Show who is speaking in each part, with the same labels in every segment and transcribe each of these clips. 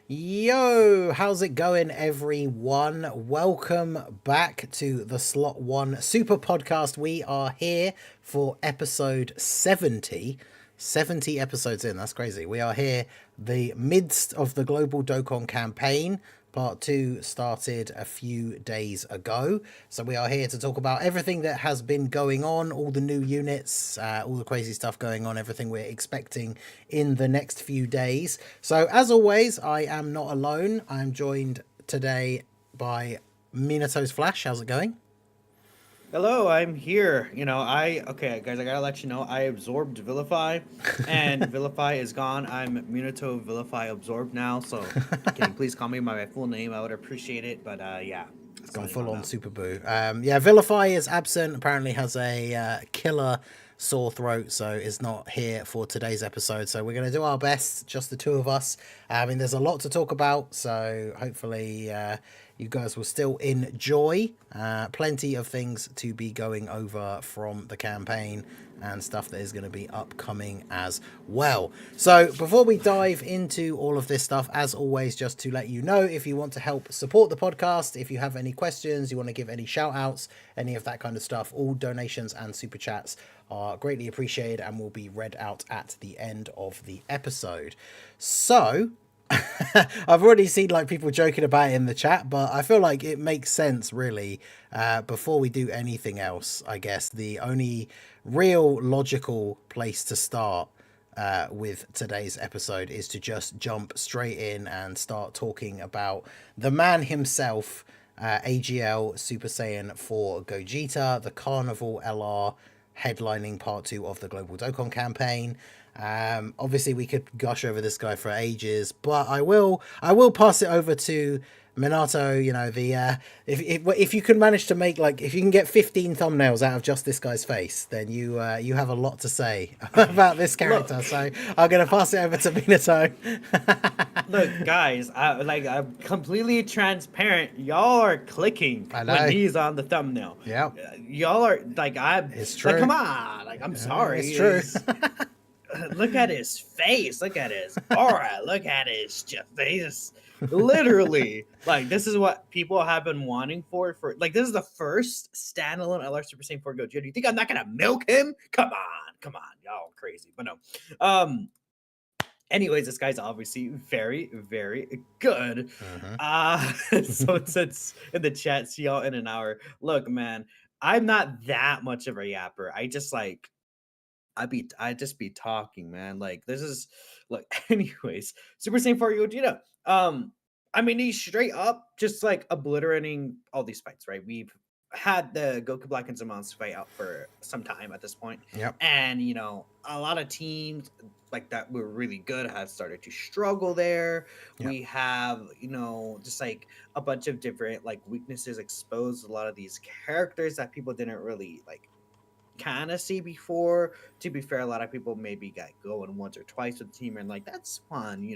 Speaker 1: Yo, how's it going, everyone? Welcome back to the Slot One Super Podcast. We are here for episode 70. 70 episodes in, that's crazy. We are here the midst of the global Dokkan campaign. Part 2 started a few days ago. So we are here to talk about everything that has been going on, all the new units, all the crazy stuff going on, everything we're expecting in the next few days. So as always, I am not alone. I'm joined today by Minato's Flash. How's it going?
Speaker 2: Hello, I'm here. Okay, guys, I gotta let you know I absorbed Vilify, and Vilify is gone. I'm Munito Vilify absorbed now. So, can you please call me by my full name? I would appreciate it. But yeah,
Speaker 1: Gone
Speaker 2: signing
Speaker 1: full
Speaker 2: on
Speaker 1: on
Speaker 2: now.
Speaker 1: Super Boo. Yeah, Vilify is absent. Apparently has a killer sore throat, so is not here for today's episode. So we're going to do our best, just the two of us. I mean, there's a lot to talk about, so hopefully you guys will still enjoy. Plenty of things to be going over from the campaign and stuff that is going to be upcoming as well. So before we dive into all of this stuff, as always, just to let you know, if you want to help support the podcast, if you have any questions, you want to give any shout outs, any of that kind of stuff, all donations and super chats are greatly appreciated and will be read out at the end of the episode. So I've already seen like people joking about it in the chat, but I feel like it makes sense really. Before we do anything else, I guess the only real logical place to start with today's episode is to just jump straight in and start talking about the man himself, AGL Super Saiyan 4 Gogeta, the Carnival LR headlining part 2 of the Global Dokkan campaign. Obviously we could gush over this guy for ages, but I will pass it over to Minato. You know, the if you can manage to make, like, if you can get 15 thumbnails out of just this guy's face, then you have a lot to say about this character.
Speaker 2: Look,
Speaker 1: So I'm gonna pass it over to Minato.
Speaker 2: look, guys. I'm completely transparent. Y'all are clicking
Speaker 1: I
Speaker 2: when
Speaker 1: know.
Speaker 2: he's on the thumbnail.
Speaker 1: Yeah,
Speaker 2: Y'all are like I'm
Speaker 1: it's
Speaker 2: like,
Speaker 1: true.
Speaker 2: come on. Like, I'm
Speaker 1: It's
Speaker 2: sorry.
Speaker 1: true.
Speaker 2: Look at his face. Look at his aura. Look at his just face. Literally, like, this is what people have been wanting for like, this is the first standalone LR Super Saiyan 4 Gogeta. Do you think I'm not gonna milk him? Come on, y'all crazy. But no. Anyways, this guy's obviously very, very good.
Speaker 1: Mhm.
Speaker 2: So it says in the chat, see y'all in an hour. Look, man, I'm not that much of a yapper. I just be talking, man. Like, this is like anyways, Super Saiyan 4 Gogeta. I mean, he's straight up just like obliterating all these fights, right? We've had the Goku Black and Zamon's fight out for some time at this point.
Speaker 1: Yep.
Speaker 2: And a lot of teams like that were really good have started to struggle there.
Speaker 1: Yep.
Speaker 2: We have, just like a bunch of different like weaknesses exposed. A lot of these characters that people didn't really like kind of see before. To be fair, a lot of people maybe got going once or twice with the team and like, that's fun.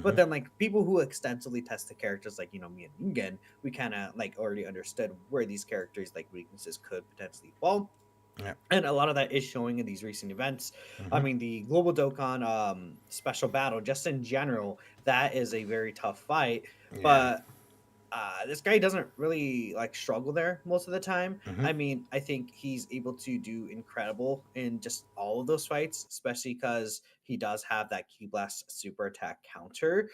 Speaker 2: But
Speaker 1: Mhm.
Speaker 2: then like people who extensively test the characters, like me and Ingen, we kind of like already understood where these characters like weaknesses could potentially fall.
Speaker 1: Yep.
Speaker 2: And a lot of that is showing in these recent events. I
Speaker 1: Mhm.
Speaker 2: mean, the Global Dokkan special battle, just in general, that is a very tough fight.
Speaker 1: Yeah.
Speaker 2: But this guy doesn't really like struggle there most of the time.
Speaker 1: Mhm.
Speaker 2: I mean, I think he's able to do incredible in just all of those fights, especially because he does have that Key Blast super attack counter,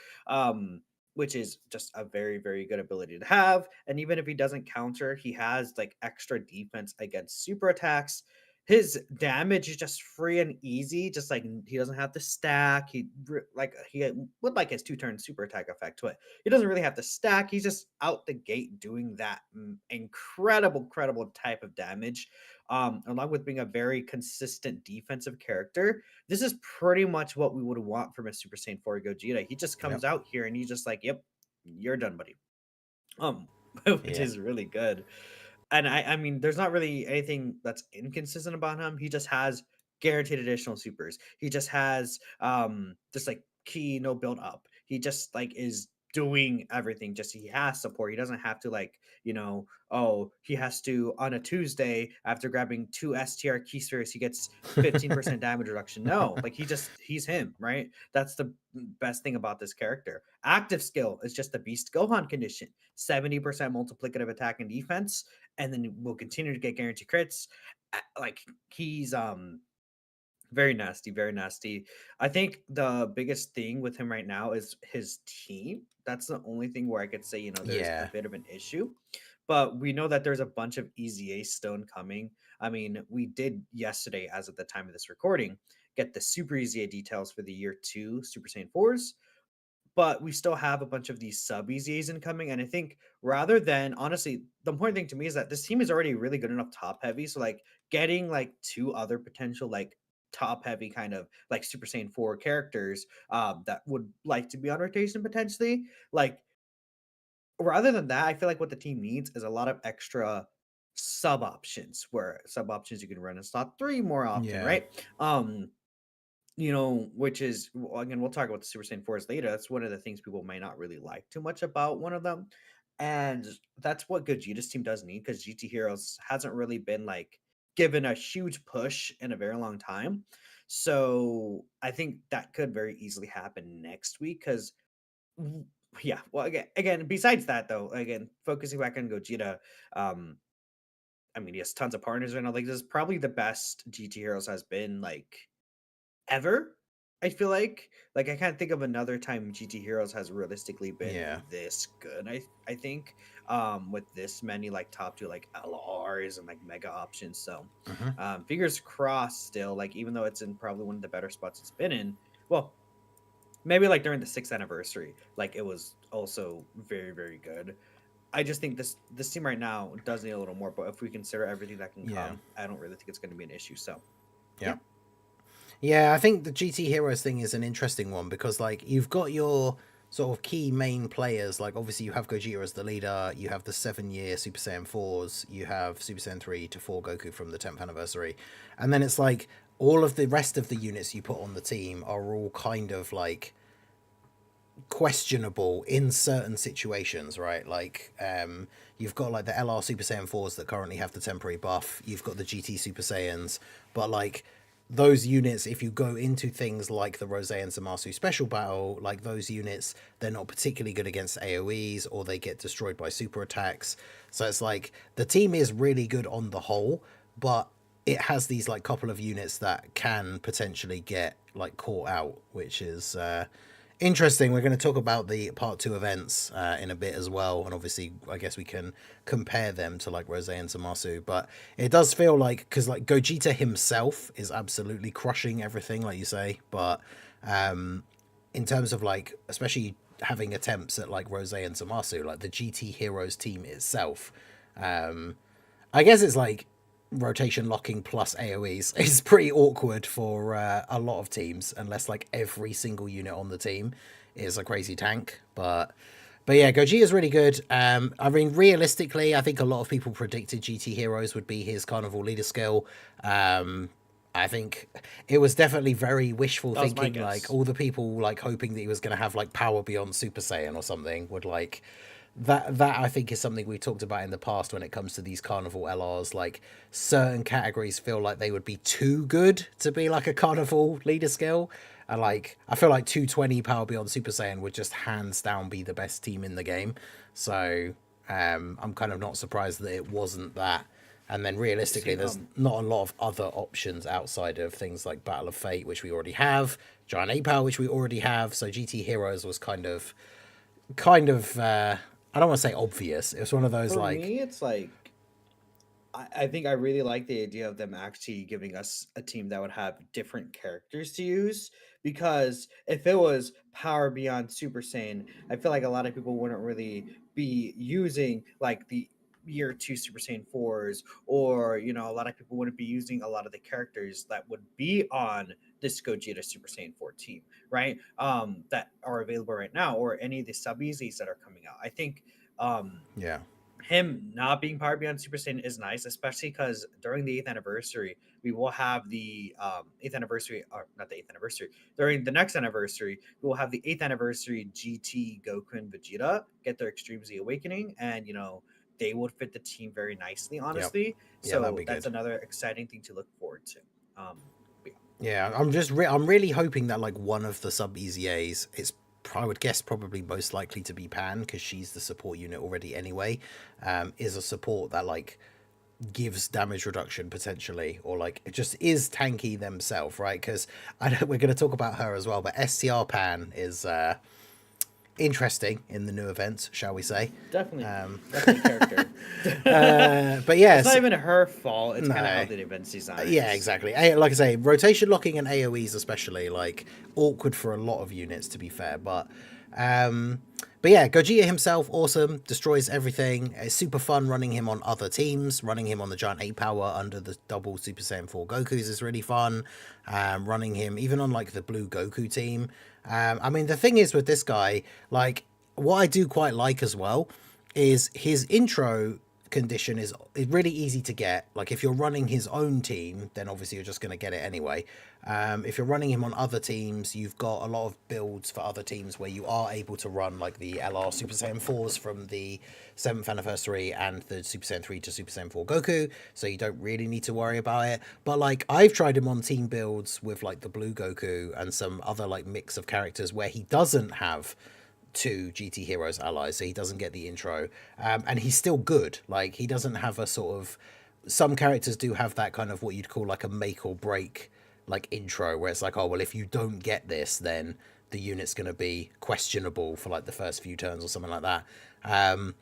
Speaker 2: which is just a very, very good ability to have. And even if he doesn't counter, he has like extra defense against super attacks. His damage is just free and easy. Just like, he doesn't have to stack. He would like his 2-turn super attack effect to it. He doesn't really have to stack. He's just out the gate doing that incredible type of damage. Along with being a very consistent defensive character, this is pretty much what we would want from a Super Saiyan 4 Gogeta. He just
Speaker 1: Yep.
Speaker 2: comes out here and he's just like, "Yep, you're done, buddy." Um, which
Speaker 1: Yeah.
Speaker 2: is really good. And I mean, there's not really anything that's inconsistent about him. He just has guaranteed additional supers. He just has just like key no build up. He just like is doing everything. Just he has support. He doesn't have to like, oh, he has to on a Tuesday after grabbing 2 STR key spheres, he gets 15% damage reduction. No, like he's him, right? That's the best thing about this character. Active skill is just the beast Gohan condition. 70% multiplicative attack and defense, and then we'll continue to get guaranteed crits. Like he's very nasty, very nasty. I think the biggest thing with him right now is his team. That's the only thing where I could say, there's a
Speaker 1: Yeah.
Speaker 2: bit of an issue. But we know that there's a bunch of EZA stone coming. I mean, we did yesterday, as of the time of this recording, get the Super EZA details for the year 2 Super Saiyan 4s, but we still have a bunch of these sub EZAs incoming. And I think rather than honestly, the important thing to me is that this team is already really good enough top heavy. So like getting like 2 other potential like top heavy kind of like Super Saiyan 4 characters that would like to be on rotation potentially. Like rather than that, I feel like what the team needs is a lot of extra sub options where sub options you can run in slot 3 more often,
Speaker 1: Yeah.
Speaker 2: right? Which is again, we'll talk about the Super Saiyan 4s later. That's one of the things people might not really like too much about one of them. And that's what Gogeta's team does need because GT Heroes hasn't really been like given a huge push in a very long time. So I think that could very easily happen next week because yeah, well again, besides that though, again, focusing back on Gogeta, um, I mean, he has tons of partners right now. Like this is probably the best GT Heroes has been like ever. I feel like I can't think of another time GT Heroes has realistically been
Speaker 1: Yeah.
Speaker 2: this good. I think with this many like top 2 like LRs and like mega options. So
Speaker 1: Hmm.
Speaker 2: fingers crossed still, like even though it's in probably one of the better spots it's been in. Well, maybe like during the 6th anniversary, like it was also very, very good. I just think this team right now does need a little more, but if we consider everything that can
Speaker 1: Yeah.
Speaker 2: come, I don't really think it's going to be an issue. So,
Speaker 1: Yeah.
Speaker 2: yeah.
Speaker 1: Yeah, I think the GT Heroes thing is an interesting one because like you've got your sort of key main players, like obviously you have Gogeta as the leader, you have the 7-year Super Saiyan 4s, you have Super Saiyan 3 to 4 Goku from the 10th anniversary. And then it's like all of the rest of the units you put on the team are all kind of like questionable in certain situations, right? Like you've got like the LR Super Saiyan 4s that currently have the temporary buff, you've got the GT Super Saiyans, but like those units, if you go into things like the Rose and Zamasu special battle, like those units, they're not particularly good against AoEs or they get destroyed by super attacks. So it's like the team is really good on the whole, but it has these like couple of units that can potentially get like caught out, which is interesting. We're going to talk about the part 2 events in a bit as well, and obviously I guess we can compare them to like Rose and Zamasu, but it does feel like because like Gogeta himself is absolutely crushing everything like you say, but in terms of like especially having attempts at like Rose and Zamasu, like the GT Heroes team itself, I guess it's like rotation locking plus AoEs is pretty awkward for a lot of teams unless like every single unit on the team is a crazy tank. But yeah, Gogeta is really good. I mean, realistically, I think a lot of people predicted GT Heroes would be his Carnival leader skill. I think it was definitely very wishful
Speaker 2: That was my
Speaker 1: thinking. Like
Speaker 2: guess.
Speaker 1: all the people like hoping that he was going to have like power beyond Super Saiyan or something would like that I think is something we've talked about in the past when it comes to these carnival LRs. Like certain categories feel like they would be too good to be like a carnival leader skill. And like I feel like 220 power beyond Super Saiyan would just hands down be the best team in the game. So I'm kind of not surprised that it wasn't that. And then realistically,
Speaker 2: See,
Speaker 1: there's not a lot of other options outside of things like Battle of Fate, which we already have, Giant 8 Power, which we already have. So GT Heroes was kind of I don't want to say obvious. It was one of those
Speaker 2: for
Speaker 1: like
Speaker 2: me, it's like I think I really like the idea of them actually giving us a team that would have different characters to use. Because if it was Power Beyond Super Saiyan, I feel like a lot of people wouldn't really be using like the year 2 Super Saiyan 4s, or a lot of people wouldn't be using a lot of the characters that would be on this Gogeta Super Saiyan 4 team, right? That are available right now, or any of the sub EZs that are coming out. I think um
Speaker 1: yeah
Speaker 2: him not being powered beyond Super Saiyan is nice, especially because during the 8th anniversary, we will have the 8th anniversary, or not the 8th anniversary, during the next anniversary, we will have the 8th anniversary GT Goku and Vegeta get their Extreme Z Awakening, and they would fit the team very nicely,
Speaker 1: Yep.
Speaker 2: honestly.
Speaker 1: Yeah, that'd
Speaker 2: So
Speaker 1: be
Speaker 2: that's
Speaker 1: good.
Speaker 2: another exciting thing to look forward to. But
Speaker 1: Yeah, I'm really hoping that like one of the sub EZAs, I would guess probably most likely to be Pan because she's the support unit already anyway. Is a support that like gives damage reduction potentially, or like it just is tanky themselves, right? Because we're going to talk about her as well, but STR Pan is interesting in the new events, shall we say?
Speaker 2: definitely character.
Speaker 1: But
Speaker 2: It's
Speaker 1: yes,
Speaker 2: not even her fault. It's kind of how
Speaker 1: no.
Speaker 2: the event's
Speaker 1: Yeah,
Speaker 2: designed.
Speaker 1: exactly. Like I say, rotation locking and AoEs especially like awkward for a lot of units to be fair, um but yeah, Gogeta himself awesome, destroys everything. It's super fun running him on other teams. Running him on the giant 8 power under the double Super Saiyan 4 Gokus is really fun. Running him even on like the blue Goku team. I mean, the thing is with this guy, like what I do quite like as well is his intro condition is really easy to get. Like if you're running his own team, then obviously you're just going to get it anyway. If you're running him on other teams, you've got a lot of builds for other teams where you are able to run like the LR Super Saiyan 4s from the 7th anniversary and the Super Saiyan 3 to Super Saiyan 4 Goku, so you don't really need to worry about it. But like I've tried him on team builds with like the blue Goku and some other like mix of characters where he doesn't have two GT Heroes allies, so he doesn't get the intro, and he's still good. Like he doesn't have a sort of, some characters do have that kind of what you'd call like a make or break like intro, where it's like, oh well, if you don't get this, then the unit's going to be questionable for like the first few turns or something like that.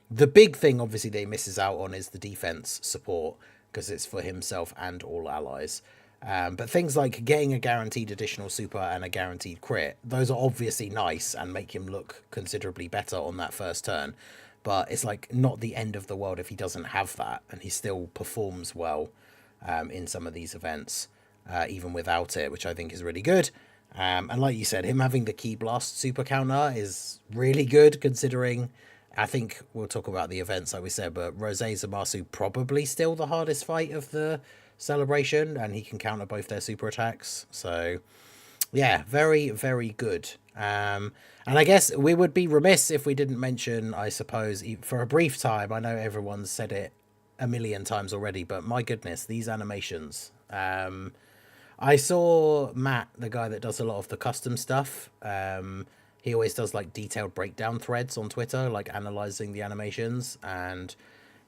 Speaker 1: The big thing obviously that he misses out on is the defense support because it's for himself and all allies. But things like getting a guaranteed additional super and a guaranteed crit, those are obviously nice and make him look considerably better on that first turn. But it's like not the end of the world if he doesn't have that and he still performs well in some of these events, even without it, which I think is really good. And like you said, him having the Key Blast super counter is really good considering. I think we'll talk about the events like we said, but Rose Zamasu probably still the hardest fight of the celebration, and he can counter both their super attacks. So yeah, very, very good. And I guess we would be remiss if we didn't mention, I suppose, for a brief time, I know everyone's said it a million times already, but my goodness, these animations. I saw Matt, the guy that does a lot of the custom stuff. He always does like detailed breakdown threads on Twitter, like analyzing the animations, and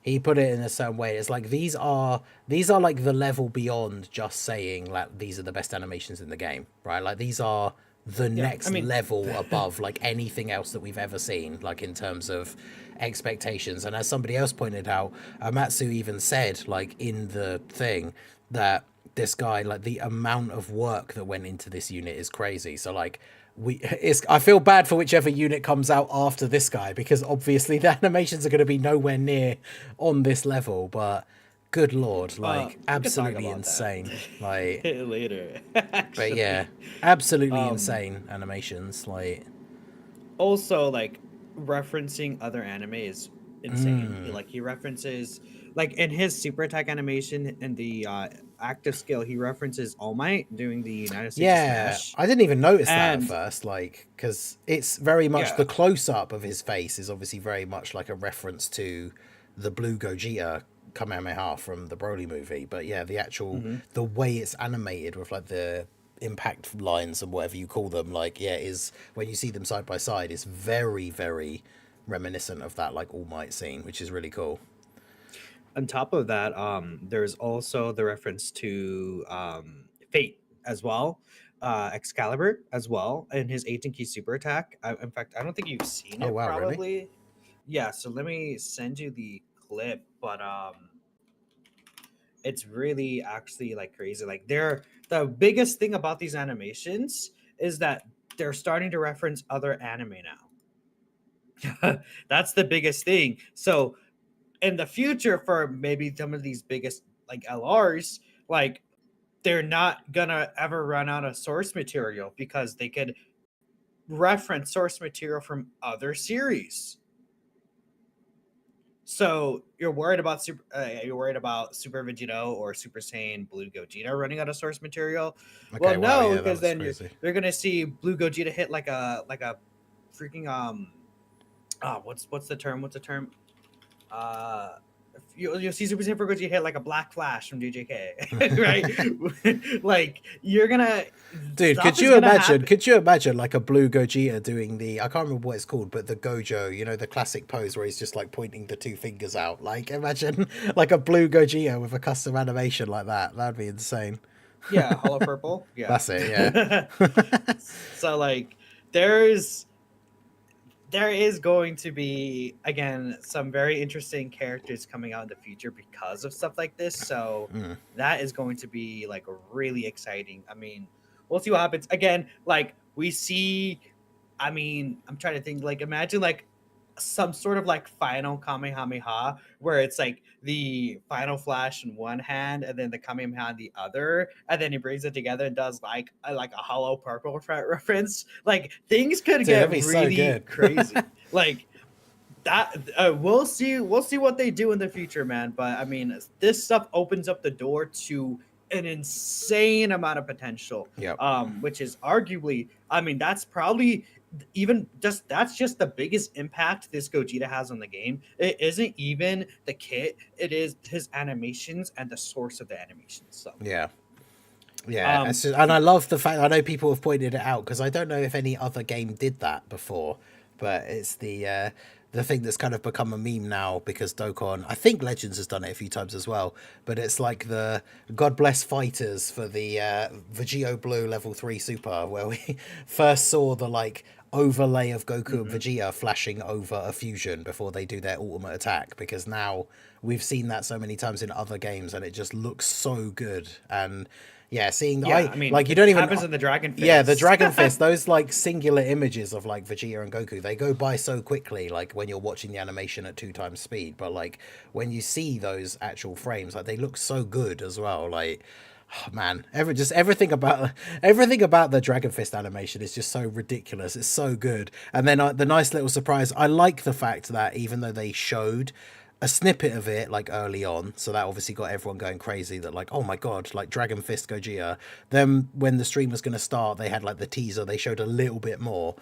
Speaker 1: he put it in a certain way. It's like these are like the level beyond just saying like these are the best animations in the game, right? Like these are the
Speaker 2: Yeah, I
Speaker 1: next
Speaker 2: mean,
Speaker 1: level above like anything else that we've ever seen, like in terms of expectations. And as somebody else pointed out, Amatsu even said like in the thing that this guy, like the amount of work that went into this unit is crazy. So like I feel bad for whichever unit comes out after this guy because obviously the animations are going to be nowhere near on this level, but good lord, like
Speaker 2: we could talk
Speaker 1: absolutely
Speaker 2: about that
Speaker 1: insane. Like,
Speaker 2: later,
Speaker 1: but yeah,
Speaker 2: actually.
Speaker 1: absolutely
Speaker 2: Um,
Speaker 1: insane animations. Like,
Speaker 2: Also, like referencing other anime is insane. He references, like in his super attack animation and the active skill, he references All Might doing the United States of
Speaker 1: yeah,
Speaker 2: Smash,
Speaker 1: I didn't even notice that at
Speaker 2: and
Speaker 1: first, like, because it's very much
Speaker 2: yeah.
Speaker 1: the close up of his face is obviously very much like a reference to the blue Gogeta Kamehameha from the Broly movie. But yeah,
Speaker 2: Mhm.
Speaker 1: the way it's animated with like the impact lines and whatever you call them, like, yeah, is when you see them side by side, it's very, very reminiscent of that like All Might scene, which is really cool.
Speaker 2: On top of that, there's also the reference to Fate as well, Excalibur as well, and his 18 key super attack. In fact, I don't think you've seen
Speaker 1: Oh
Speaker 2: it
Speaker 1: wow, really?
Speaker 2: probably. Yeah, so let me send you the clip, but it's really actually like crazy. Like the biggest thing about these animations is that they're starting to reference other anime now. That's the biggest thing. So in the future for maybe some of these biggest like LRs, like they're not gonna ever run out of source material because they could reference source material from other series. So you're worried about Super Vegito or Super Saiyan Blue Gogeta running out of source material? Well,
Speaker 1: Okay, wow,
Speaker 2: no,
Speaker 1: yeah, that
Speaker 2: because
Speaker 1: looks
Speaker 2: then
Speaker 1: crazy.
Speaker 2: you're gonna see Blue Gogeta hit like a freaking what's the term? What's the term? Uh, you'll see Super Saiyan 4 Gogeta hit like a black flash from DJK, right? Like you're gonna
Speaker 1: Dude,
Speaker 2: stuff is gonna happen.
Speaker 1: could you imagine like a blue Gogeta doing the, I can't remember what it's called, but the Gojo, you know, the classic pose where he's just like pointing the two fingers out. Like imagine like a blue Gogeta with a custom animation like that. That'd be insane.
Speaker 2: Yeah, Hollow Purple. Yeah.
Speaker 1: That's it, yeah.
Speaker 2: So like there's there is going to be again some very interesting characters coming out in the future because of stuff like this. So
Speaker 1: Mm.
Speaker 2: that is going to be like really exciting. I mean, we'll see what happens. Again, like we see, I mean, I'm trying to think, like imagine like some sort of like final Kamehameha where it's like the final flash in one hand and then the Kamehameha in the other, and then he brings it together and does like a hollow purple reference. Like things could
Speaker 1: Dude,
Speaker 2: get
Speaker 1: that'd be so
Speaker 2: really
Speaker 1: good.
Speaker 2: crazy. Like that we'll see what they do in the future, man. But I mean, this stuff opens up the door to an insane amount of potential.
Speaker 1: Yep.
Speaker 2: Which is arguably, I mean, that's probably even just that's just the biggest impact this Gogeta has on the game. It isn't even the kit, it is his animations and the source of the animations. So
Speaker 1: Yeah. Yeah, and I love the fact, I know people have pointed it out because I don't know if any other game did that before, but it's the thing that's kind of become a meme now because Dokkan, I think Legends has done it a few times as well, but it's like the God Bless Fighters for the Vegito Blue level 3 super, where we first saw the like overlay of Goku and Vegeta flashing over a fusion before they do their ultimate attack, because now we've seen that so many times in other games and it just looks so good. And yeah, seeing
Speaker 2: I mean,
Speaker 1: like you don't even
Speaker 2: happens in the Dragon Fist.
Speaker 1: Yeah, the Dragon Fist, those like singular images of like Vegeta and Goku, they go by so quickly, like when you're watching the animation at 2x speed, but like when you see those actual frames, like they look so good as well. Like, oh, man, everything about the Dragon Fist animation is just so ridiculous. It's so good. And then the nice little surprise, I like the fact that even though they showed a snippet of it like early on, so that obviously got everyone going crazy, that like, oh my god, like Dragon Fist Gogeta. Then when the stream was going to start, they had like the teaser, they showed a little bit more,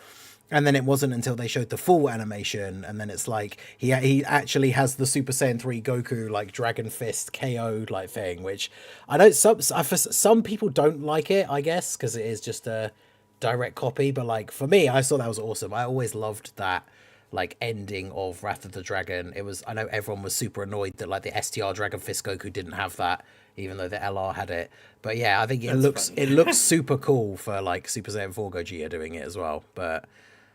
Speaker 1: and then it wasn't until they showed the full animation, and then it's like he actually has the Super Saiyan 3 Goku like Dragon Fist KO'd like thing, which I know some people don't like it, I guess, because it is just a direct copy, but like for me, I thought that was awesome. I always loved that like ending of Wrath of the Dragon. It was, I know everyone was super annoyed that like the STR Dragon Fist Goku didn't have that, even though the LR had it. But yeah, I think it looks super cool for like Super Saiyan 4 Gogeta doing it as well. But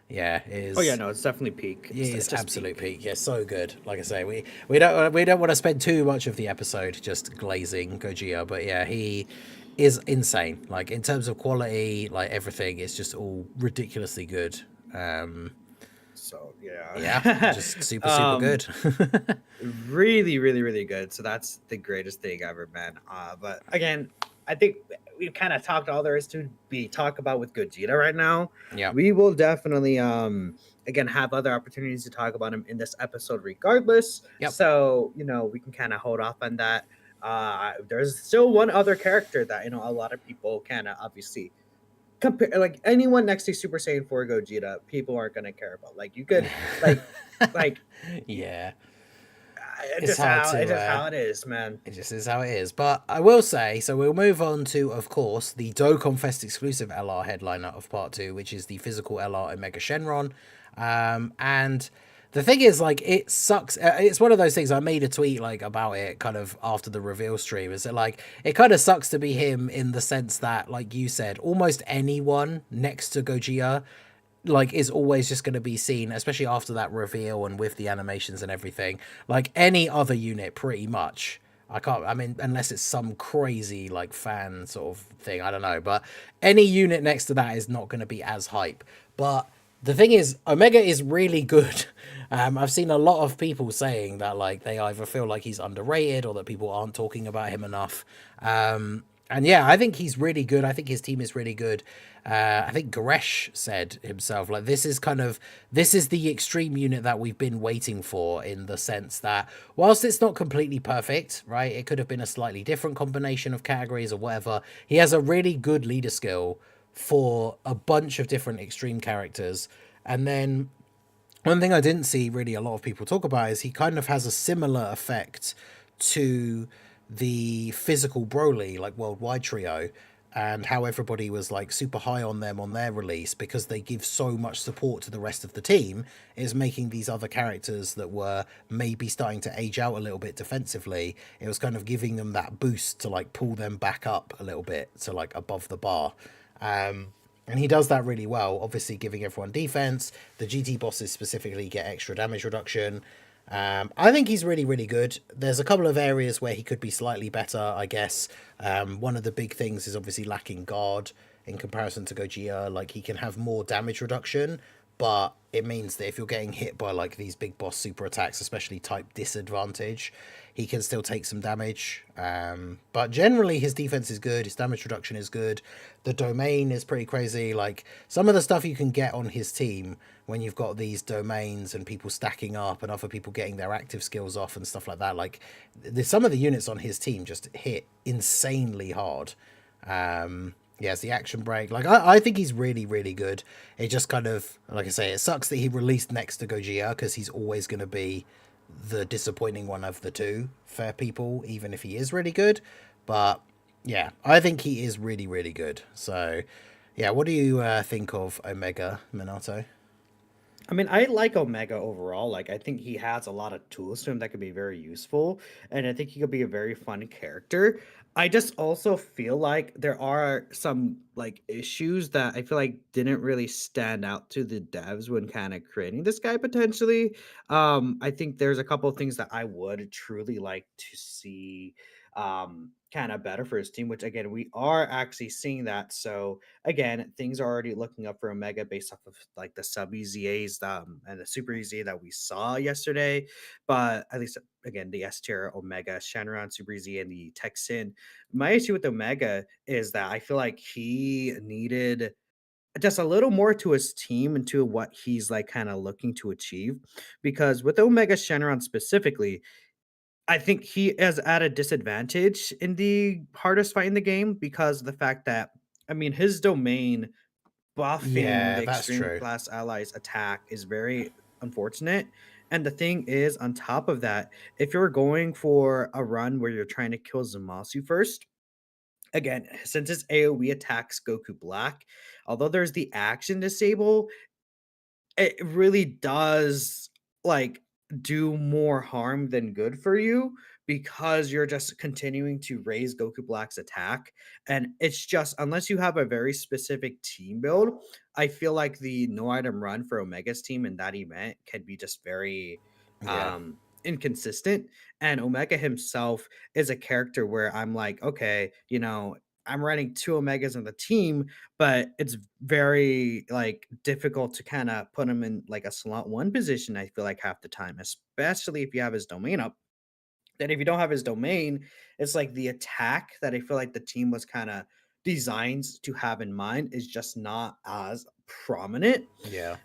Speaker 1: yeah, it is.
Speaker 2: Oh yeah, no, it's definitely peak.
Speaker 1: It is absolute peak. Yeah, so good. Like I say, we don't want to spend too much of the episode just glazing Gogeta, but yeah, he is insane. Like in terms of quality, like everything, it's just all ridiculously good.
Speaker 2: So yeah,
Speaker 1: just super good.
Speaker 2: Really, really, really good. So that's the greatest thing ever, man. But again, I think we've kind of talked all there is to be talk about with Gogeta right now.
Speaker 1: Yeah,
Speaker 2: we will definitely again have other opportunities to talk about him in this episode, regardless.
Speaker 1: Yep.
Speaker 2: So we can kind of hold off on that. There's still one other character that a lot of people kind of obviously compare, like anyone next to Super Saiyan 4 Gogeta, people aren't gonna care about. Like you could like
Speaker 1: yeah.
Speaker 2: It's just how it is, man.
Speaker 1: It just is how it is. But I will say, so we'll move on to, of course, the Dokkan Fest exclusive LR headliner of part 2, which is the physical LR Omega Shenron. And the thing is, like, it sucks. It's one of those things. I made a tweet like about it kind of after the reveal stream. Is it like it kind of sucks to be him in the sense that, like you said, almost anyone next to Gogeta like is always just going to be seen, especially after that reveal and with the animations and everything, like any other unit pretty much. I mean, unless it's some crazy like fan sort of thing, I don't know, but any unit next to that is not going to be as hype. But the thing is, Omega is really good. I've seen a lot of people saying that like they either feel like he's underrated or that people aren't talking about him enough. And yeah, I think he's really good. I think his team is really good. I think Goresh said himself, like, this is the extreme unit that we've been waiting for, in the sense that whilst it's not completely perfect, right, it could have been a slightly different combination of categories or whatever. He has a really good leader skill for a bunch of different extreme characters. And then one thing I didn't see really a lot of people talk about is he kind of has a similar effect to the physical Broly, like worldwide trio, and how everybody was like super high on them on their release because they give so much support to the rest of the team, is making these other characters that were maybe starting to age out a little bit defensively. It was kind of giving them that boost to like pull them back up a little bit to like above the bar. And he does that really well, obviously giving everyone defense. The GT bosses specifically get extra damage reduction. I think he's really, really good. There's a couple of areas where he could be slightly better, I guess. One of the big things is obviously lacking guard in comparison to Gogeta. Like, he can have more damage reduction, but it means that if you're getting hit by like these big boss super attacks, especially type disadvantage, he can still take some damage. But generally, his defense is good. His damage reduction is good. The domain is pretty crazy. Like, some of the stuff you can get on his team when you've got these domains and people stacking up and other people getting their active skills off and stuff like that. Like, some of the units on his team just hit insanely hard. Yeah, it's the action break. Like, I think he's really, really good. It just kind of, like I say, it sucks that he released next to Gogeta, because he's always going to be the disappointing one of the two for people, even if he is really good. But yeah, I think he is really, really good. So yeah, what do you think of Omega, Minato?
Speaker 2: I mean, I like Omega overall. Like, I think he has a lot of tools to him that could be very useful, and I think he could be a very fun character. I just also feel like there are some like issues that I feel like didn't really stand out to the devs when kind of creating this guy potentially. I think there's a couple of things that I would truly like to see kind of better for his team, which again we are actually seeing that. So again, things are already looking up for Omega based off of like the sub EZAs and the super EZA that we saw yesterday. But at least again, the S tier Omega, Shenron, Super EZA, and the Texan. My issue with Omega is that I feel like he needed just a little more to his team and to what he's like kind of looking to achieve. Because with Omega Shenron specifically, I think he is at a disadvantage in the hardest fight in the game because of the fact that, I mean, his domain buffing
Speaker 1: Yeah,
Speaker 2: the
Speaker 1: that's
Speaker 2: extreme
Speaker 1: true.
Speaker 2: class allies attack is very unfortunate. And the thing is, on top of that, if you're going for a run where you're trying to kill Zamasu first, again, since his AoE attacks Goku Black, although there's the action disable, it really does like do more harm than good for you because you're just continuing to raise Goku Black's attack. And it's just, unless you have a very specific team build, I feel like the no item run for Omega's team in that event can be just very
Speaker 1: Yeah.
Speaker 2: inconsistent. And Omega himself is a character where I'm like, okay, I'm running two Omegas in the team, but it's very like difficult to kind of put him in like a slot one position. I feel like half the time, especially if you have his domain up. Then if you don't have his domain, it's like the attack that I feel like the team was kind of designed to have in mind is just not as prominent.
Speaker 1: Yeah.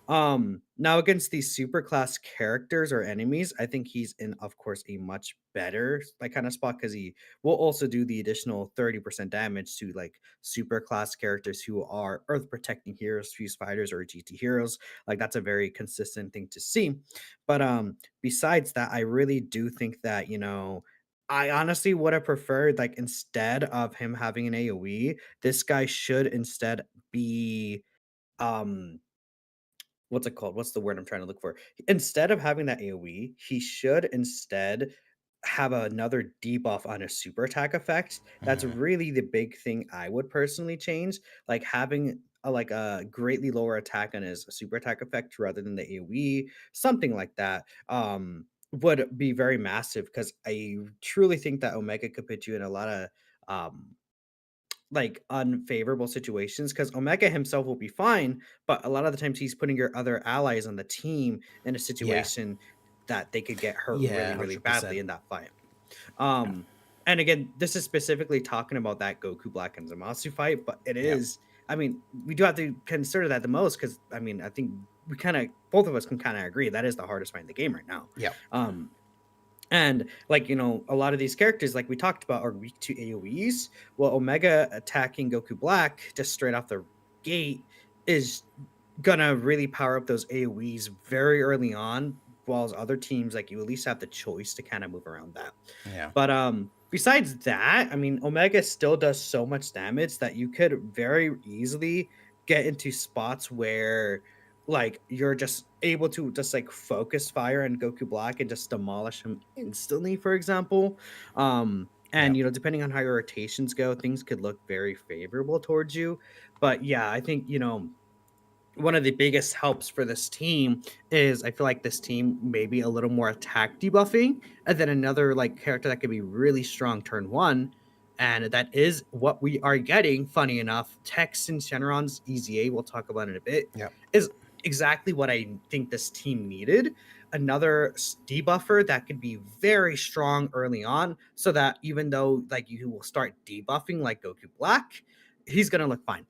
Speaker 2: Now against these super class characters or enemies, I think he's in, of course, a much better like kind of spot because he will also do the additional 30% damage to like super class characters who are earth protecting heroes, fuse fighters, or GT heroes. Like that's a very consistent thing to see. But besides that, I really do think that, I honestly would have preferred like instead of him having an AoE, this guy should instead be um what's it called? What's the word I'm trying to look for? Instead of having that AoE, he should instead have another debuff on a super attack effect. That's
Speaker 1: Mhm.
Speaker 2: really the big thing I would personally change. Like having a greatly lower attack on his super attack effect rather than the AoE, something like that. Would be very massive because I truly think that Omega could put you in a lot of um like unfavorable situations because Omega himself will be fine, but a lot of the times he's putting your other allies on the team in a
Speaker 1: Yeah.
Speaker 2: situation that they could get hurt
Speaker 1: Yeah,
Speaker 2: really, really badly
Speaker 1: 100%.
Speaker 2: in that fight. Um, And again, this is specifically talking about that Goku Black and Zamasu fight, but it
Speaker 1: Yeah.
Speaker 2: is. I mean, we do have to consider that the most because I mean, I think we kind of both of us can kind of agree that is the hardest fight in the game right now.
Speaker 1: Yeah.
Speaker 2: Um, and like a lot of these characters, like we talked about, are weak to AOE's. Well, Omega attacking Goku Black just straight off the gate is gonna really power up those AOE's very early on, while other teams like you at least have the choice to kind of move around that.
Speaker 1: Yeah.
Speaker 2: But besides that, I mean, Omega still does so much damage that you could very easily get into spots where like you're just able to just like focus fire on Goku Black and just demolish him instantly, for example.
Speaker 1: Yeah.
Speaker 2: And depending on how your rotations go, things could look very favorable towards you. But yeah, I think one of the biggest helps for this team is I feel like this team maybe a little more attack debuffing, and then another like character that could be really strong turn one, and that is what we are getting. Funny enough, Tex and Shenron's EZA, we'll talk about in a bit,
Speaker 1: Yeah.
Speaker 2: is exactly what I think this team needed. Another debuffer that could be very strong early on, so that even though like you will start debuffing like Goku Black, he's gonna look fine.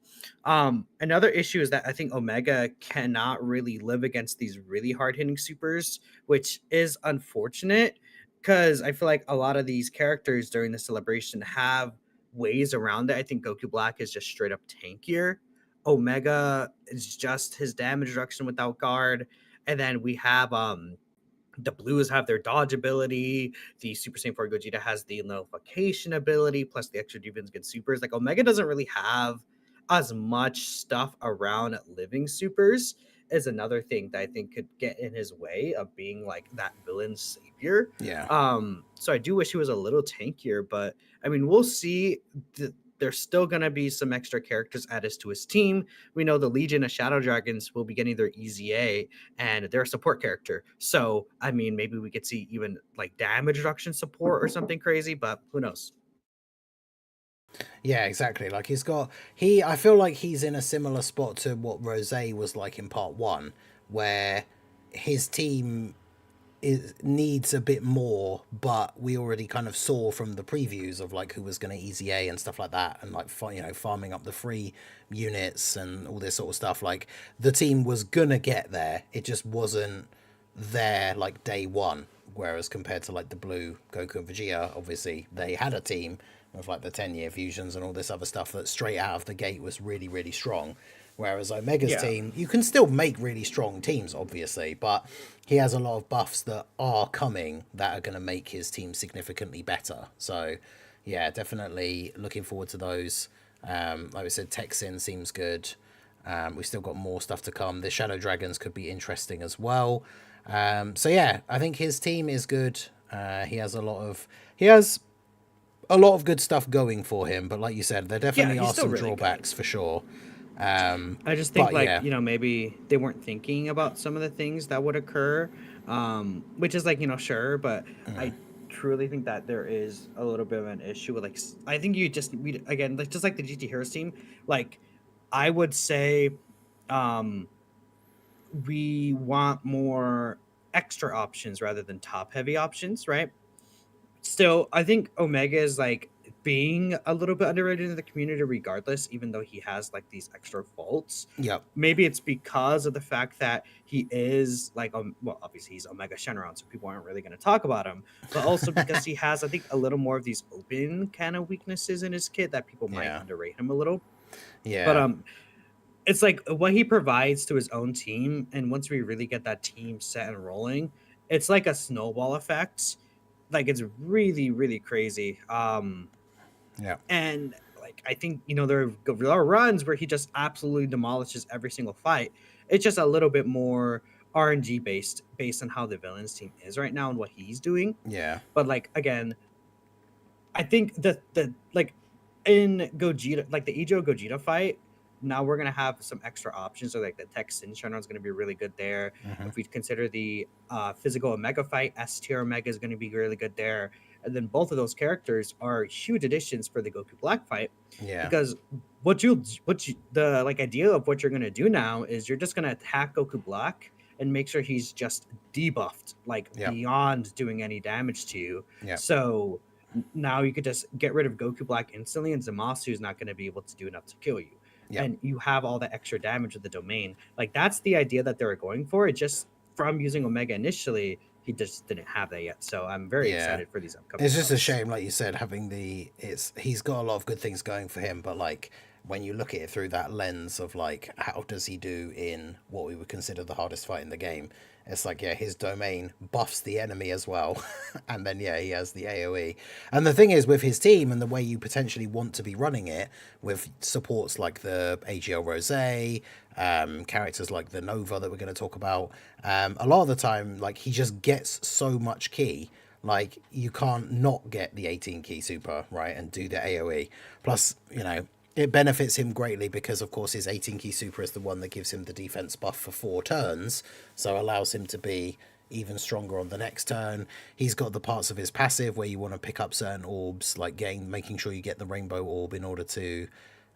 Speaker 2: Another issue is that I think Omega cannot really live against these really hard hitting supers, which is unfortunate because I feel like a lot of these characters during the celebration have ways around it. I think Goku Black is just straight up tankier. Omega is just his damage reduction without guard. And then we have the Blues have their dodge ability. The Super Saiyan 4 Gogeta has the nullification ability, plus the extra defense against supers. Like Omega doesn't really have as much stuff around living supers is another thing that I think could get in his way of being like that villain savior.
Speaker 1: Yeah.
Speaker 2: So I do wish he was a little tankier, but I mean, we'll see. There's still gonna be some extra characters added to his team. We know the Legion of Shadow Dragons will be getting their EZA, and they're a support character. So, I mean, maybe we could see even like damage reduction support or something crazy, but who knows?
Speaker 1: Yeah, exactly. Like I feel like he's in a similar spot to what Rose was like in part one, where his team needs a bit more, but we already kind of saw from the previews of like who was going to EZA and stuff like that, and like farming up the free units and all this sort of stuff. Like the team was gonna get there, it just wasn't there like day one. Whereas compared to like the Blue Goku and Vegeta, obviously they had a team with like the 10-year fusions and all this other stuff that straight out of the gate was really really strong. Whereas Omega's
Speaker 2: Yeah.
Speaker 1: team, you can still make really strong teams, obviously, but he has a lot of buffs that are coming that are going to make his team significantly better. So, yeah, definitely looking forward to those. Like I said, Texin seems good. We've still got more stuff to come. The Shadow Dragons could be interesting as well. So yeah, I think his team is good. He has a lot of good stuff going for him, but like you said, there
Speaker 2: Yeah,
Speaker 1: definitely
Speaker 2: he's
Speaker 1: are
Speaker 2: still
Speaker 1: some
Speaker 2: really good.
Speaker 1: drawbacks for sure.
Speaker 2: I just think
Speaker 1: But
Speaker 2: like,
Speaker 1: yeah,
Speaker 2: maybe they weren't thinking about some of the things that would occur. Which is like, sure, but I truly think that there is a little bit of an issue with like I think we again like just like the GT Heroes team, like I would say um we want more extra options rather than top heavy options, right? Still, I think Omega is like being a little bit underrated in the community regardless, even though he has like these extra faults.
Speaker 1: yep,
Speaker 2: Maybe it's because of the fact that he is like well, obviously he's Omega Shenron, so people aren't really going to talk about him, but also because he has, I think, a little more of these open kind of weaknesses in his kit that people might
Speaker 1: yeah,
Speaker 2: underrate him a little. But
Speaker 1: yeah,
Speaker 2: it's like what he provides to his own team, and once we really get that team set and rolling, it's like a snowball effect. Like it's really really crazy.
Speaker 1: yeah,
Speaker 2: And like I think there are runs where he just absolutely demolishes every single fight. It's just a little bit more RNG based on how the villains team is right now and what he's doing.
Speaker 1: yeah,
Speaker 2: But like again, I think the like in Gogeta, like the Ijo Gogeta fight, now we're gonna have some extra options. So like the Tex Shenron is gonna be really good there.
Speaker 1: hmm,
Speaker 2: If we consider the physical Omega fight, S tier Omega is gonna be really good there. And then both of those characters are huge additions for the Goku Black fight
Speaker 1: yeah,
Speaker 2: because what you the like idea of what you're gonna do now is you're just gonna attack Goku Black and make sure he's just debuffed, like
Speaker 1: yep,
Speaker 2: beyond doing any damage to you.
Speaker 1: yep,
Speaker 2: So Now you could just get rid of Goku Black instantly, and Zamasu is not going to be able to do enough to kill you.
Speaker 1: Yeah.
Speaker 2: And you have all the extra damage with the domain. Like that's the idea that they were going for. It just from using Omega initially, he just didn't have that yet. So I'm very
Speaker 1: Yeah.
Speaker 2: excited for these upcoming.
Speaker 1: It's just a
Speaker 2: arcs.
Speaker 1: shame, like you said, having he's got a lot of good things going for him, but like when you look at it through that lens of like how does he do in what we would consider the hardest fight in the game, it's like, yeah, his domain buffs the enemy as well. And then yeah, he has the AoE. And the thing is with his team and the way you potentially want to be running it with supports like the AGL Rose, characters like the Nova that we're going to talk about, a lot of the time like he just gets so much key. Like you can't not get the 18 key super, right, and do the AoE. Plus, you know, it benefits him greatly because of course his 18 key super is the one that gives him the defense buff for 4 turns, so allows him to be even stronger on the next turn. He's got the parts of his passive where you want to pick up certain orbs, like making sure you get the rainbow orb in order to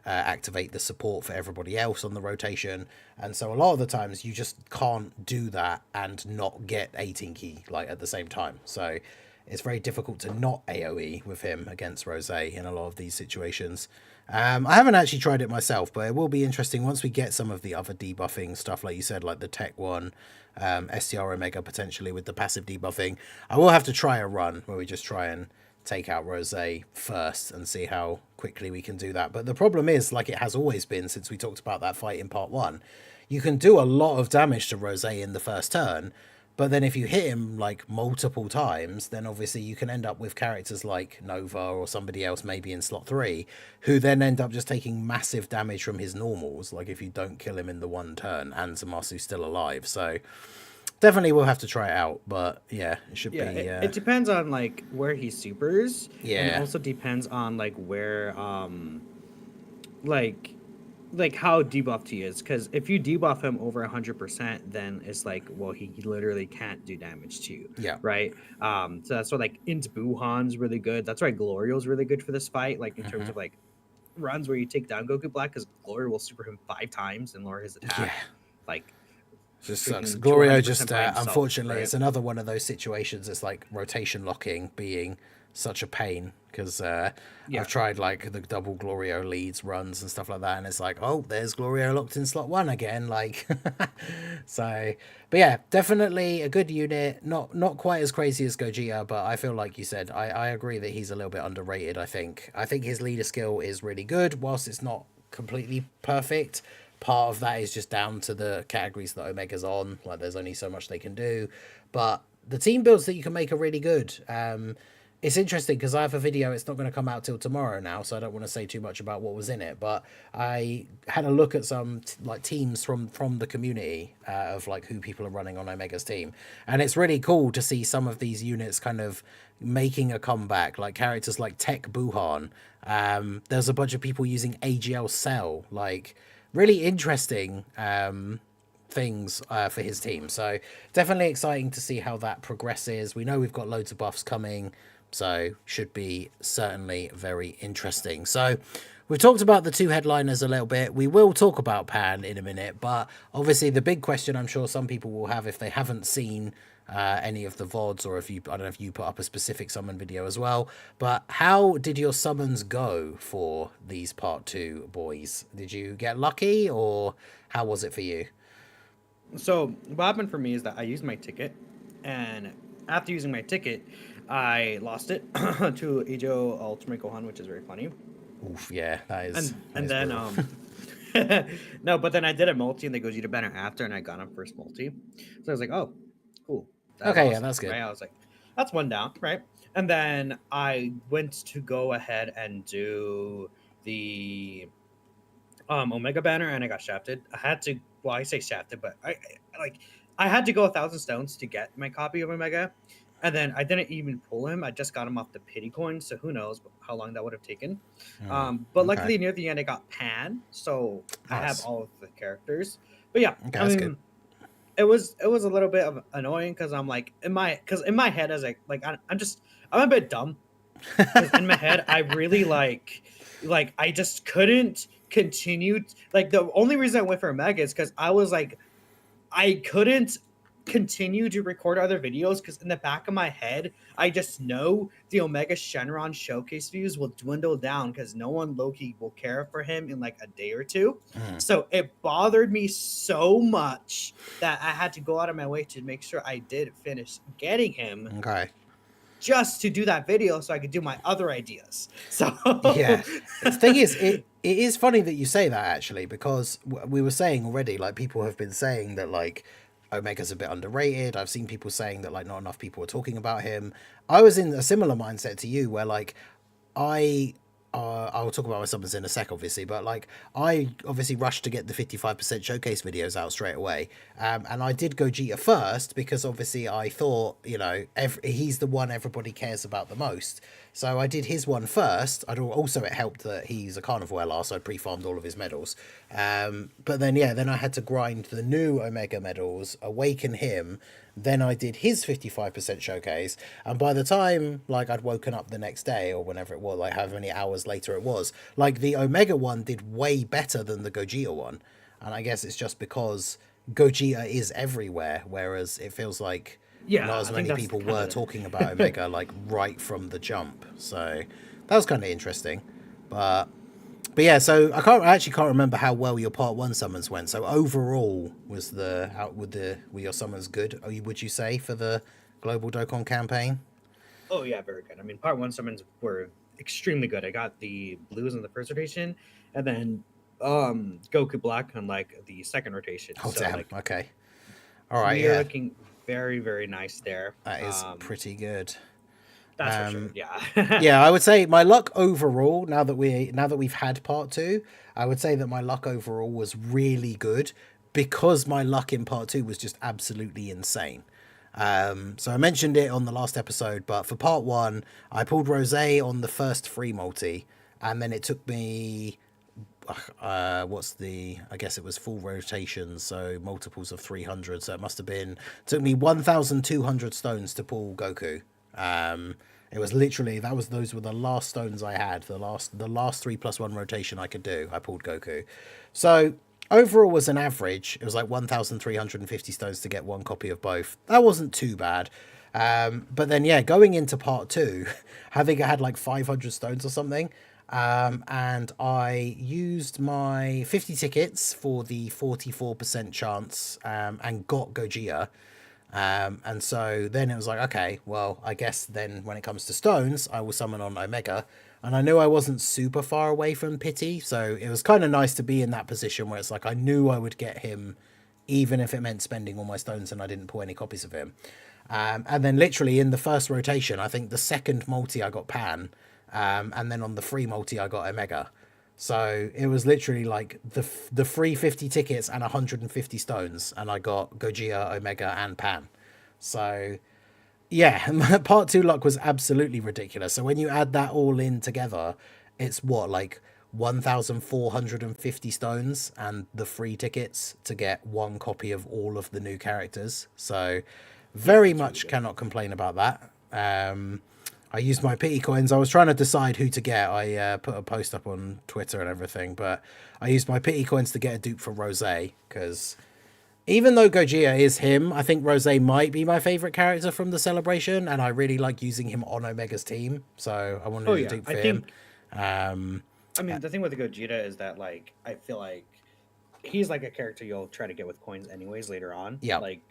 Speaker 1: activate the support for everybody else on the rotation. And so a lot of the times you just can't do that and not get 18 key like at the same time. So it's very difficult to not AoE with him against Rose in a lot of these situations. I haven't actually tried it myself, but it will be interesting once we get some of the other debuffing stuff, like you said, like the tech one, STR Omega potentially with the passive debuffing. I will have to try a run where we just try and take out Rose first and see how quickly we can do that. But the problem is, like it has always been since we talked about that fight in part 1, you can do a lot of damage to Rose in the first turn, but then if you hit him like multiple times, then obviously you can end up with characters like Nova or somebody else maybe in slot 3, who then end up just taking massive damage from his normals, like if you don't kill him in the one turn and Zamasu's still alive. So definitely we'll have to try it out, but yeah, it should be.
Speaker 2: It depends on like where he supers.
Speaker 1: Yeah.
Speaker 2: And it also depends on like where like how debuffed he is, because if you debuff him over 100%, then it's like, well, he literally can't do damage to you.
Speaker 1: Yeah.
Speaker 2: Right. So that's why like Int Buhan's really good. That's why Glorio's really good for this fight, like in terms of like runs where you take down Goku Black, because Glorio will super him 5 times and lower his attack.
Speaker 1: Yeah.
Speaker 2: Like
Speaker 1: just sucks.
Speaker 2: freaking
Speaker 1: Glorio
Speaker 2: 200%
Speaker 1: just
Speaker 2: by himself,
Speaker 1: unfortunately
Speaker 2: right?
Speaker 1: it's another one of those situations. It's like rotation locking being such a pain, because I've tried like the double Glorio leads runs and stuff like that, and it's like, oh, there's Glorio locked in slot 1 again, like so. But yeah, definitely a good unit, not quite as crazy as Gogeta, but I feel like you said, I agree that he's a little bit underrated. I think his leader skill is really good, whilst it's not completely perfect. Part of that is just down to the categories that Omega's on, like there's only so much they can do, but the team builds that you can make are really good. It's interesting because I have a video, it's not going to come out till tomorrow now, so I don't want to say too much about what was in it, but I had a look at some like teams from the community of like who people are running on Omega's team, and it's really cool to see some of these units kind of making a comeback, like characters like Tech Buhan. There's a bunch of people using AGL Cell, like really interesting things for his team. So definitely exciting to see how that progresses. We know we've got loads of buffs coming, so should be certainly very interesting. So we've talked about the 2 headliners a little bit. We will talk about Pan in a minute, but obviously the big question I'm sure some people will have if they haven't seen any of the VODs, or if you, I don't know if you put up a specific summon video as well, but how did your summons go for these part 2 boys? Did you get lucky, or how was it for you?
Speaker 2: So what happened for me is that I used my ticket, and after using my ticket, I lost it to Ijo Ultimate Gohan, which is very funny.
Speaker 1: Oof, yeah, that is.
Speaker 2: And then no, but then I did a multi, and they Gogeta banner after, and I got him first multi. So I was like, oh, cool.
Speaker 1: Okay, yeah, that's good.
Speaker 2: Right? I was like, that's 1 down, right? And then I went to go ahead and do the Omega banner, and I got shafted. I had to, well, I say shafted, but I had to go 1,000 stones to get my copy of Omega, and then I didn't even pull him. I just got him off the pity coin, so who knows how long that would have taken. But luckily near the end I got Pan, so nice. I have all of the characters. But yeah,
Speaker 1: okay, I mean, good.
Speaker 2: It was a little bit of annoying because I'm like in my head as I'm a bit dumb. In my head I really like I just couldn't continue. Like the only reason I went for Omega is because I was like, I couldn't continue to record other videos because in the back of my head, I just know the Omega Shenron showcase views will dwindle down because no one Loki will care for him in like a day or two.
Speaker 1: Mm,
Speaker 2: So it bothered me so much that I had to go out of my way to make sure I did finish getting him
Speaker 1: okay.
Speaker 2: just to do that video so I could do my other ideas. So
Speaker 1: Yeah. The thing is, it is funny that you say that actually, because we were saying already, like people have been saying that like Omega's a bit underrated. I've seen people saying that like not enough people are talking about him. I was in a similar mindset to you where like I I'll talk about my summons in a sec, obviously, but like I obviously rushed to get the 55% showcase videos out straight away, and I did Gogeta first because obviously I thought, you know, he's the one everybody cares about the most. So I did his one first. Also it helped that he's a carnival LR, so I pre-farmed all of his medals. But then yeah, then I had to grind the new Omega medals, awaken him. Then I did his 55% showcase, and by the time like I'd woken up the next day or whenever it was, like however many hours later it was, like the Omega one did way better than the Gogeta one. And I guess it's just because Gogeta is everywhere, whereas it feels like not
Speaker 2: yeah,
Speaker 1: as
Speaker 2: I think
Speaker 1: many
Speaker 2: that's
Speaker 1: people
Speaker 2: kind
Speaker 1: were
Speaker 2: of
Speaker 1: talking about Omega like right from the jump. So that was kind of interesting. But yeah, so I actually can't remember how well your part one summons went. So overall, were your summons good? Would you say for the global Dokkan campaign?
Speaker 2: Oh yeah, very good. I mean, part one summons were extremely good. I got the blues in the first rotation, and then Goku Black on like the second rotation.
Speaker 1: Oh
Speaker 2: So
Speaker 1: damn.
Speaker 2: like
Speaker 1: Okay. All right.
Speaker 2: we are
Speaker 1: Yeah,
Speaker 2: looking very very nice there.
Speaker 1: that is pretty good.
Speaker 2: That's for sure.
Speaker 1: Um,
Speaker 2: Yeah.
Speaker 1: yeah, I would say my luck overall. Now that we've had part two, I would say that my luck overall was really good because my luck in part two was just absolutely insane. So I mentioned it on the last episode, but for part one, I pulled Rose on the first free multi, and then it took me I guess it was full rotations, so multiples of 300, so it must have been took me 1200 stones to pull Goku. It was literally those were the last stones I had, the last 3+1 rotation I could do. I pulled Goku. So overall was an average, it was like 1350 stones to get one copy of both. That wasn't too bad. But then yeah, going into part two, having had like 500 stones or something, and I used my 50 tickets for the 44% chance, and got Gogeta. And so then it was like, okay, well, I guess then when it comes to stones, I will summon on Omega. And I knew I wasn't super far away from Pity, so it was kind of nice to be in that position where it's like I knew I would get him, even if it meant spending all my stones and I didn't pull any copies of him. And then literally in the first rotation, I think the second multi I got Pan, and then on the free multi I got Omega. So it was literally like the free 50 tickets and 150 stones, and I got Gogeta, Omega, and Pan. So yeah, part two luck was absolutely ridiculous. So when you add that all in together, it's what, like 1450 stones and the free tickets to get one copy of all of the new characters. So
Speaker 2: Yeah,
Speaker 1: very
Speaker 2: that's really
Speaker 1: much
Speaker 2: good.
Speaker 1: cannot complain about that. I used my pity coins. I was trying to decide who to get. I put a post up on Twitter and everything, but I used my pity coins to get a dupe for Rose, because even though Gogeta is him, I think Rose might be my favorite character from the celebration, and I really like using him on Omega's team, so I
Speaker 2: Oh
Speaker 1: wanted a
Speaker 2: yeah,
Speaker 1: dupe
Speaker 2: I
Speaker 1: for him.
Speaker 2: think.
Speaker 1: Um,
Speaker 2: I mean, the thing with the Gogeta is that like I feel like he's like a character you'll try to get with coins anyways later on.
Speaker 1: yeah,
Speaker 2: Like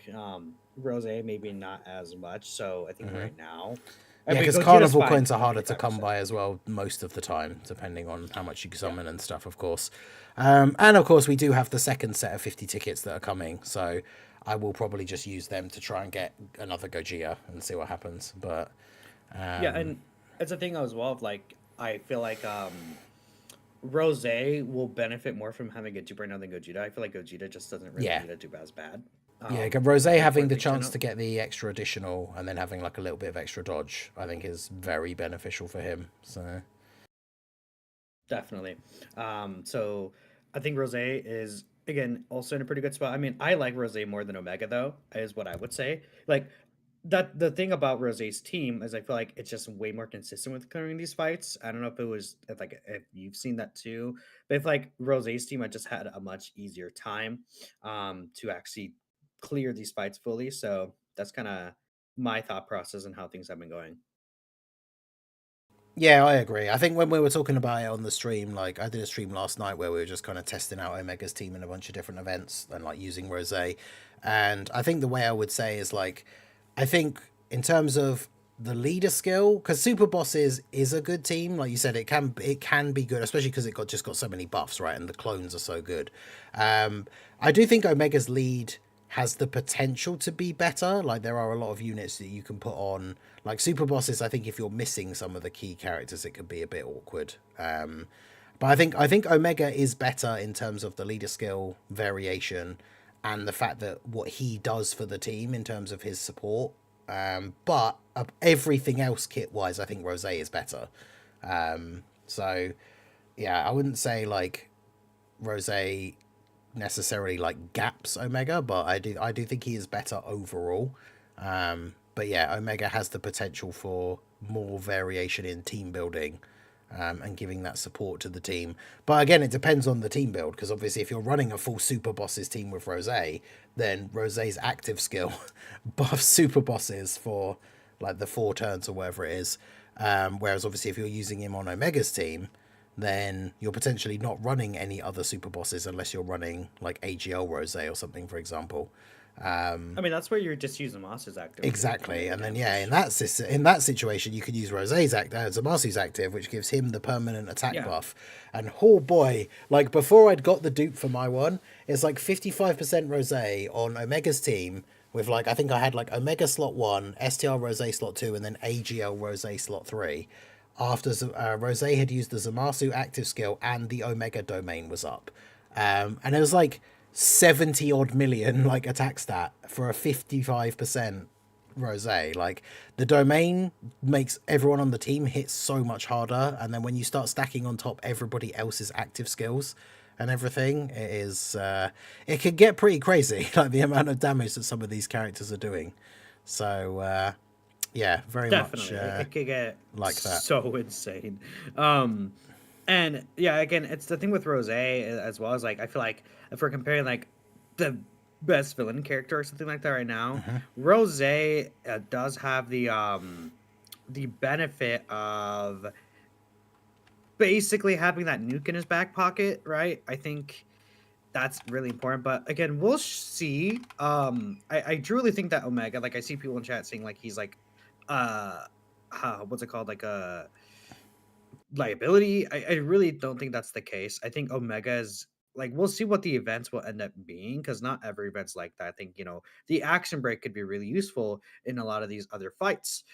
Speaker 2: Rose maybe not as much. So I think right now,
Speaker 1: yeah,
Speaker 2: but
Speaker 1: because
Speaker 2: Gogeta's
Speaker 1: carnival
Speaker 2: fine
Speaker 1: coins are
Speaker 2: on
Speaker 1: harder to come
Speaker 2: 55%.
Speaker 1: by as well most of the time, depending on how much you
Speaker 2: Yeah.
Speaker 1: summon and stuff, of course. And of course, we do have the second set of 50 tickets that are coming, so I will probably just use them to try and get another Gogeta and see what happens. But
Speaker 2: Yeah, and it's a thing as well of like I feel like Rose will benefit more from having a dupe right now than Gogeta. I feel like Gogeta just doesn't really
Speaker 1: yeah,
Speaker 2: need a dupe as bad.
Speaker 1: yeah, Rose
Speaker 2: For
Speaker 1: having
Speaker 2: it
Speaker 1: the
Speaker 2: to turn
Speaker 1: chance
Speaker 2: out.
Speaker 1: to get the extra additional and then having like a little bit of extra dodge, I think is very beneficial for him. So
Speaker 2: Definitely. So I think Rose is again also in a pretty good spot. I mean, I like Rose more than Omega though, is what I would say. Like that the thing about Rose's team is I feel like it's just way more consistent with clearing these fights. I don't know if it was if you've seen that too, but if like Rose's team I just had a much easier time to actually clear these fights fully. So that's kind of my thought process and how things have been going.
Speaker 1: Yeah, I agree. I think when we were talking about it on the stream, like I did a stream last night where we were just kind of testing out Omega's team in a bunch of different events and like using Rose. And I think the way I would say is like, I think in terms of the leader skill, because Super Bosses is a good team, like you said, it can be good, especially because it got so many buffs, right? And the clones are so good. I do think Omega's lead has the potential to be better. Like there are a lot of units that you can put on. Like Super Bosses, I think if you're missing some of the key characters, it could be a bit awkward. But I think Omega is better in terms of the leader skill variation and the fact that what he does for the team in terms of his support. But everything else kit wise, I think Rose is better. So yeah, I wouldn't say like Rose necessarily like gaps Omega, but I do think he is better overall. But yeah, Omega has the potential for more variation in team building, and giving that support to the team. But again, it depends on the team build, because obviously if you're running a full Super Bosses team with Rose, then Rose's active skill buffs Super Bosses for like the 4 turns or whatever it is. Whereas obviously if you're using him on Omega's team, then you're potentially not running any other Super Bosses unless you're running like AGL Rose or something, for example.
Speaker 2: I mean, that's where you're just using Moss's active.
Speaker 1: Exactly, and then yeah, in that situation, you could use Rose's Zamasu's active, which gives him the permanent attack buff. And oh boy, like before I'd got the dupe for my one, it's like 55% Rose on Omega's team with like I think I had like Omega slot 1, STR Rose slot 2, and then AGL Rose slot 3. After Rose had used the Zamasu active skill and the Omega domain was up, and it was like 70 odd million like attack stat for a 55% Rose. Like the domain makes everyone on the team hit so much harder, and then when you start stacking on top everybody else's active skills and everything, it can get pretty crazy, like the amount of damage that some of these characters are doing. So yeah, very
Speaker 2: Definitely.
Speaker 1: much
Speaker 2: It could get
Speaker 1: like that.
Speaker 2: so insane. And yeah, again, it's the thing with Rose as well as like I feel like if we're comparing like the best villain character or something like that right now, Rose does have the benefit of basically having that nuke in his back pocket, right? I think that's really important. But again, we'll see. I truly think that Omega, like I see people in chat saying like he's like uh what's it called? Like a liability. I really don't think that's the case. I think Omega's like we'll see what the events will end up being because not every event's like that. I think, the action break could be really useful in a lot of these other fights.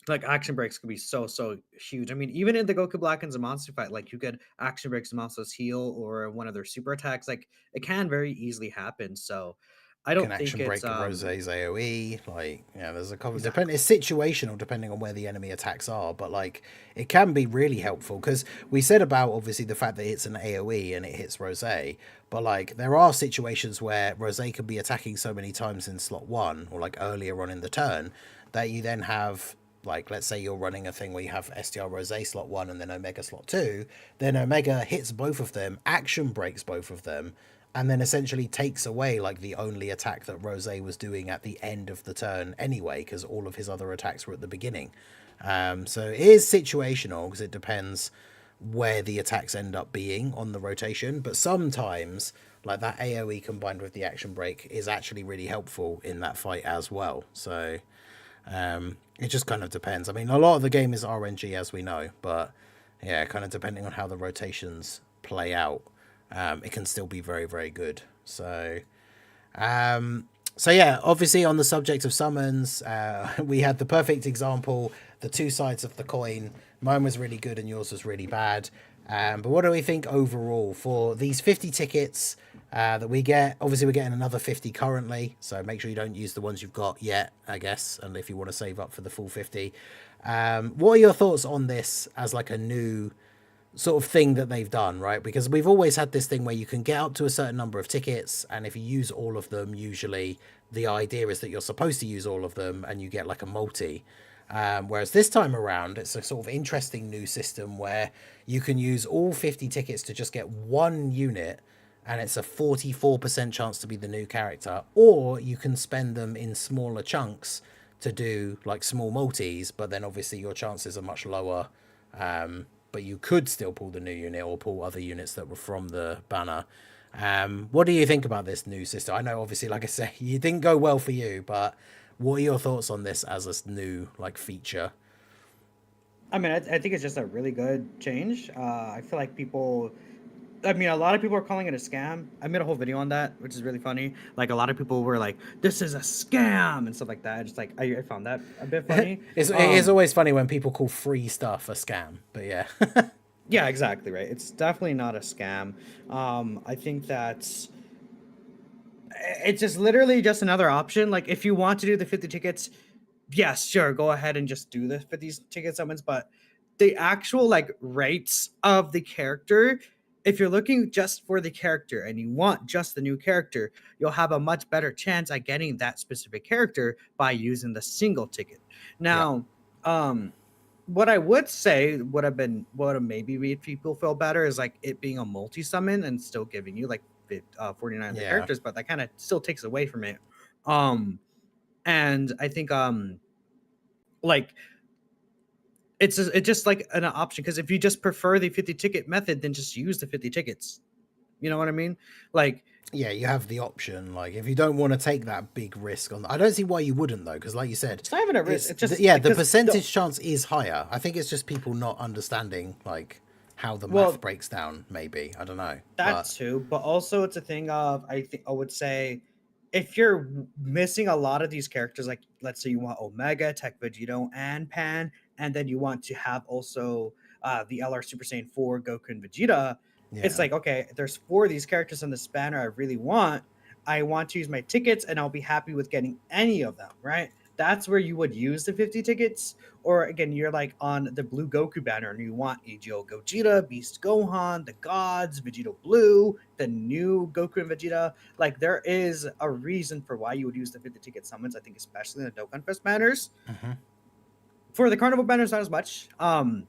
Speaker 2: Like action breaks could be so huge. I mean, even in the Goku Black and Zamasu fight, like you could action break Zamasu's heal or one of their super attacks. Like it can very easily happen. So I
Speaker 1: Can
Speaker 2: don't think
Speaker 1: action
Speaker 2: it's
Speaker 1: break Rose's AoE. Like, yeah, there's a couple.
Speaker 2: exactly.
Speaker 1: It's situational depending on where the enemy attacks are, but like it can be really helpful because we said about obviously the fact that it's an AoE and it hits Rose, but like there are situations where Rose can be attacking so many times in slot 1 or like earlier on in the turn that you then have like let's say you're running a thing where you have STR Rose slot 1 and then Omega slot 2, then Omega hits both of them, action breaks both of them, and then essentially takes away like the only attack that Rose was doing at the end of the turn anyway, because all of his other attacks were at the beginning. So it is situational because it depends where the attacks end up being on the rotation, but sometimes like that AoE combined with the action break is actually really helpful in that fight as well. So it just kind of depends. I mean, a lot of the game is RNG as we know, but yeah, kind of depending on how the rotations play out, it can still be very, very good. So yeah, obviously on the subject of summons, we had the perfect example, the two sides of the coin. Mine was really good and yours was really bad. But what do we think overall for these 50 tickets that we get? Obviously, we're getting another 50 currently, so make sure you don't use the ones you've got yet, I guess, and if you want to save up for the full 50. What are your thoughts on this as like a new sort of thing that they've done, right? Because we've always had this thing where you can get up to a certain number of tickets, and if you use all of them, usually the idea is that you're supposed to use all of them and you get like a multi. Whereas this time around, it's a sort of interesting new system where you can use all 50 tickets to just get one unit, and it's a 44% chance to be the new character, or you can spend them in smaller chunks to do like small multis, but then obviously your chances are much lower. But you could still pull the new unit or pull other units that were from the banner. What do you think about this new system? I know obviously, like I say, it didn't go well for you, but what are your thoughts on this as a new like feature?
Speaker 2: I mean, I think it's just a really good change. I feel like people, I mean, a lot of people are calling it a scam. I made a whole video on that, which is really funny. Like, a lot of people were like, "This is a scam" and stuff like that. Just like I found that a bit funny.
Speaker 1: It is always funny when people call free stuff a scam, but yeah.
Speaker 2: Yeah, exactly right. It's definitely not a scam. I think that's it's just literally just another option. Like, if you want to do the 50 tickets, yes, sure, go ahead and just do the 50 ticket summons. But the actual like rates of the character, if you're looking just for the character and you want just the new character, you'll have a much better chance at getting that specific character by using the single ticket.
Speaker 1: Yeah.
Speaker 2: Now, what I would say would have maybe made people feel better is like it being a multi summon and still giving you like 49 of the
Speaker 1: Yeah.
Speaker 2: characters, but that kind of still takes away from it. And I think like it's just like an option, because if you just prefer the 50 ticket method, then just use the 50 tickets. You know what I mean? Like,
Speaker 1: yeah, you have the option. Like, if you don't want to take that big risk on, I don't see why you wouldn't though, because like you said,
Speaker 2: it's not even a risk. It's just
Speaker 1: yeah,
Speaker 2: like,
Speaker 1: the percentage chance is higher. I think it's just people not understanding like how the math breaks down. Maybe I don't know
Speaker 2: that too, but also it's a thing of, I think I would say, if you're missing a lot of these characters, like let's say you want Omega, Tech Vegito, and Pan, and then you want to have also the LR Super Saiyan 4 Goku and Vegeta, it's like, okay, there's 4 of these characters in the spanner I really want. I want to use my tickets, and I'll be happy with getting any of them, right? That's where you would use the 50 tickets. Or again, you're like on the blue Goku banner and you want AGO Gogeta, Beast Gohan, the Gods, Vegeta Blue, the new Goku and Vegeta. Like, there is a reason for why you would use the 50 ticket summons, I think, especially in the Dokkan Fest banners. For the Carnival banners, not as much. I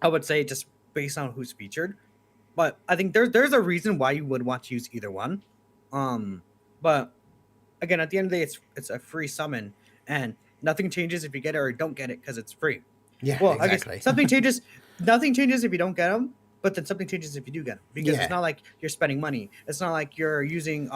Speaker 2: would say just based on who's featured. But I think there's a reason why you would want to use either one. But again, at the end of the day, it's a free summon, and nothing changes if you get it or don't get it because it's free.
Speaker 1: Yeah,
Speaker 2: well,
Speaker 1: exactly.
Speaker 2: I guess something changes. Nothing changes if you don't get them, but then something changes if you do get them, because it's not like you're spending money. It's not like you're using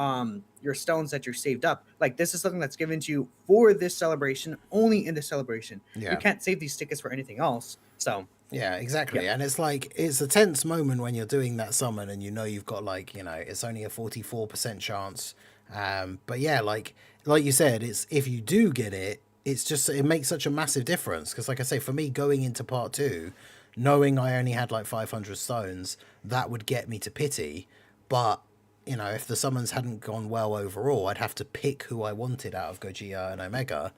Speaker 2: your stones that you're saved up. Like, this is something that's given to you for this celebration, only in this celebration. You can't save these tickets for anything else. So
Speaker 1: yeah, exactly. And it's like, it's a tense moment when you're doing that summon and you know you've got like, you know, it's only a 44% chance. But yeah, like you said, it's, if you do get it, it's just, it makes such a massive difference. Because like I say, for me going into part 2, knowing I only had like 500 stones, that would get me to pity. But you know, if the summons hadn't gone well overall, I'd have to pick who I wanted out of Gogeta and Omega.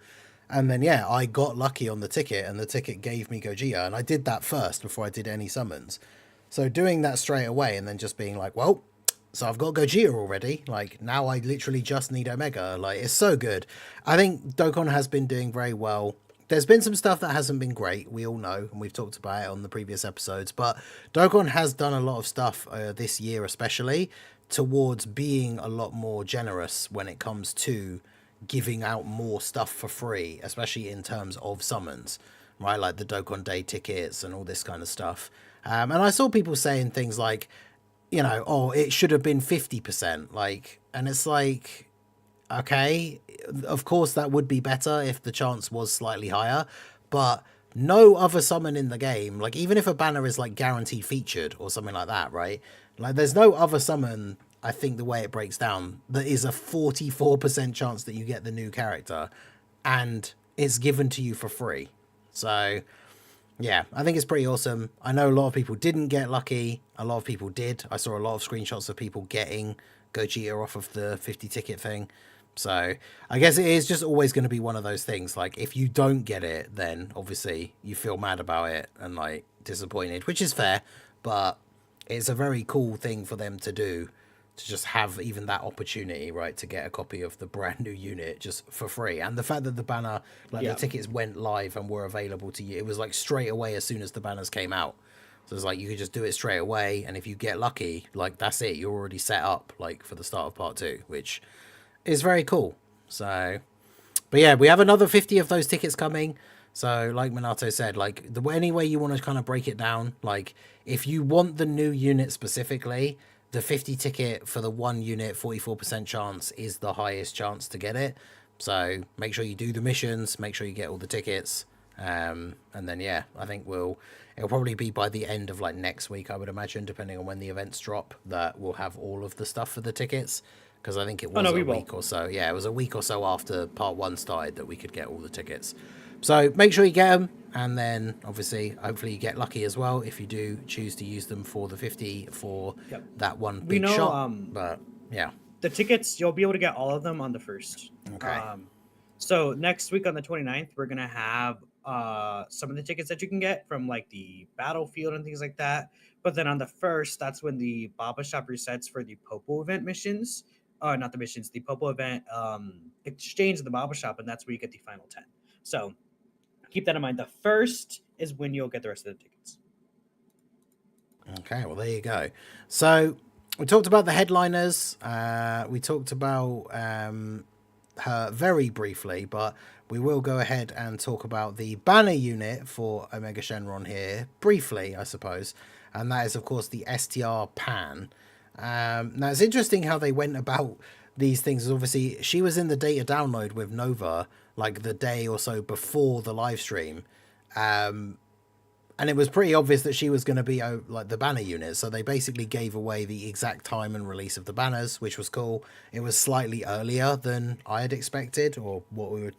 Speaker 1: And then, yeah, I got lucky on the ticket, and the ticket gave me Gogeta, and I did that first before I did any summons. So doing that straight away and then just being like, well, so I've got Gogeta already. Like, now I literally just need Omega. Like, it's so good. I think Dokkan has been doing very well. There's been some stuff that hasn't been great, we all know, and we've talked about it on the previous episodes, but Dokkan has done a lot of stuff this year especially towards being a lot more generous when it comes to giving out more stuff for free, especially in terms of summons, right? Like the Dokkan Day tickets and all this kind of stuff. And I saw people saying things like, you know, oh, it should have been 50%. Like, and it's like, okay, of course that would be better if the chance was slightly higher, but no other summon in the game, like even if a banner is like guaranteed featured or something like that, right? Like there's no other summon, I think the way it breaks down, that is a 44% chance that you get the new character and it's given to you for free. So yeah, I think it's pretty awesome. I know a lot of people didn't get lucky. A lot of people did. I saw a lot of screenshots of people getting Gogeta off of the 50 ticket thing. So I guess it is just always going to be one of those things. Like if you don't get it, then obviously you feel mad about it and like disappointed, which is fair, but it's a very cool thing for them to do, to just have even that opportunity, right, to get a copy of the brand new unit just for free. And the fact that the banner, like the tickets went live and were available to you, it was like straight away as soon as the banners came out. So it's like you could just do it straight away, and if you get lucky, like that's it. You're already set up like for the start of part 2, which is very cool. So, but yeah, we have another 50 of those tickets coming. So, like Minato said, like any way you want to kind of break it down, like if you want the new unit specifically, the 50 ticket for the one unit, 44% chance is the highest chance to get it. So make sure you do the missions, make sure you get all the tickets, and then yeah, I think it'll probably be by the end of like next week, I would imagine, depending on when the events drop, that we'll have all of the stuff for the tickets. Because I think it was a week or so. Yeah, it was a week or so after part 1 started that we could get all the tickets. So make sure you get them, and then obviously, hopefully, you get lucky as well if you do choose to use them for the 50 for that one big shot. But yeah,
Speaker 2: the tickets, you'll be able to get all of them on the 1st.
Speaker 1: Okay.
Speaker 2: So next week on the 29th, we're gonna have some of the tickets that you can get from like the battlefield and things like that. But then on the 1st, that's when the Baba Shop resets for the Popo event missions. Not the missions, the Popo event exchange of the Baba Shop, and that's where you get the final 10. So keep that in mind. The 1st is when you'll get the rest of the tickets.
Speaker 1: Okay, well, there you go. So we talked about the headliners. We talked about her very briefly, but we will go ahead and talk about the banner unit for Omega Shenron here briefly, I suppose. And that is, of course, the STR Pan. Now, it's interesting how they went about these things. Obviously, she was in the data download with Nova like the day or so before the live stream. And it was pretty obvious that she was going to be like the banner unit. So they basically gave away the exact time and release of the banners, which was cool. It was slightly earlier than I had expected, or what we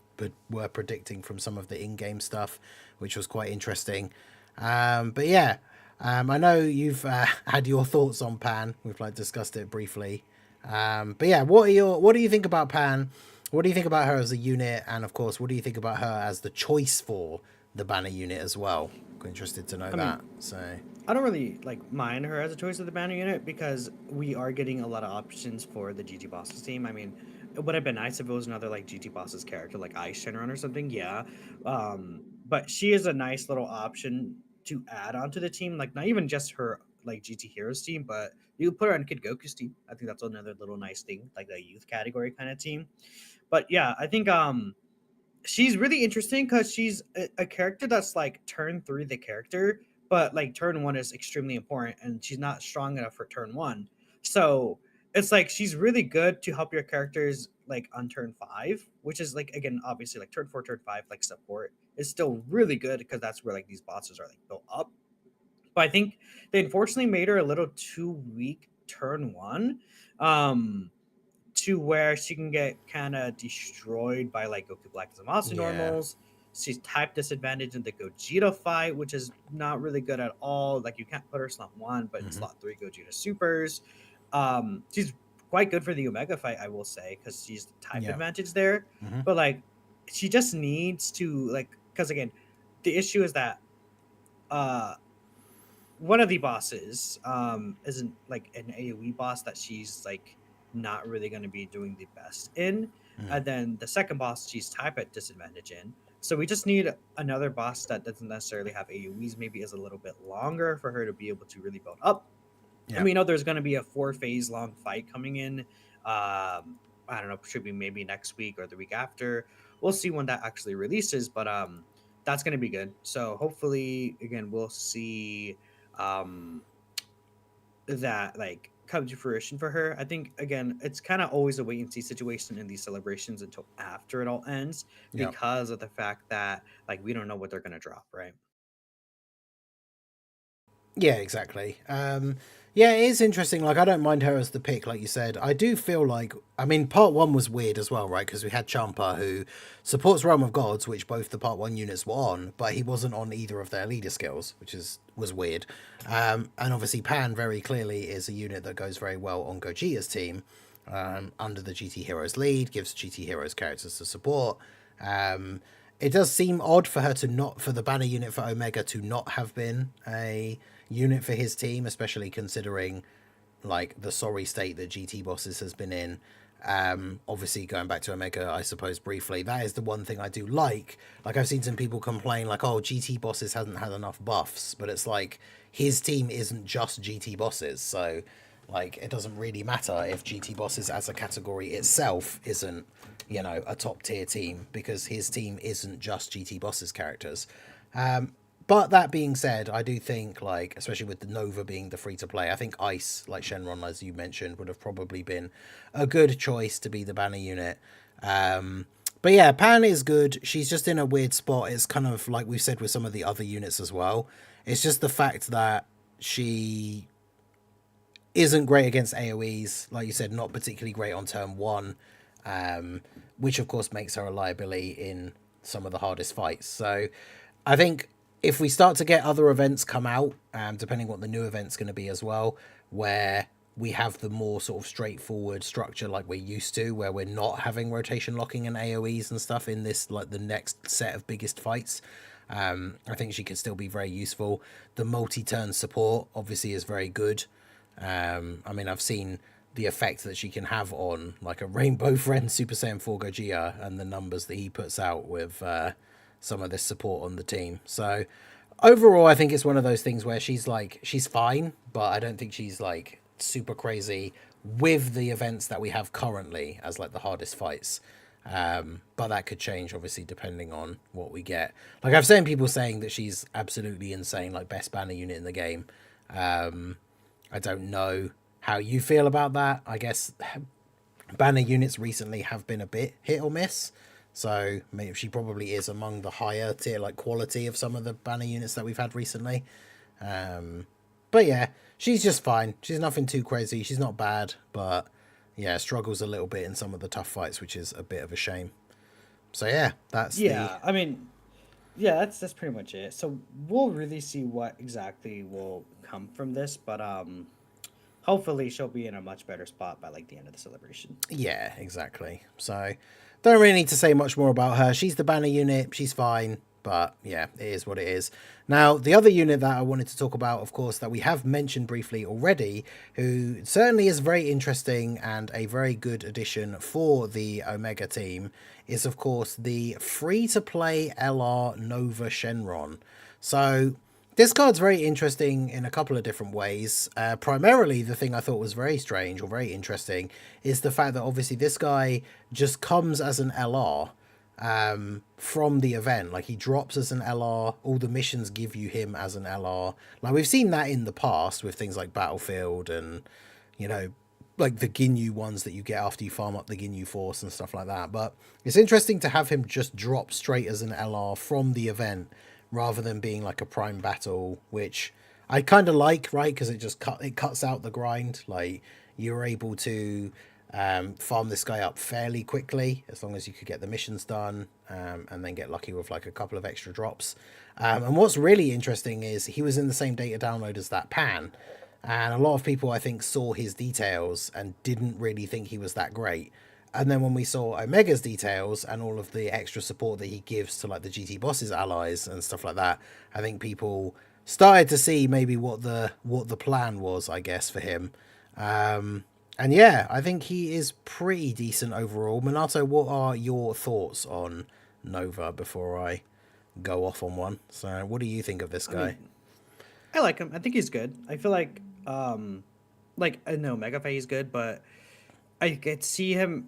Speaker 1: were predicting from some of the in-game stuff, which was quite interesting. But yeah, I know you've had your thoughts on Pan. We've like discussed it briefly. But yeah, what do you think about Pan? What do you think about her as a unit? And of course, what do you think about her as the choice for the banner unit as well? Interested to know that. So
Speaker 2: I don't really mind her as a choice of the banner unit because we are getting a lot of options for the GT Bosses team. I mean, it would have been nice if it was another like GT Bosses character like Ice Shenron or something, yeah. But she is a nice little option to add onto the team, like not even just her like GT Heroes team, but you put her on Kid Goku's team. I think that's another little nice thing, like a youth category kind of team. But yeah, I think she's really interesting because she's a character that's like turn 3 the character, but like turn 1 is extremely important and she's not strong enough for turn 1. So it's like she's really good to help your characters like on turn 5, which is like, again, obviously like turn 4, turn 5, like support is still really good because that's where like these bosses are like built up. But I think they unfortunately made her a little too weak turn 1. To where she can get kind of destroyed by like Goku Black Zamasu normals. She's type disadvantage in the Gogeta fight, which is not really good at all. Like you can't put her slot 1, but in slot 3 Gogeta supers. She's quite good for the Omega fight, I will say, because she's type advantage there. But like she just needs to because again, the issue is that one of the bosses isn't like an AoE boss that she's like not really going to be doing the best in. And then the second boss she's type at disadvantage in. So we just need another boss that doesn't necessarily have AoEs, maybe is a little bit longer for her to be able to really build up. And we know there's going to be a 4-phase long fight coming in. I don't know, should be maybe next week or the week after. We'll see when that actually releases, but that's going to be good. So hopefully, again, we'll see that like come to fruition for her. I think again, it's kind of always a wait and see situation in these celebrations until after it all ends because of the fact that like we don't know what they're going to drop, right?
Speaker 1: Yeah, exactly. Yeah, it is interesting. Like, I don't mind her as the pick, like you said. I do feel like, I mean, part 1 was weird as well, right? Because we had Champa, who supports Realm of Gods, which both the part 1 units were on, but he wasn't on either of their leader skills, which was weird. And obviously, Pan very clearly is a unit that goes very well on Gogeta's team, under the GT Heroes lead, gives GT Heroes characters to support. It does seem odd for her for the banner unit for Omega to not have been a unit for his team, especially considering like the sorry state that GT Bosses has been in. Obviously, going back to Omega, I suppose briefly, that is the one thing I do like. Like, I've seen some people complain, like, oh, GT bosses hasn't had enough buffs, but it's like his team isn't just GT bosses, so like it doesn't really matter if GT bosses as a category itself isn't, a top tier team, because his team isn't just GT bosses characters. But that being said, I do think, like, especially with the Nova being the free to play, I think Ice, like Shenron, as you mentioned, would have probably been a good choice to be the banner unit. But yeah, Pan is good. She's just in a weird spot. It's kind of like we've said with some of the other units as well. It's just the fact that she isn't great against AoEs, like you said, not particularly great on turn one, which of course makes her a liability in some of the hardest fights. So I think if we start to get other events come out, depending what the new event's going to be as well, where we have the more sort of straightforward structure like we're used to, where we're not having rotation locking and AoEs and stuff in this, like the next set of biggest fights, I think she could still be very useful. The multi-turn support obviously is very good. I mean, I've seen the effect that she can have on like a Rainbow Friend Super Saiyan 4 Gogeta and the numbers that he puts out with some of this support on the team. So overall, I think it's one of those things where she's fine, but I don't think she's like super crazy with the events that we have currently as like the hardest fights. But that could change obviously depending on what we get. Like I've seen people saying that she's absolutely insane, like best banner unit in the game. I don't know how you feel about that. I guess banner units recently have been a bit hit or miss. So maybe she probably is among the higher tier like quality of some of the banner units that we've had recently. But yeah, she's just fine. She's nothing too crazy. She's not bad, but yeah, struggles a little bit in some of the tough fights, which is a bit of a shame. So yeah,
Speaker 2: I mean, yeah, that's pretty much it. So we'll really see what exactly will come from this, but hopefully she'll be in a much better spot by like the end of the celebration.
Speaker 1: Yeah, exactly. So don't really need to say much more about her. She's the banner unit. She's fine. But yeah, it is what it is. Now, the other unit that I wanted to talk about, of course, that we have mentioned briefly already, who certainly is very interesting and a very good addition for the Omega team, is, of course, the free-to-play LR Nova Shenron. So this card's very interesting in a couple of different ways. Primarily, the thing I thought was very strange or very interesting is the fact that obviously this guy just comes as an LR from the event. Like he drops as an LR, all the missions give you him as an LR. Like we've seen that in the past with things like Battlefield and, like the Ginyu ones that you get after you farm up the Ginyu Force and stuff like that. But it's interesting to have him just drop straight as an LR from the event rather than being like a prime battle, which I kind of like, right? Because it cuts out the grind. Like you're able to farm this guy up fairly quickly as long as you could get the missions done and then get lucky with like a couple of extra drops. And what's really interesting is he was in the same data download as that Pan, and a lot of people I think saw his details and didn't really think he was that great. And then when we saw Omega's details and all of the extra support that he gives to like the GT bosses allies and stuff like that, I think people started to see maybe what the plan was, I guess, for him. And yeah, I think he is pretty decent overall. Minato, what are your thoughts on Nova before I go off on one? So what do you think of this guy?
Speaker 2: I mean, I like him. I think he's good. I feel like I know Mega Fight he's good, but I see him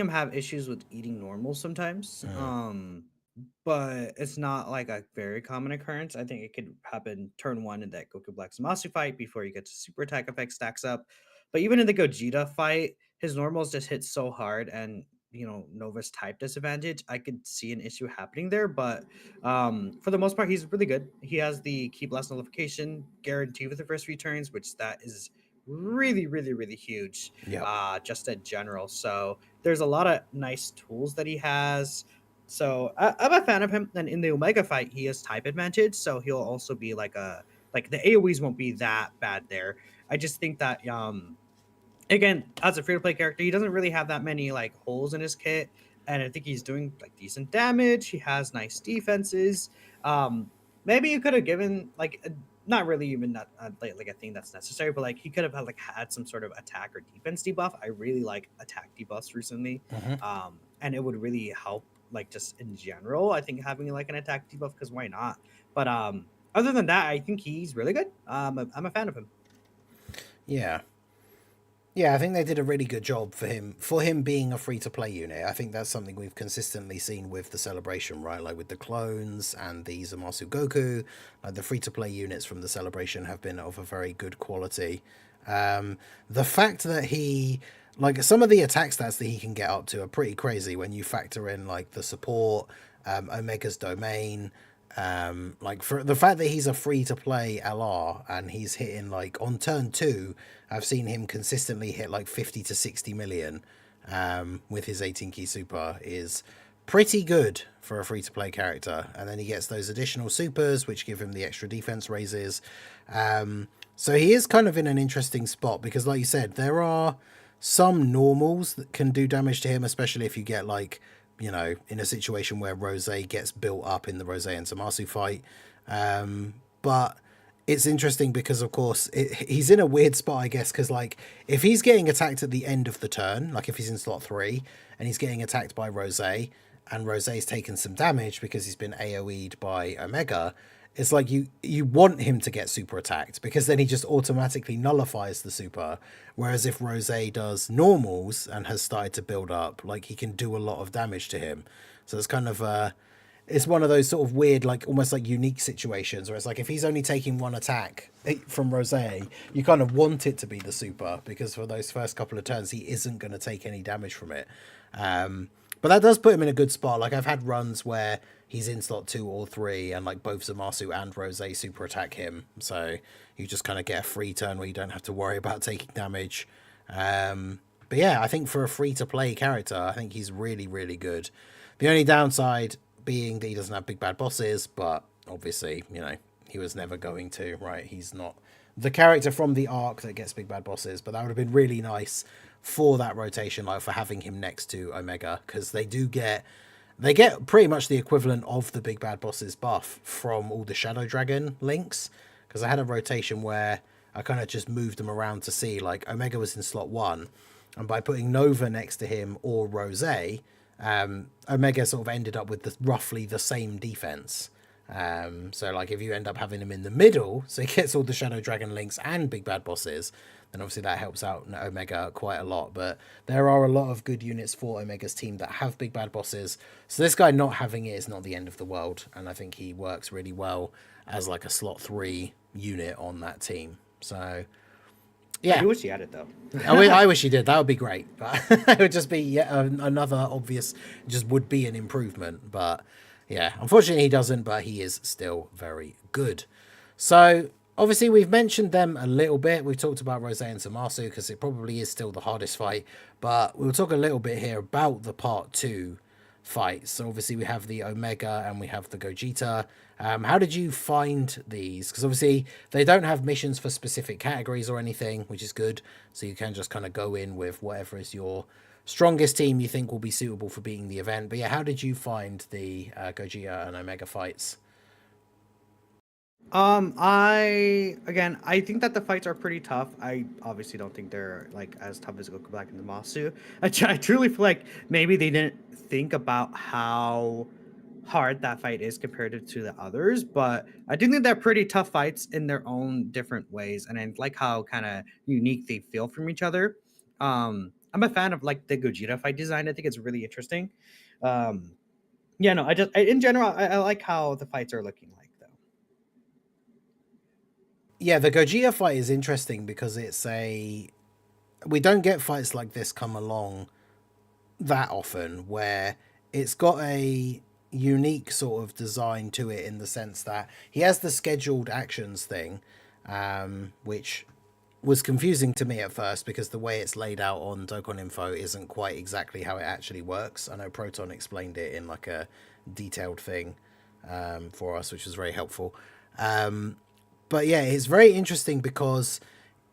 Speaker 2: have issues with eating normal sometimes. But it's not like a very common occurrence. I think it could happen turn one in that Goku Black Zamasu fight before you get to super attack effect stacks up. But even in the Gogeta fight, his normals just hit so hard, and Nova's type disadvantage, I could see an issue happening there. But for the most part, he's really good. He has the Key Blast nullification guaranteed with the first returns, which that is really, really, really huge.
Speaker 1: Yep.
Speaker 2: Just in general. So there's a lot of nice tools that he has. So I'm a fan of him. And in the Omega fight, he has type advantage, so he'll also be like the AoEs won't be that bad there. I just think that again, as a free to play character, he doesn't really have that many like holes in his kit, and I think he's doing like decent damage. He has nice defenses. Maybe you could have given like not really even that like a thing that's necessary, but like he could have had some sort of attack or defense debuff. I really like attack debuffs recently,
Speaker 1: Hmm.
Speaker 2: and it would really help like just in general. I think having like an attack debuff, because why not? But other than that, I think he's really good. I'm a fan of him.
Speaker 1: Yeah. Yeah, I think they did a really good job for him being a free to play unit. I think that's something we've consistently seen with the celebration, right? Like with the clones and the Zamasu Goku, like the free to play units from the celebration have been of a very good quality. The fact that he like some of the attack stats that he can get up to are pretty crazy when you factor in like the support, Omega's domain, like for the fact that he's a free to play LR and he's hitting like on turn 2, I've seen him consistently hit like 50 to 60 million with his 18 key super is pretty good for a free to play character. And then he gets those additional supers which give him the extra defense raises. So he is kind of in an interesting spot because like you said, there are some normals that can do damage to him, especially if you get like, you know, in a situation where Rose gets built up in the Rose and Zamasu fight. But it's interesting because, of course, he's in a weird spot, I guess, because, like, if he's getting attacked at the end of the turn, like if he's in slot 3 and he's getting attacked by Rose and Rose's taken some damage because he's been AoE'd by Omega, it's like you want him to get super attacked because then he just automatically nullifies the super. Whereas if Rose does normals and has started to build up, like he can do a lot of damage to him. So it's kind of it's one of those sort of weird, like almost like unique situations where it's like if he's only taking one attack from Rose, you kind of want it to be the super because for those first couple of turns he isn't going to take any damage from it. But that does put him in a good spot. Like I've had runs where he's in slot 2 or 3 and like both Zamasu and Rose super attack him. So you just kind of get a free turn where you don't have to worry about taking damage. But yeah, I think for a free to play character, I think he's really, really good. The only downside being that he doesn't have big bad bosses, but obviously, you know, he was never going to, right? He's not the character from the arc that gets big bad bosses, but that would have been really nice for that rotation, like for having him next to Omega, because they get pretty much the equivalent of the big bad bosses buff from all the Shadow Dragon links. Because I had a rotation where I kind of just moved them around to see, like Omega was in slot 1, and by putting Nova next to him or Rose, Omega sort of ended up with roughly the same defense. So like if you end up having him in the middle, so he gets all the Shadow Dragon links and big bad bosses, then obviously that helps out Omega quite a lot. But there are a lot of good units for Omega's team that have big bad bosses. So this guy not having it is not the end of the world. And I think he works really well as like a slot 3 unit on that team. So yeah.
Speaker 2: I wish he had it though.
Speaker 1: I wish he did. That would be great. But it would just be yet another obvious, just would be an improvement. But yeah, unfortunately he doesn't, but he is still very good. So obviously we've mentioned them a little bit. We've talked about Rose and Zamasu because it probably is still the hardest fight. But we'll talk a little bit here about the part 2 fights. So obviously we have the Omega and we have the Gogeta. How did you find these? Because obviously they don't have missions for specific categories or anything, which is good. So you can just kind of go in with whatever is your strongest team you think will be suitable for beating the event. But yeah, how did you find the Gogeta and Omega fights?
Speaker 2: I think that the fights are pretty tough. I obviously don't think they're like as tough as Goku Black and the Masu. I truly feel like maybe they didn't think about how hard that fight is compared to the others, but I do think they're pretty tough fights in their own different ways, and I like how kind of unique they feel from each other. I'm a fan of like the Gogeta fight design. I think it's really interesting. Um, yeah, no, in general, I like how the fights are looking like though.
Speaker 1: Yeah, the Gogeta fight is interesting because we don't get fights like this come along that often where it's got a unique sort of design to it in the sense that he has the scheduled actions thing, which was confusing to me at first because the way it's laid out on Dokkan Info isn't quite exactly how it actually works. I know Proton explained it in like a detailed thing for us, which was very helpful. But yeah, it's very interesting because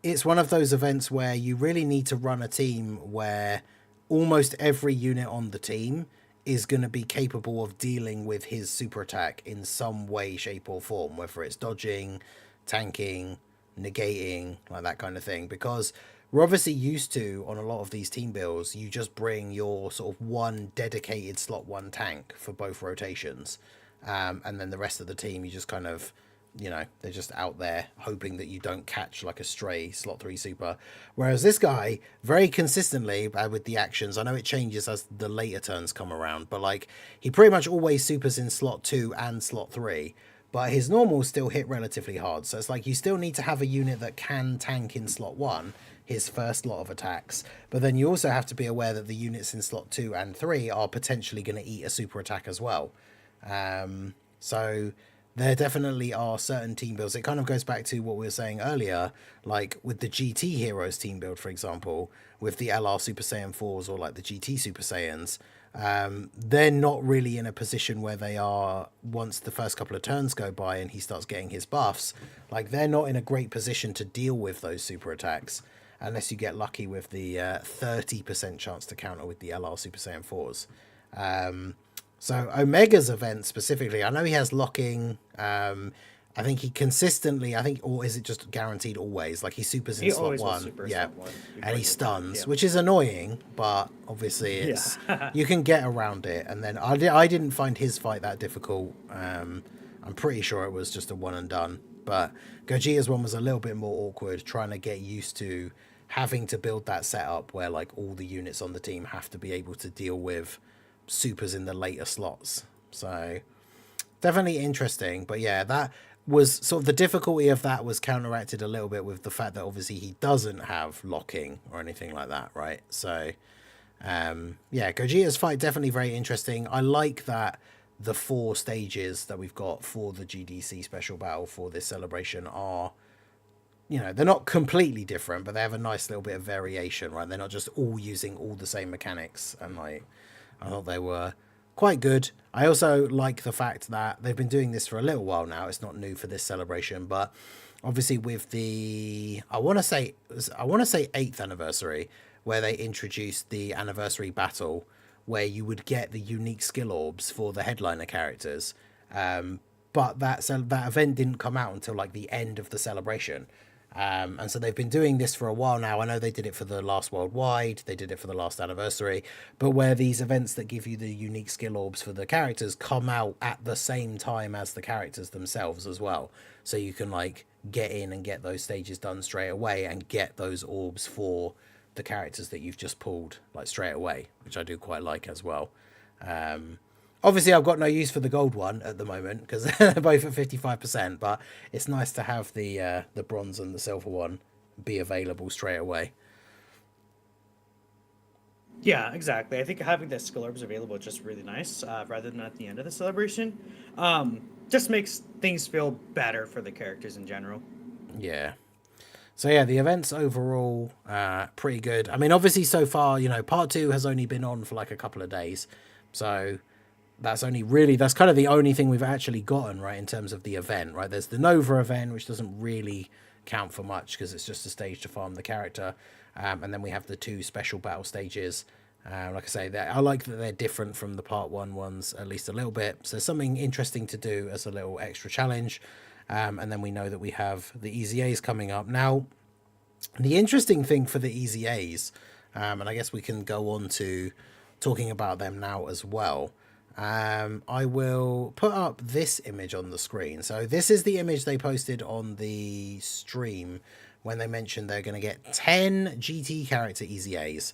Speaker 1: it's one of those events where you really need to run a team where almost every unit on the team is going to be capable of dealing with his super attack in some way, shape, or form, whether it's dodging, tanking, negating, like that kind of thing. Because we're obviously used to, on a lot of these team builds, you just bring your sort of one dedicated slot one tank for both rotations. And then the rest of the team, you just kind of, they're just out there hoping that you don't catch like a stray slot 3 super. Whereas this guy, very consistently with the actions, I know it changes as the later turns come around, but like he pretty much always supers in slot 2 and slot 3. But his normals still hit relatively hard. So it's like you still need to have a unit that can tank in slot 1, his first lot of attacks. But then you also have to be aware that the units in slot 2 and 3 are potentially going to eat a super attack as well. So there definitely are certain team builds. It kind of goes back to what we were saying earlier, like with the GT Heroes team build, for example, with the LR Super Saiyan 4s or like the GT Super Saiyans. They're not really in a position where they are once the first couple of turns go by and he starts getting his buffs. Like they're not in a great position to deal with those super attacks unless you get lucky with the 30% chance to counter with the LR Super Saiyan 4s. So Omega's event specifically, I know he has locking. I think he consistently, or is it just guaranteed always? Like he supers in slot 1, yeah, and he stuns, which is annoying, but obviously it's you can get around it. And then I didn't find his fight that difficult. I'm pretty sure it was just a one and done. But Gogeta's one was a little bit more awkward, trying to get used to having to build that setup where like all the units on the team have to be able to deal with supers in the later slots. So definitely interesting. But yeah, that was sort of the difficulty of that was counteracted a little bit with the fact that obviously he doesn't have locking or anything like that, right? So yeah, Gogeta's fight definitely very interesting. I like that the 4 stages that we've got for the GDC special battle for this celebration are, they're not completely different, but they have a nice little bit of variation, right? They're not just all using all the same mechanics. And like I thought they were quite good. I also like the fact that they've been doing this for a little while now. It's not new for this celebration, but obviously with the I want to say 8th anniversary, where they introduced the anniversary battle, where you would get the unique skill orbs for the headliner characters. But that event didn't come out until like the end of the celebration. And so they've been doing this for a while now. I know they did it for the last worldwide, they did it for the last anniversary, but where these events that give you the unique skill orbs for the characters come out at the same time as the characters themselves as well. So you can like get in and get those stages done straight away and get those orbs for the characters that you've just pulled like straight away, which I do quite like as well. Obviously, I've got no use for the gold one at the moment because they're both at 55%, but it's nice to have the bronze and the silver one be available straight away.
Speaker 2: Yeah, exactly. I think having the skill orbs available is just really nice, rather than at the end of the celebration. Just makes things feel better for the characters in general.
Speaker 1: Yeah. So yeah, the events overall pretty good. I mean, obviously so far, part 2 has only been on for like a couple of days, so that's kind of the only thing we've actually gotten right in terms of the event, right? There's the Nova event, which doesn't really count for much because it's just a stage to farm the character, and then we have the 2 special battle stages. Like I say, I like that they're different from the part 1 ones at least a little bit, so something interesting to do as a little extra challenge. And then we know that we have the EZAs coming up now. The interesting thing for the EZAs, and I guess we can go on to talking about them now as well. I will put up this image on the screen. So this is the image they posted on the stream when they mentioned they're going to get 10 GT character EZAs.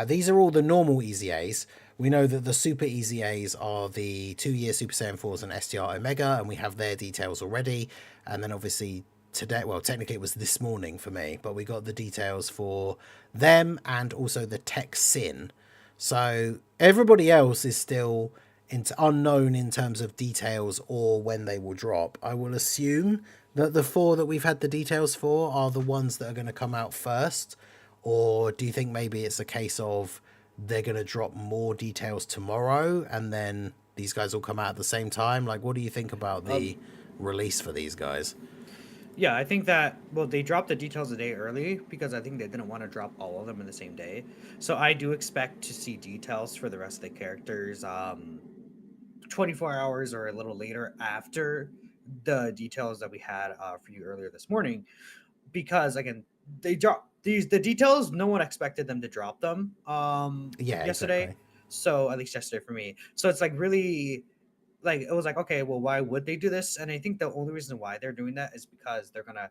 Speaker 1: These are all the normal EZAs. We know that the Super EZAs are the 2-year Super Saiyan 4s and STR Omega, and we have their details already. And then obviously today, well, technically it was this morning for me, but we got the details for them and also the Tech Sin. So everybody else is still unknown in terms of details or when they will drop. I will assume that the 4 that we've had the details for are the ones that are going to come out first, or do you think maybe it's a case of they're going to drop more details tomorrow and then these guys will come out at the same time? Like, what do you think about the release for these guys?
Speaker 2: Yeah, I think that, well, they dropped the details a day early because I think they didn't want to drop all of them in the same day. So I do expect to see details for the rest of the characters 24 hours or a little later after the details that we had for you earlier this morning, because again, they drop the details. No one expected them to drop them
Speaker 1: Yeah,
Speaker 2: yesterday.
Speaker 1: exactly.
Speaker 2: So at least yesterday for me. So it's like really like it was like, okay, well, why would they do this? And I think the only reason why they're doing that is because they're gonna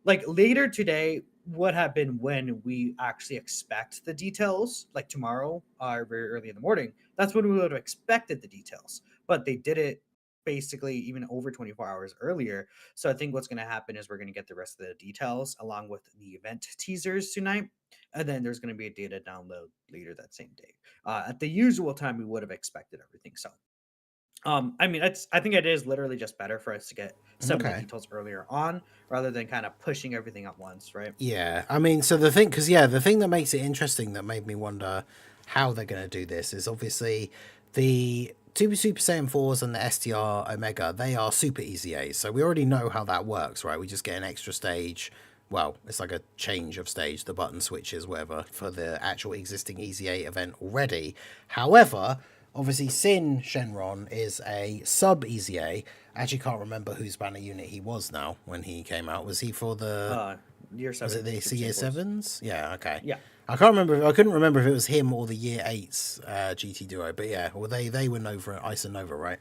Speaker 2: like later today would have been when we actually expect the details, like tomorrow or very early in the morning. That's when we would have expected the details, but they did it basically even over 24 hours earlier. So I think what's going to happen is we're going to get the rest of the details along with the event teasers tonight, and then there's going to be a data download later that same day at the usual time we would have expected everything. So I mean, I think it is literally just better for us to get some of the
Speaker 1: Okay.
Speaker 2: details earlier on rather than kind of pushing everything at once, right?
Speaker 1: Yeah, I mean, so the thing, because yeah, the thing that makes it interesting that made me wonder how they're going to do this is obviously the two Super Saiyan 4s and the STR Omega, they are super easy A's. So we already know how that works, right? We just get an extra stage. Well, it's like a change of stage, the button switches, whatever, for the actual existing Easy 8 event already. However, obviously, Sin Shenron is a sub Easy A. I actually can't remember whose banner unit he was now when he came out. Was he for the
Speaker 2: Uh, Year
Speaker 1: was it
Speaker 2: 7
Speaker 1: the
Speaker 2: Super
Speaker 1: year
Speaker 2: Saiyan 4s.
Speaker 1: sevens? Yeah, okay.
Speaker 2: Yeah.
Speaker 1: I can't remember. I couldn't remember if it was him or the year eights GT duo, but yeah, well they were Nova, Ice and Nova, right?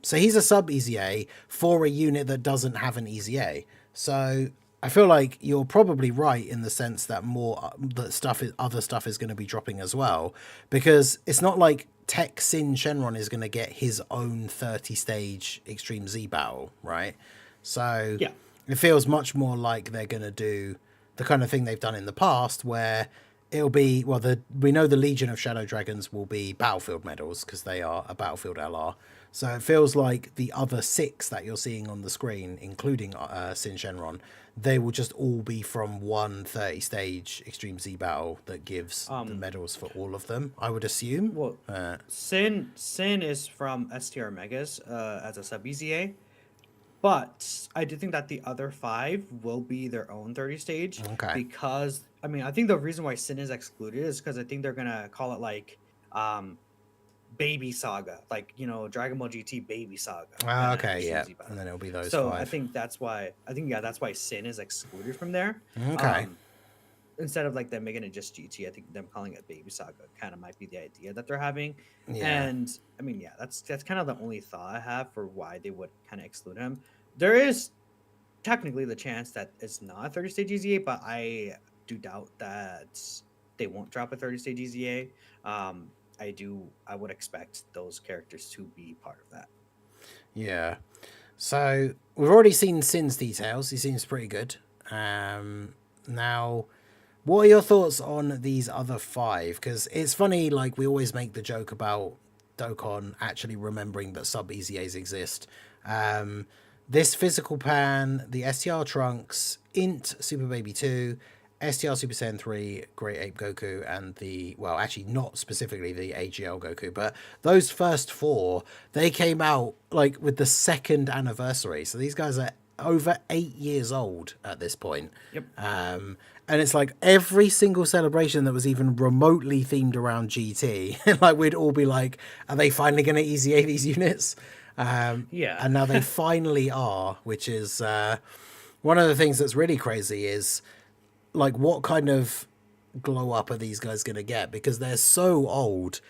Speaker 1: So he's a sub Easy A for a unit that doesn't have an Easy A. So I feel like you're probably right in the sense that more that stuff is other stuff is going to be dropping as well, because it's not like Tech Sin Shenron is going to get his own 30 stage Extreme Z battle, right? So
Speaker 2: Yeah.
Speaker 1: it feels much more like they're going to do the kind of thing they've done in the past, where it'll be, well, we know the Legion of Shadow Dragons will be battlefield medals because they are a battlefield LR. So it feels like the other 6 that you're seeing on the screen, including Sin Shenron, they will just all be from one 30 stage Extreme Z battle that gives the medals for all of them, I would assume.
Speaker 2: Well, Sin is from STR Megas as a sub BZA, but I do think that the other 5 will be their own 30 stage
Speaker 1: Okay.
Speaker 2: because I mean I think the reason why Sin is excluded is because I think they're gonna call it like Baby Saga, like Dragon Ball GT Baby Saga.
Speaker 1: Okay, yeah. And then it'll be those
Speaker 2: So I
Speaker 1: 5.
Speaker 2: think that's why that's why Sin is excluded from there.
Speaker 1: Okay.
Speaker 2: Instead of like them making it just GT, I think them calling it Baby Saga kind of might be the idea that they're having.
Speaker 1: Yeah.
Speaker 2: And I mean, yeah, that's kind of the only thought I have for why they would kind of exclude him. There is technically the chance that it's not a 30 stage EZA, but I do doubt that they won't drop a 30 stage EZA. I would expect those characters to be part of that.
Speaker 1: Yeah. So we've already seen Sin's details. He seems pretty good. Now, what are your thoughts on these other 5? Because it's funny, like we always make the joke about Dokkan actually remembering that sub EZAs exist. This physical pan, the STR Trunks, Int Super Baby 2, STR Super Saiyan 3, Great Ape Goku, and well, actually not specifically the AGL Goku, but those first 4, they came out like with the 2nd anniversary. So these guys are over 8 years old at this point.
Speaker 2: Yep.
Speaker 1: And it's like every single celebration that was even remotely themed around GT, like we'd all be like, are they finally going to EZA these units?
Speaker 2: Yeah.
Speaker 1: And now they finally are, which is one of the things that's really crazy is like what kind of glow up are these guys going to get, because they're so old.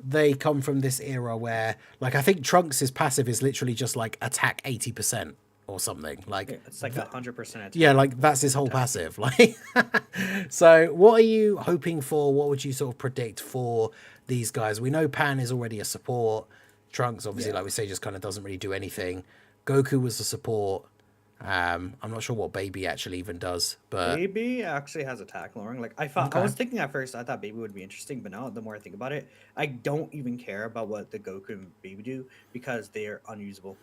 Speaker 1: They come from this era where like I think Trunks' passive is literally just like attack 80% or something, like
Speaker 2: it's like 100%.
Speaker 1: Yeah, like that's his whole passive. Like, so what are you hoping for? What would you sort of predict for these guys? We know Pan is already a support. Trunks, obviously, like we say, just kind of doesn't really do anything. Goku was a support. I'm not sure what Baby actually even does, but
Speaker 2: Baby actually has attack lowering. Like I thought, I was thinking at first, I thought Baby would be interesting, but now the more I think about it, I don't even care about what the Goku and Baby do because they are unusable.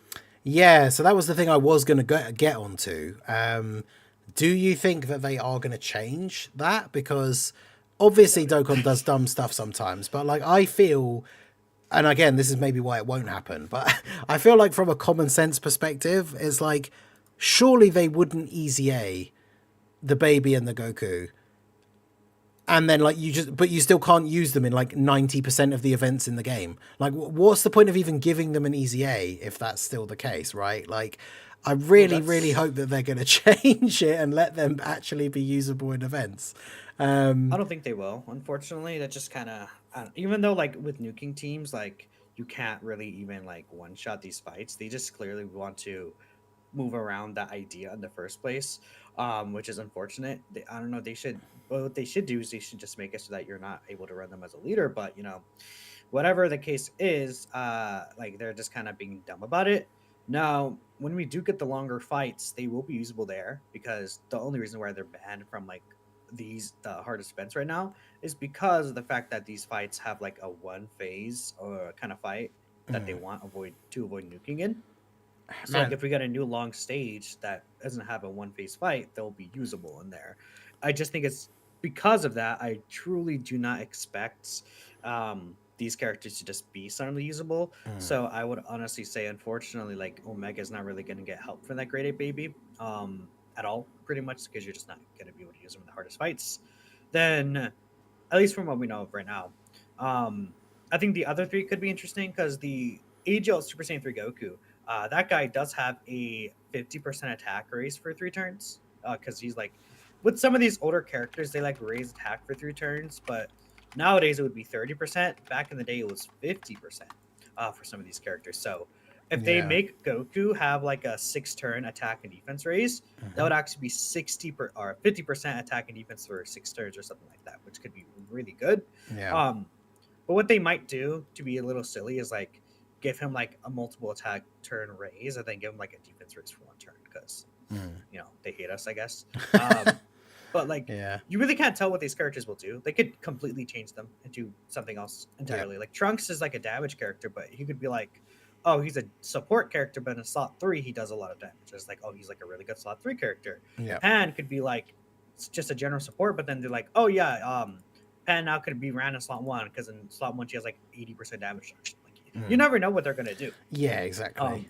Speaker 1: Yeah, so that was the thing I was going to get onto. Do you think that they are going to change that? Because obviously Dokkan does dumb stuff sometimes, but like I feel, and again, this is maybe why it won't happen, but I feel like from a common sense perspective, it's like, surely they wouldn't EZA the Baby and the Goku And then like but you still can't use them in like 90% of the events in the game. Like what's the point of even giving them an easy A if that's still the case, right? Like I
Speaker 2: Well,
Speaker 1: really hope that they're going to change it and let them actually be usable in events.
Speaker 2: I don't think they will. Unfortunately, that just kind of even though like with nuking teams, like you can't really even like one shot these fights. They just clearly want to move around that idea in the first place, which is unfortunate. I don't know. They should. Well, what they should do is they should just make it so that you're not able to run them as a leader. But whatever the case is, like they're just kind of being dumb about it. Now, when we do get the longer fights, they will be usable there because the only reason why they're banned from like the hardest events right now is because of the fact that these fights have like a one phase or kind of fight that they want to avoid nuking in. So like
Speaker 1: Man,
Speaker 2: if we get a new long stage that doesn't have a one phase fight, they'll be usable in there. I just think it's because of that. I truly do not expect these characters to just be suddenly usable. So I would honestly say, unfortunately, like Omega is not really going to get help from that grade 8 baby at all, pretty much because you're just not going to be able to use them in the hardest fights. Then, at least from what we know of right now, I think the other three could be interesting because the AGL Super Saiyan 3 Goku, that guy does have a 50% attack raise for 3 turns. Because he's like, with some of these older characters, they like raise attack for 3 turns, but nowadays it would be 30%. Back in the day, it was 50% for some of these characters. So if they
Speaker 1: yeah.
Speaker 2: make Goku have like a 6-turn attack and defense raise, that would actually be 50% attack and defense for 6 turns or something like that, which could be really good.
Speaker 1: Yeah.
Speaker 2: But what they might do to be a little silly is like give him like a multiple attack turn raise and then give him like a defense raise for 1 turn because they hate us, I guess. But like
Speaker 1: Yeah.
Speaker 2: you really can't tell what these characters will do. They could completely change them into something else entirely. Like Trunks is like a damage character, but he could be like, oh, he's a support character, but in slot 3 he does a lot of damage. It's like, oh, he's like a really good slot 3 character.
Speaker 1: Yeah.
Speaker 2: Pan could be like it's just a general support, but then they're like, oh yeah, Pan now could be ran in slot 1 because in slot 1 she has like 80% damage. Like, you never know what they're gonna do.
Speaker 1: Yeah, exactly.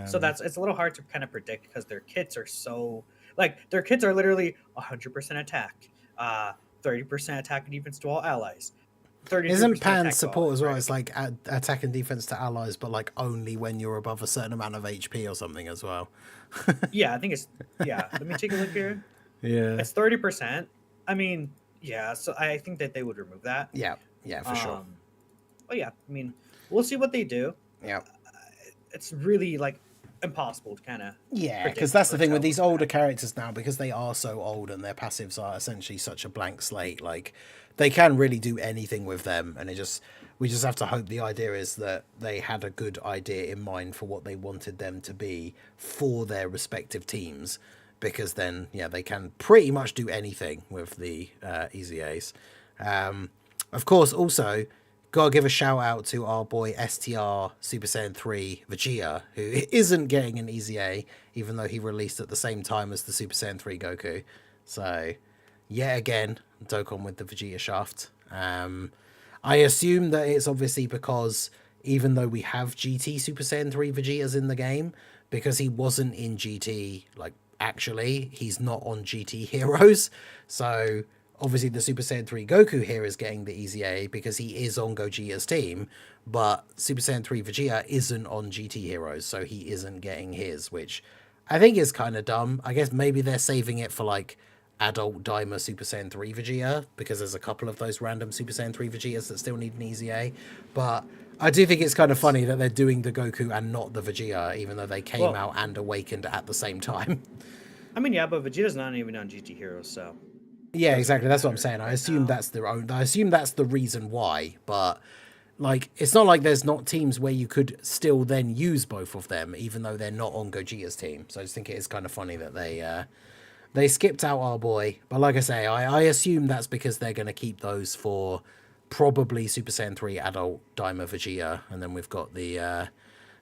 Speaker 2: So it's a little hard to kind of predict because their kits are so like their kits are literally 100% attack, 30% attack and defense to all allies.
Speaker 1: Isn't Pan support as well?
Speaker 2: Right?
Speaker 1: It's like attack and defense to allies, but like only when you're above a certain amount of HP or something as well.
Speaker 2: Yeah, I think it's Let me take a look here.
Speaker 1: Yeah.
Speaker 2: It's 30%. I mean, yeah. So I think that they would remove that.
Speaker 1: Yeah, for sure.
Speaker 2: But yeah, I mean, we'll see what they do.
Speaker 1: Yeah.
Speaker 2: It's really like impossible to kind of
Speaker 1: because that's the thing with these older characters now, because they are so old and their passives are essentially such a blank slate. Like they can really do anything with them, and we just have to hope the idea is that they had a good idea in mind for what they wanted them to be for their respective teams, because then they can pretty much do anything with the easy A's. Of course, also gotta give a shout out to our boy STR Super Saiyan 3 Vegeta, who isn't getting an easy A, even though he released at the same time as the Super Saiyan 3 Goku. So, yet again, Dokkan with the Vegeta shaft. I assume that it's obviously because even though we have GT Super Saiyan 3 Vegetas in the game, because he wasn't in GT, like, actually, he's not on GT Heroes. So obviously the Super Saiyan 3 Goku here is getting the easy A because he is on Gogeta's team, but Super Saiyan 3 Vegeta isn't on GT Heroes, so he isn't getting his, which I think is kind of dumb. I guess maybe they're saving it for like adult Daima Super Saiyan 3 Vegeta, because there's a couple of those random Super Saiyan 3 Vegetas that still need an easy A, but I do think it's kind of funny that they're doing the Goku and not the Vegeta, even though they came out and awakened at the same time.
Speaker 2: I mean, yeah, but Vegeta's not even on GT Heroes, so
Speaker 1: yeah, exactly. That's what I'm saying. I assume that's their own. I assume that's the reason why. But like, it's not like there's not teams where you could still then use both of them, even though they're not on Gogeta's team. So I just think it is kind of funny that they skipped out our boy. But like I say, I assume that's because they're going to keep those for probably Super Saiyan 3 adult Daima Vegeta, and then we've got the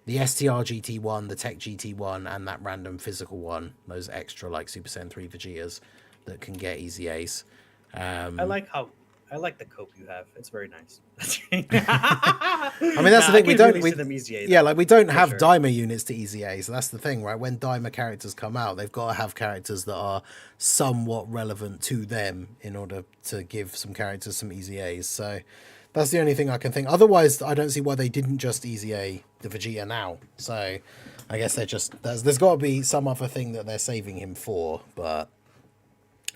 Speaker 1: STR GT1, the Tech GT1, and that random physical one. Those extra like Super Saiyan 3 Vegetas that can get easy A's.
Speaker 2: I like how I like the cope you have. It's very nice.
Speaker 1: I mean, that's the thing. We don't.
Speaker 2: Really see them EZA,
Speaker 1: yeah,
Speaker 2: though,
Speaker 1: like we don't have
Speaker 2: sure.
Speaker 1: Daima units to EZA, so that's the thing, right? When Daima characters come out, they've got to have characters that are somewhat relevant to them in order to give some characters some EZAs. So that's the only thing I can think. Otherwise, I don't see why they didn't just EZA the Vegeta now. So I guess they're just there's got to be some other thing that they're saving him for, but.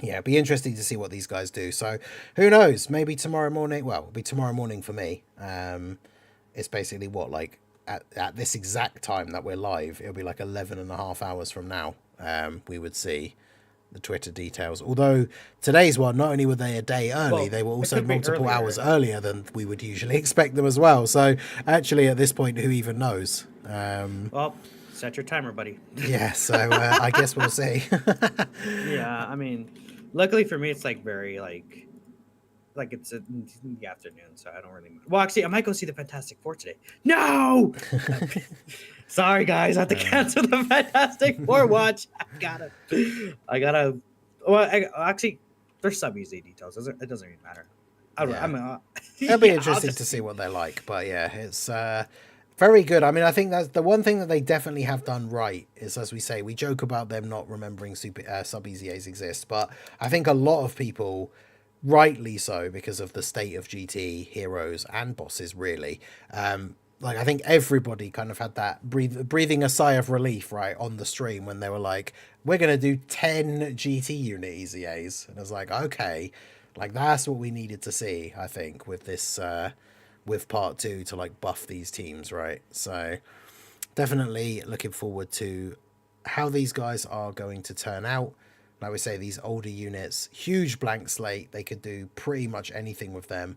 Speaker 1: Yeah, it'd be interesting to see what these guys do. So, who knows? Maybe tomorrow morning. Well, it'll be tomorrow morning for me. It's basically what, like, at this exact time that we're live, it'll be like 11 and a half hours from now. We would see the Twitter details. Although today's one, not only were they a day early, they were also multiple hours earlier than we would usually expect them as well. So, actually, at this point, who even knows?
Speaker 2: Well, set your timer, buddy.
Speaker 1: Yeah, so I guess we'll see.
Speaker 2: Yeah, I mean, luckily for me, it's like very like it's in the afternoon, so I don't really. Well, actually, I might go see the Fantastic Four today. No, sorry guys, I have to cancel the Fantastic Four watch. I gotta. Well, actually, there's some easy details. It doesn't even matter.
Speaker 1: It'll be interesting to see what they're like, but yeah, it's very good. I mean, I think that's the one thing that they definitely have done right is, as we say, we joke about them not remembering sub EZAs exist, but I think a lot of people, rightly so, because of the state of GT heroes and bosses, really. Like, I think everybody kind of had that breathing a sigh of relief, right, on the stream when they were like, we're going to do 10 GT unit EZAs. And I was like, okay, like, that's what we needed to see, I think, with this, with part 2 to, like, buff these teams, right? So definitely looking forward to how these guys are going to turn out. Like we say, these older units, huge blank slate. They could do pretty much anything with them.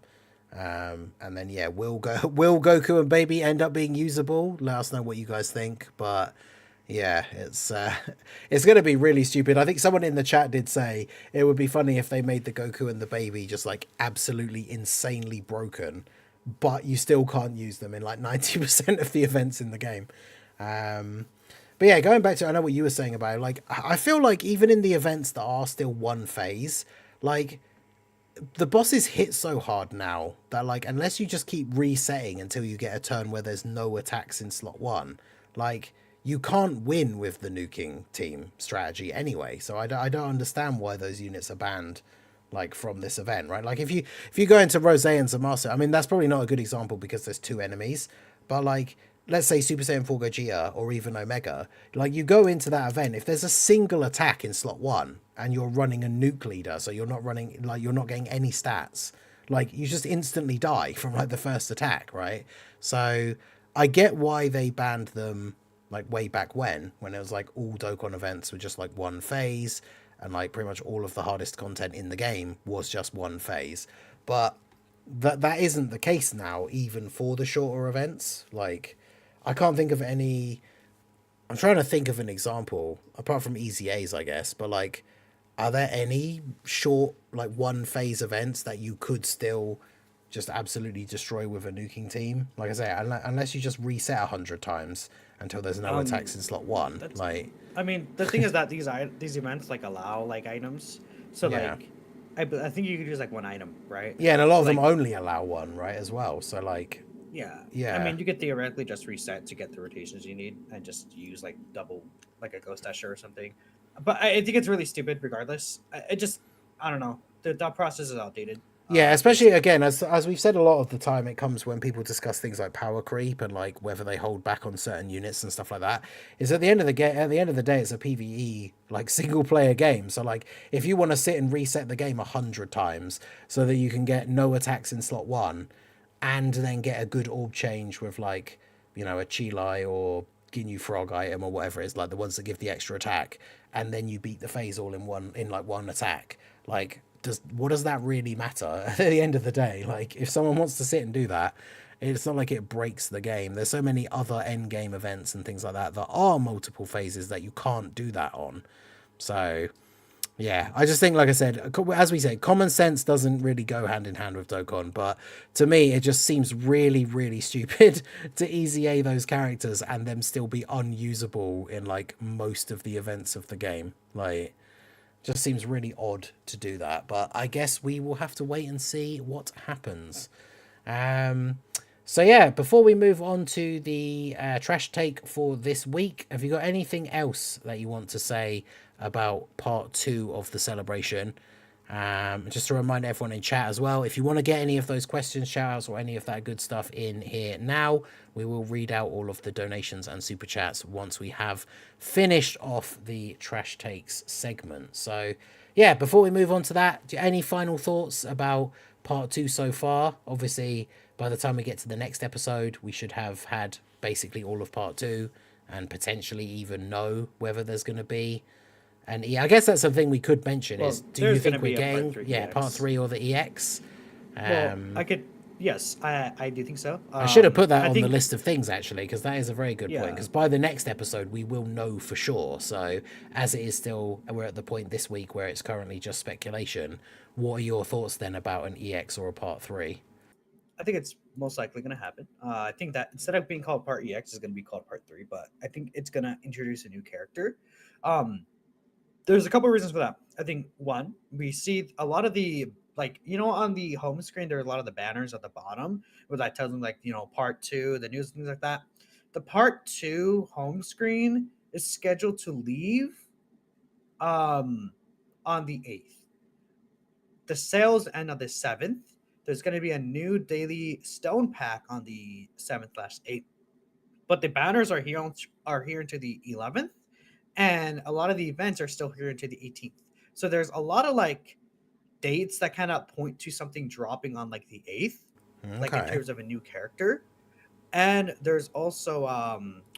Speaker 1: And then, yeah, will Goku and Baby end up being usable? Let us know what you guys think. But yeah, it's going to be really stupid. I think someone in the chat did say it would be funny if they made the Goku and the Baby just like absolutely insanely broken, but you still can't use them in like 90% of the events in the game. But yeah, going back to, I know what you were saying about it, like, I feel like even in the events that are still one phase, like, the bosses hit so hard now that, like, unless you just keep resetting until you get a turn where there's no attacks in slot 1, like, you can't win with the nuking team strategy anyway. So I don't understand why those units are banned, like, from this event, right? Like, if you go into Rose and Zamasu, I mean, that's probably not a good example because there's 2 enemies, but, like, let's say Super Saiyan 4 Gogeta or even Omega, like, you go into that event, if there's a single attack in slot 1 and you're running a nuke leader, so you're not running, like, you're not getting any stats, like, you just instantly die from, like, the first attack, right? So I get why they banned them, like, way back when it was like all Dokkan events were just like one phase, and like pretty much all of the hardest content in the game was just one phase. But that isn't the case now, even for the shorter events. Like, I can't think of any. I'm trying to think of an example apart from EZAs, I guess. But like, are there any short, like, one phase events that you could still just absolutely destroy with a nuking team? Like I say, unless you just reset 100 times until there's no attacks in slot 1. Like,
Speaker 2: I mean, the thing is that these events like allow like items, so
Speaker 1: yeah.
Speaker 2: like I think you could use like one item, right?
Speaker 1: Yeah, and a lot of
Speaker 2: like,
Speaker 1: them only allow one, right, as well. So like,
Speaker 2: yeah.
Speaker 1: Yeah.
Speaker 2: I mean, you could theoretically just reset to get the rotations you need and just use like double, like a Ghost Usher or something. But I think it's really stupid regardless. I don't know. The thought process is outdated.
Speaker 1: Yeah, especially again, as we've said a lot of the time, it comes when people discuss things like power creep and like whether they hold back on certain units and stuff like that. Is at the end of the day, it's a PvE like single player game. So like, if you want to sit and reset the game 100 times so that you can get no attacks in slot 1, and then get a good orb change with like, you know, a Chilai or Ginyu Frog item or whatever it is, like the ones that give the extra attack, and then you beat the phase all in one attack, like. What does that really matter at the end of the day? Like, if someone wants to sit and do that, it's not like it breaks the game. There's so many other end game events and things like that are multiple phases that you can't do that on. So yeah, I just think, like I said, as we say, common sense doesn't really go hand in hand with Dokkan, but to me it just seems really, really stupid to EZA those characters and them still be unusable in like most of the events of the game. Like, Just seems really odd to do that, but I guess we will have to wait and see what happens. Um, so yeah, before we move on to the trash take for this week, have you got anything else that you want to say about part two of the celebration? Just to remind everyone in chat as well, if you want to get any of those questions, shout outs, or any of that good stuff in here now, we will read out all of the donations and super chats once we have finished off the trash takes segment. So, yeah, before we move on to that, any final thoughts about part two so far? Obviously, by the time we get to the next episode, we should have had basically all of part two and potentially even know whether there's going to be. And yeah, I guess that's something we could mention
Speaker 2: Well,
Speaker 1: is, do you
Speaker 2: there's going to
Speaker 1: think we're
Speaker 2: be a part
Speaker 1: getting,
Speaker 2: 3
Speaker 1: yeah, part
Speaker 2: EX.
Speaker 1: three or the EX?
Speaker 2: Well, I could, yes, I do think so.
Speaker 1: I should have put that
Speaker 2: I
Speaker 1: on the
Speaker 2: think,
Speaker 1: list of things, actually, because that is a very good point.
Speaker 2: yeah.
Speaker 1: Because by the next episode, we will know for sure. So, as it is still, we're at the point this week where it's currently just speculation. What are your thoughts then about an EX or a part three?
Speaker 2: I think it's most likely going to happen. I think that instead of being called Part EX, it's going to be called Part 3, but I think it's going to introduce a new character. Um, there's a couple of reasons for that. I think one, we see a lot of the, like, on the home screen, there are a lot of the banners at the bottom where that tells them, like, part two, the news, things like that. The part two home screen is scheduled to leave um, on the 8th. The sales end on the 7th. There's going to be a new daily stone pack on the 7th/8th. But the banners are here into the 11th, and a lot of the events are still here into the 18th. So there's a lot of like dates that kind of point to something dropping on like the 8th, like in
Speaker 1: Okay.
Speaker 2: terms of a new character. And there's also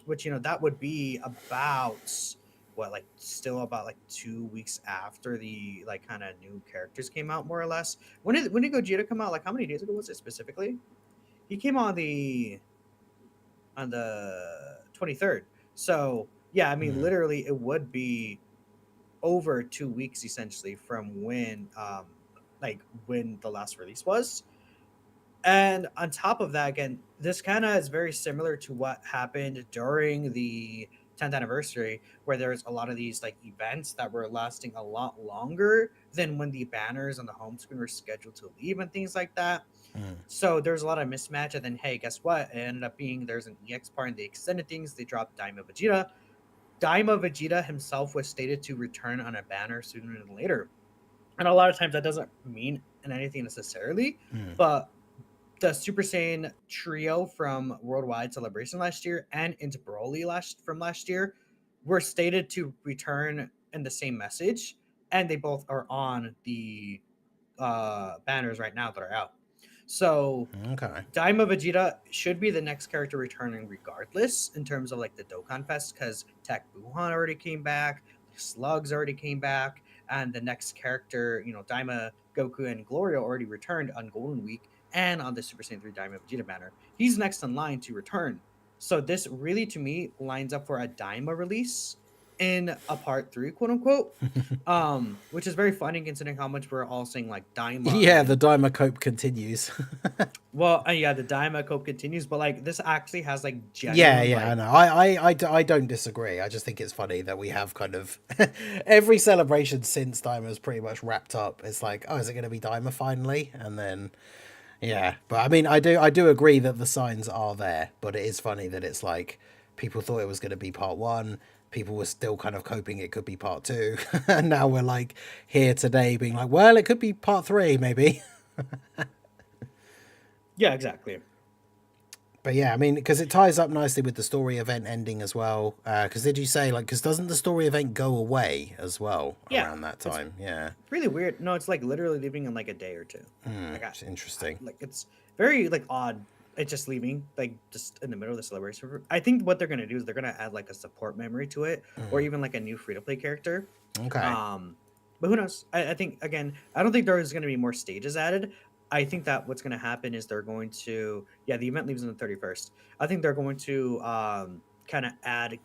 Speaker 2: which that would be about what, like, still about like 2 weeks after the like kind of new characters came out, more or less. When did Gogeta come out? Like, how many days ago was it specifically? He came on the 23rd. So yeah, I mean,
Speaker 1: Hmm.
Speaker 2: literally, it would be over 2 weeks essentially from when the last release was. And on top of that, again, this kind of is very similar to what happened during the 10th anniversary, where there's a lot of these like events that were lasting a lot longer than when the banners on the home screen were scheduled to leave and things like that.
Speaker 1: Hmm.
Speaker 2: So there's a lot of mismatch. And then, hey, guess what? It ended up being there's an EX part and they extended things. They dropped Daima Vegeta. Daima Vegeta himself was stated to return on a banner sooner than later. And a lot of times that doesn't mean anything necessarily,
Speaker 1: Hmm.
Speaker 2: but the Super Saiyan trio from Worldwide Celebration last year and into Broly last year were stated to return in the same message, and they both are on the banners right now that are out. So
Speaker 1: Okay.
Speaker 2: Daima Vegeta should be the next character returning regardless in terms of like the Dokkan Fest, because Tech Buhan already came back, Slugs already came back, and the next character, Daima, Goku, and Gloria already returned on Golden Week and on the Super Saiyan 3 Daima Vegeta banner. He's next in line to return. So this really, to me, lines up for a Daima release in a part 3, quote unquote. Which is very funny considering how much we're all saying like Daima
Speaker 1: Yeah, the
Speaker 2: and
Speaker 1: Daima cope continues.
Speaker 2: well, yeah, the Daima Cope continues, but like this actually has like
Speaker 1: Yeah,
Speaker 2: genuine
Speaker 1: yeah, I
Speaker 2: like
Speaker 1: know. I don't disagree. I just think it's funny that we have kind of every celebration since Daima is pretty much wrapped up. It's like, oh, is it going to be Daima finally? And then, yeah. But I mean, I do agree that the signs are there, but it is funny that it's like people thought it was going to be part one. People were still kind of coping it could be part two. And now we're like here today being like, well, it could be part three, maybe.
Speaker 2: yeah, exactly.
Speaker 1: But yeah, I mean, because it ties up nicely with the story event ending as well. Because did you say like, because doesn't the story event go away as well
Speaker 2: Yeah,
Speaker 1: around that
Speaker 2: it's
Speaker 1: time? Yeah,
Speaker 2: really weird. No, it's like literally leaving in like a day or two. Like
Speaker 1: it's interesting.
Speaker 2: like it's very like odd. It's just leaving like just in the middle of the celebration. I think what they're gonna do is they're gonna add like a support memory to it, or even like a new free to play character.
Speaker 1: Okay.
Speaker 2: Um, but who knows? I think again, I don't think there is going to be more stages added. I think that what's going to happen is they're going to, yeah, the event leaves on the 31st. I think they're going to kind of add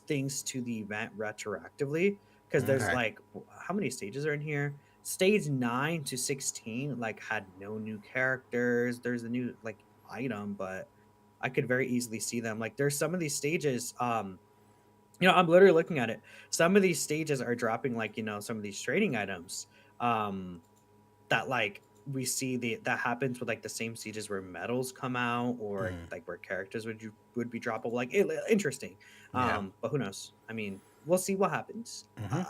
Speaker 2: things to the event retroactively, because there's
Speaker 1: Okay.
Speaker 2: like how many stages are in here? Stage 9 to 16 like had no new characters. There's a new like item, but I could very easily see them like there's some of these stages. I'm literally looking at it. Some of these stages are dropping like, some of these trading items. Um that like we see that happens with like the same stages where medals come out or
Speaker 1: Mm,
Speaker 2: like where characters would be droppable. Like interesting.
Speaker 1: yeah.
Speaker 2: But who knows? I mean, we'll see what happens.
Speaker 1: Hmm.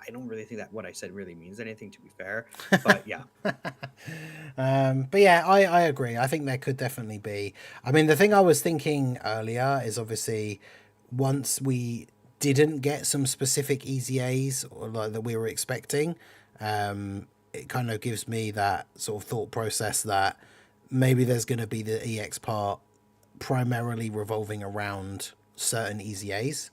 Speaker 2: I don't really think that what I said really means anything, to be fair. But yeah.
Speaker 1: But yeah, I agree. I think there could definitely be. I mean, the thing I was thinking earlier is obviously once we didn't get some specific easy A's or like that we were expecting, it kind of gives me that sort of thought process that maybe there's going to be the EX part primarily revolving around certain easy A's.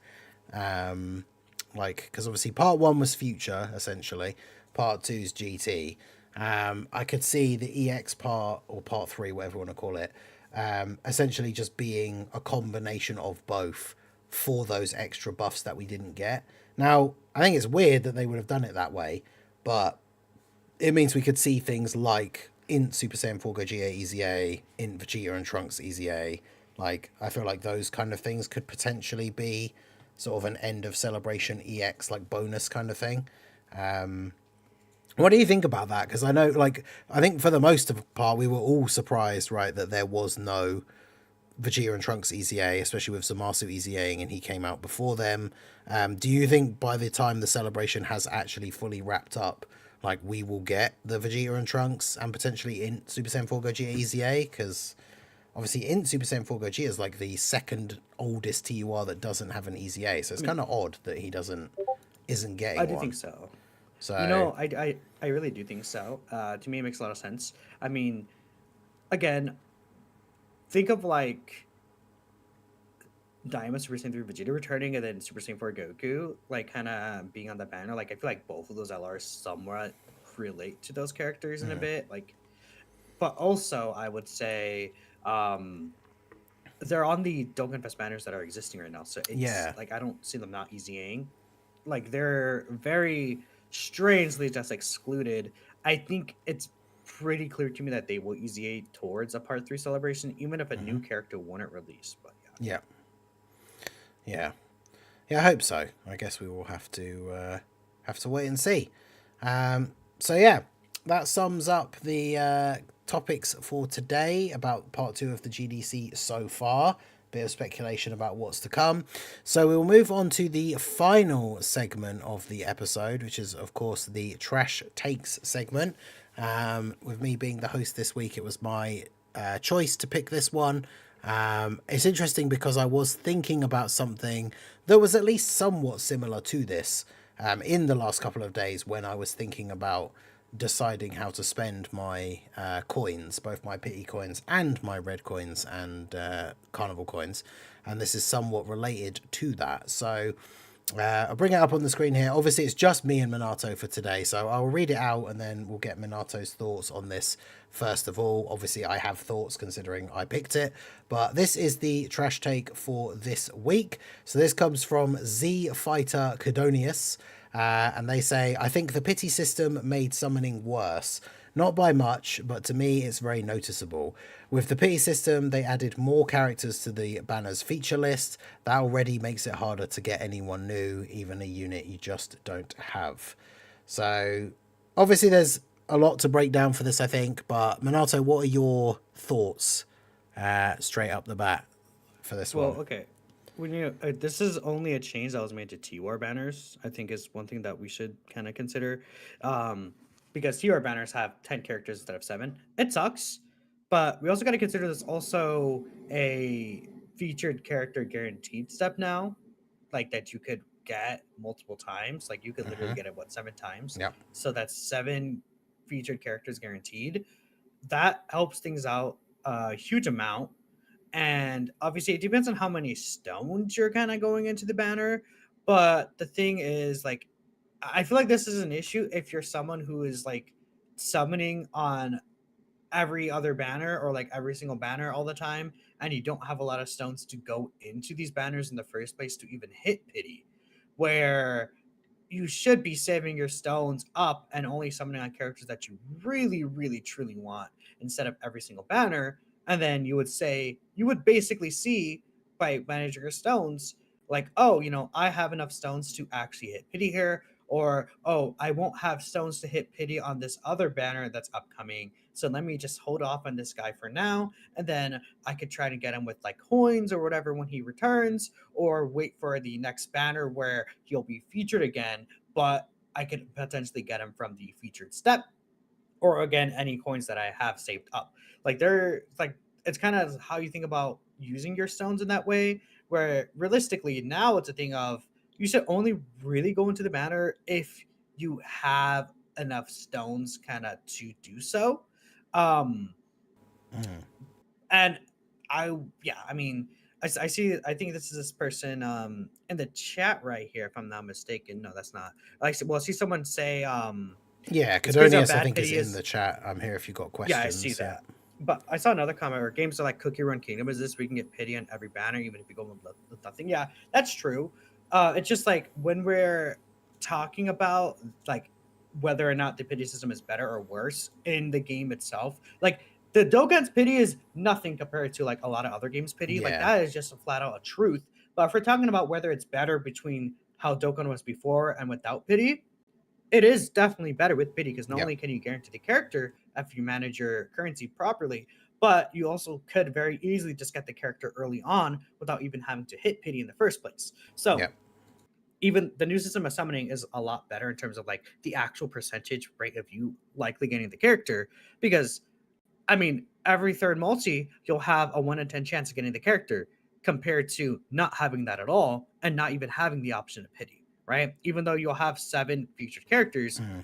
Speaker 1: Like, because obviously part one was future essentially, part two is GT. I could see the EX part or part three, whatever you want to call it, essentially just being a combination of both for those extra buffs that we didn't get. Now, I think it's weird that they would have done it that way, but it means we could see things like in Super Saiyan 4 Gogeta Easy A, in Vegeta and Trunks Easy A. Like, I feel like those kind of things could potentially be sort of an end of celebration EX, like bonus kind of thing. What do you think about that? Because I know, like, I think for the most of part, we were all surprised, right, that there was no Vegeta and Trunks EZA, especially with Zamasu EZAing and he came out before them. Do you think by the time the celebration has actually fully wrapped up, like we will get the Vegeta and Trunks and potentially in Super Saiyan 4 Gogeta EZA? Because obviously in Super Saiyan 4 Gogeta is like the second oldest TUR that doesn't have an EZA, so it's
Speaker 2: I mean,
Speaker 1: kind of odd that he isn't
Speaker 2: I
Speaker 1: getting
Speaker 2: do think
Speaker 1: one.
Speaker 2: so.
Speaker 1: So
Speaker 2: I really do think so. To me, it makes a lot of sense. I mean, again, think of like Daima Super Saiyan 3 Vegeta returning and then Super Saiyan 4 Goku, like kind of being on the banner. Like, I feel like both of those LRs somewhat relate to those characters in a bit. Like, but also, I would say, they're on the Dokkan Fest banners that are existing right now. So it's
Speaker 1: yeah.
Speaker 2: like, I don't see them not easying. Like, they're very strangely just excluded. I think it's pretty clear to me that they will easy towards a part 3 celebration, even if a
Speaker 1: Hmm.
Speaker 2: new character wouldn't release. But yeah.
Speaker 1: Yeah. Yeah. Yeah, I hope so. I guess we will have to wait and see. So yeah, that sums up the topics for today about part two of the GDC so far. Bit of speculation about what's to come. So we'll move on to the final segment of the episode, which is of course the trash takes segment. With me being the host this week, it was my choice to pick this one. It's interesting because I was thinking about something that was at least somewhat similar to this in the last couple of days when I was thinking about deciding how to spend my coins, both my pity coins and my red coins and carnival coins. And this is somewhat related to that. So I'll bring it up on the screen here. Obviously, it's just me and Minato for today, so I'll read it out and then we'll get Minato's thoughts on this first of all. Obviously, I have thoughts considering I picked it, but this is the trash take for this week. So this comes from Z Fighter Cadonius, and they say, I think the pity system made summoning worse. Not by much, but to me it's very noticeable. With the pity system, they added more characters to the banner's feature list. That already makes it harder to get anyone new, even a unit you just don't have. So, obviously there's a lot to break down for this, I think, but Minato, what are your thoughts straight up the bat for this
Speaker 2: Well,
Speaker 1: one?
Speaker 2: okay. When this is only a change that was made to T-War banners. I think is one thing that we should kind of consider, um, because T-War banners have 10 characters instead of 7. It sucks, but we also got to consider this also a featured character guaranteed step now, like that you could get multiple times. Like you could literally
Speaker 1: Mm-hmm.
Speaker 2: get it 7 times.
Speaker 1: Yep.
Speaker 2: So that's 7 featured characters guaranteed. That helps things out a huge amount, and obviously it depends on how many stones you're kind of going into the banner. But the thing is, like, I feel like this is an issue if you're someone who is like summoning on every other banner or like every single banner all the time, and you don't have a lot of stones to go into these banners in the first place to even hit pity, where you should be saving your stones up and only summoning on characters that you really, really, truly want instead of every single banner. And then you would basically see by managing your stones, like, oh, I have enough stones to actually hit pity here, or oh, I won't have stones to hit pity on this other banner that's upcoming, so let me just hold off on this guy for now, and then I could try to get him with like coins or whatever when he returns, or wait for the next banner where he'll be featured again, but I could potentially get him from the featured step, or again any coins that I have saved up. Like they're like it's kind of how you think about using your stones in that way. Where realistically now it's a thing of you should only really go into the banner if you have enough stones kind of to do so. Um,
Speaker 1: Mm.
Speaker 2: and I mean, I see. I think this is this person in the chat right here, if I'm not mistaken. No, that's not. I see someone say
Speaker 1: Yeah,
Speaker 2: it's because of
Speaker 1: Cadonius, I
Speaker 2: bad
Speaker 1: think, is
Speaker 2: pity
Speaker 1: in
Speaker 2: is
Speaker 1: the chat. I'm here if you've got
Speaker 2: yeah, I see
Speaker 1: questions. Yeah.
Speaker 2: that. But I saw another comment where games are like Cookie Run Kingdom is this, we can get pity on every banner, even if you go with nothing. Yeah, that's true. It's just like when we're talking about like whether or not the pity system is better or worse in the game itself, like the Dokkan's pity is nothing compared to like a lot of other games pity. Like
Speaker 1: Yeah.
Speaker 2: that is just a flat out a truth. But if we're talking about whether it's better between how Dokkan was before and without pity, it is definitely better with pity because not
Speaker 1: Yep.
Speaker 2: only can you guarantee the character if you manage your currency properly, but you also could very easily just get the character early on without even having to hit pity in the first place. So
Speaker 1: Yep.
Speaker 2: even the new system of summoning is a lot better in terms of like the actual percentage rate of you likely getting the character, because I mean, every third multi, you'll have a 1 in 10 chance of getting the character compared to not having that at all and not even having the option of pity, right? Even though you'll have 7 featured characters,
Speaker 1: Mm.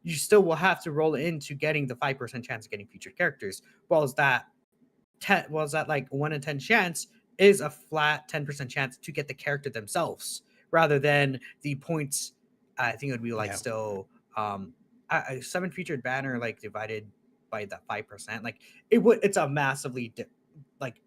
Speaker 2: you still will have to roll into getting the 5% chance of getting featured characters. While like 1 in 10 chance is a flat 10% chance to get the character themselves rather than the points. I think it would be like
Speaker 1: Yeah.
Speaker 2: still a 7 featured banner like divided by that 5%. Like it's a massively like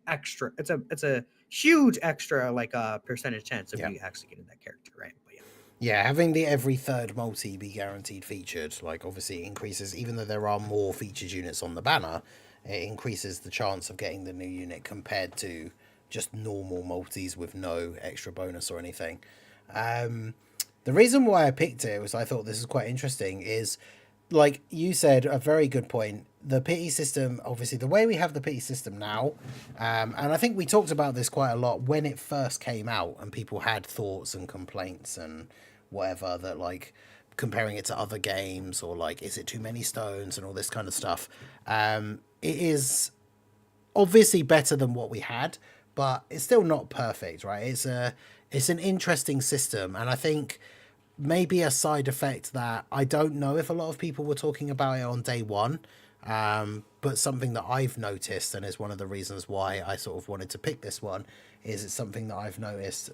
Speaker 2: extra. It's a huge extra like percentage chance of
Speaker 1: Yeah.
Speaker 2: you actually getting that character, right? But yeah.
Speaker 1: Yeah, having the every third multi be guaranteed featured, like obviously increases, even though there are more featured units on the banner, it increases the chance of getting the new unit compared to just normal multis with no extra bonus or anything. Um, the reason why I picked it was I thought this is quite interesting is, like you said, a very good point. The pity system, obviously, the way we have the pity system now, and I think we talked about this quite a lot when it first came out, and people had thoughts and complaints and whatever that, like, comparing it to other games or like, is it too many stones and all this kind of stuff. It is obviously better than what we had, but it's still not perfect, right? It's an interesting system, and I think maybe a side effect that I don't know if a lot of people were talking about it on day one, but something that I've noticed and is one of the reasons why I sort of wanted to pick this one is it's something that I've noticed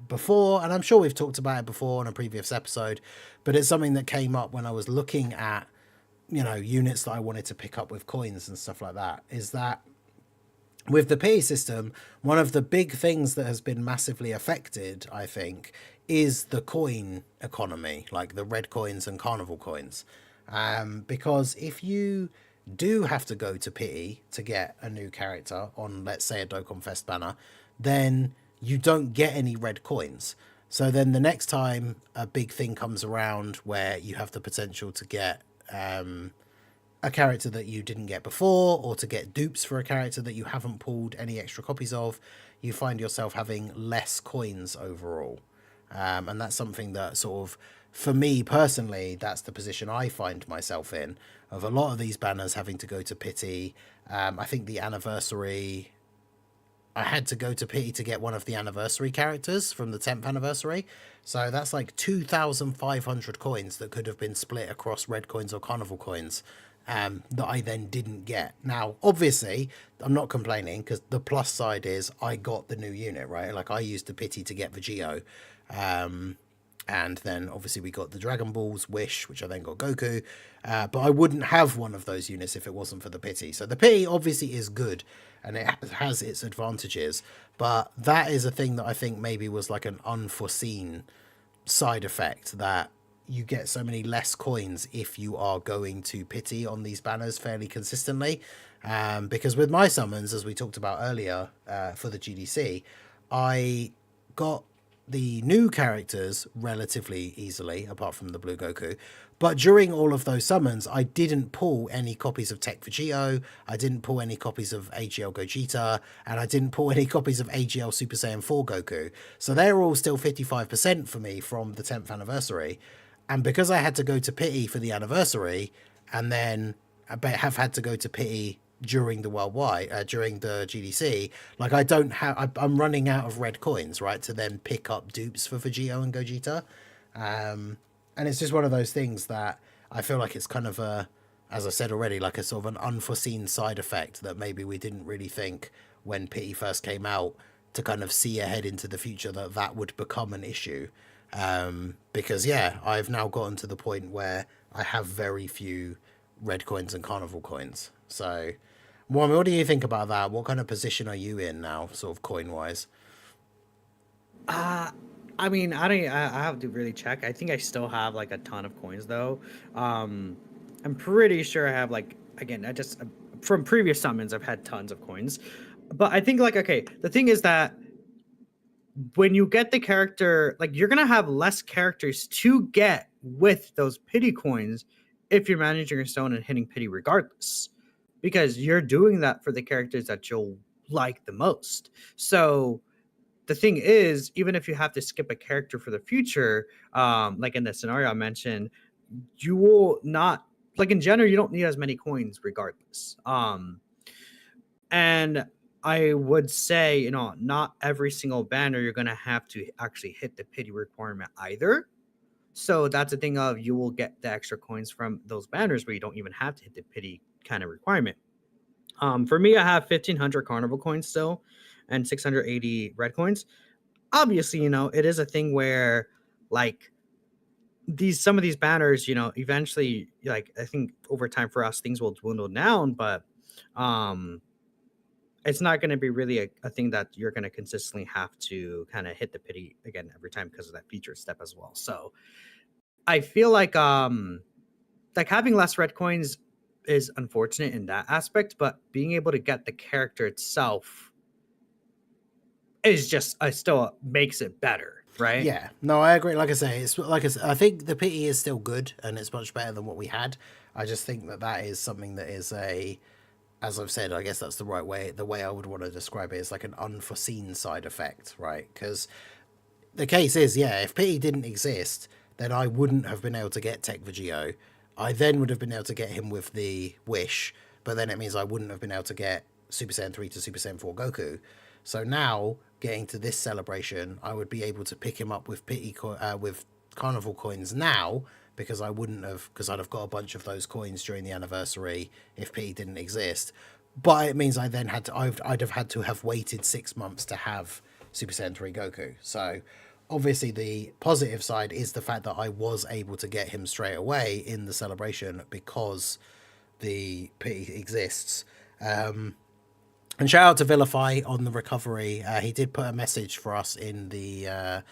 Speaker 1: before, and I'm sure we've talked about it before in a previous episode, but it's something that came up when I was looking at, you know, units that I wanted to pick up with coins and stuff like that, is that with the pay system, one of the big things that has been massively affected, I think, is the coin economy, like the red coins and carnival coins. Because if you do have to go to pity to get a new character on, let's say, a Dokkan Fest banner, then you don't get any red coins. So then the next time a big thing comes around where you have the potential to get a character that you didn't get before, or to get dupes for a character that you haven't pulled any extra copies of, you find yourself having less coins overall. And that's something that sort of, for me personally, that's the position I find myself in, of a lot of these banners having to go to pity. I think the anniversary, I had to go to pity to get one of the anniversary characters from the 10th anniversary. So that's like 2,500 coins that could have been split across red coins or carnival coins, that I then didn't get. Now, obviously, I'm not complaining because the plus side is I got the new unit, right? Like I used the pity to get Vegito. And then obviously we got the Dragon Balls, Wish, which I then got Goku. But I wouldn't have one of those units if it wasn't for the pity. So the pity obviously is good and it has its advantages. But that is a thing that I think maybe was like an unforeseen side effect, that you get so many less coins if you are going to pity on these banners fairly consistently. Because with my summons, as we talked about earlier, for the GDC, I got the new characters relatively easily, apart from the Blue Goku. But during all of those summons, I didn't pull any copies of Tech Vegito, I didn't pull any copies of AGL Gogeta, and I didn't pull any copies of AGL Super Saiyan 4 Goku. So they're all still 55% for me from the 10th anniversary. And because I had to go to Pity for the anniversary, and then I have had to go to Pity during the worldwide, during the GDC, like I'm running out of red coins, right, to then pick up dupes for Vegito and Gogeta. And it's just one of those things that I feel like it's kind of as I said already, like a sort of an unforeseen side effect that maybe we didn't really think when Pity first came out, to kind of see ahead into the future that would become an issue. Because yeah, I've now gotten to the point where I have very few red coins and carnival coins. So, Moami, what do you think about that? What kind of position are you in now, sort of coin wise?
Speaker 2: I mean, I have to really check. I think I still have like a ton of coins though. I'm pretty sure I have like, again, I just from previous summons I've had tons of coins. But I think like, okay, the thing is that when you get the character, like you're gonna have less characters to get with those pity coins if you're managing your stone and hitting pity regardless, because you're doing that for the characters that you'll like the most. So the thing is, even if you have to skip a character for the future, like in the scenario I mentioned, you will not, like in general, you don't need as many coins regardless. And I would say, you know, not every single banner you're going to have to actually hit the pity requirement either. So that's the thing of, you will get the extra coins from those banners where you don't even have to hit the pity kind of requirement. For me, I have 1,500 carnival coins still and 680 red coins. Obviously, you know, it is a thing where like some of these banners, you know, eventually, like I think over time for us things will dwindle down, but it's not going to be really a thing that you're going to consistently have to kind of hit the pity again every time because of that feature step as well. So I feel like having less red coins is unfortunate in that aspect, but being able to get the character itself is just still makes it better, right?
Speaker 1: Yeah, no, I agree. Like I say, it's like I think the pity is still good and it's much better than what we had. I just think that is something that is as I've said, I guess that's the right way. The way I would want to describe it is like an unforeseen side effect, right? Because the case is, yeah, if pity didn't exist, then I wouldn't have been able to get Tech Vegito. I then would have been able to get him with the wish, but then it means I wouldn't have been able to get Super Saiyan 3 to Super Saiyan 4 Goku. So now, getting to this celebration, I would be able to pick him up with with carnival coins now, because I wouldn't have, because I'd have got a bunch of those coins during the anniversary if pity didn't exist. But it means I then I'd have had to have waited 6 months to have Super Saiyan 3 Goku. So obviously the positive side is the fact that I was able to get him straight away in the celebration because the pity exists. And shout out to Vilify on the recovery. He did put a message for us in the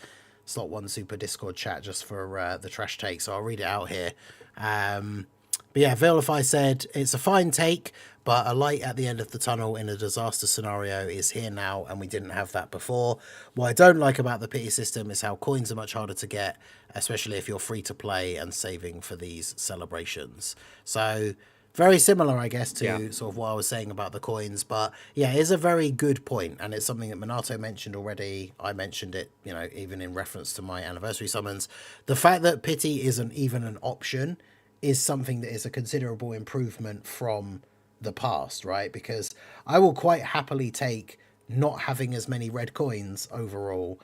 Speaker 1: Slot 1 Super Discord chat just for the trash take, so I'll read it out here. But yeah, Vilify said, it's a fine take, but a light at the end of the tunnel in a disaster scenario is here now, and we didn't have that before. What I don't like about the pity system is how coins are much harder to get, especially if you're free to play and saving for these celebrations. So very similar, I guess, to sort of what I was saying about the coins. But yeah, it is a very good point, and it's something that Minato mentioned already. I mentioned it, you know, even in reference to my anniversary summons. The fact that pity isn't even an option is something that is a considerable improvement from the past, right? Because I will quite happily take not having as many red coins overall,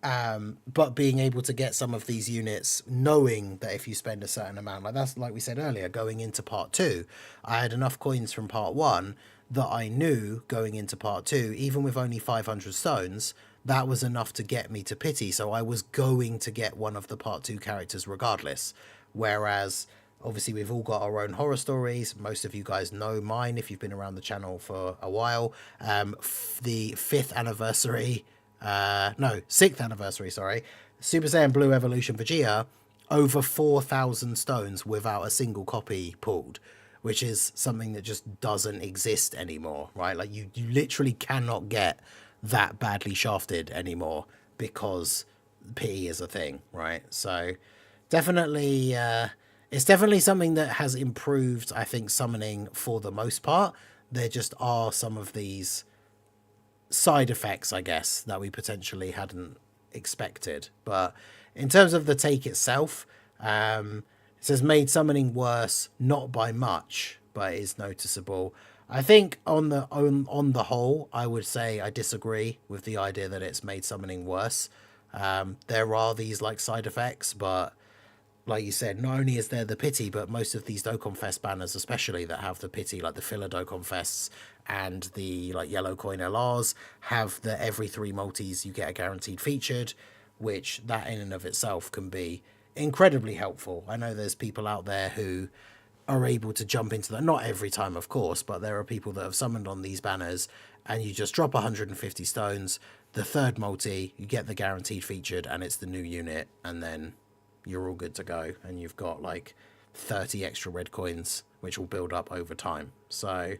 Speaker 1: but being able to get some of these units, knowing that if you spend a certain amount, like that's like we said earlier, going into part 2, I had enough coins from part 1 that I knew going into part 2, even with only 500 stones, that was enough to get me to pity. So I was going to get one of the part 2 characters regardless. Whereas obviously we've all got our own horror stories. Most of you guys know mine if you've been around the channel for a while. The 6th anniversary, sorry, Super Saiyan Blue Evolution Vegeta, over 4,000 stones without a single copy pulled, which is something that just doesn't exist anymore, right? Like you literally cannot get that badly shafted anymore because pity is a thing, right? So definitely, it's definitely something that has improved, I think, summoning for the most part. There just are some of these side effects, I guess, that we potentially hadn't expected. But in terms of the take itself, it says made summoning worse, not by much, but is noticeable. I think on the whole, I would say I disagree with the idea that it's made summoning worse. There are these like side effects, but like you said, not only is there the pity, but most of these Dokkan Fest banners, especially that have the pity, like the filler Dokkan Fests and the like yellow coin LRs, have the every 3 multis you get a guaranteed featured, which that in and of itself can be incredibly helpful. I know there's people out there who are able to jump into that, not every time, of course, but there are people that have summoned on these banners, and you just drop 150 stones, the third multi, you get the guaranteed featured, and it's the new unit, and then you're all good to go, and you've got like 30 extra red coins, which will build up over time. So,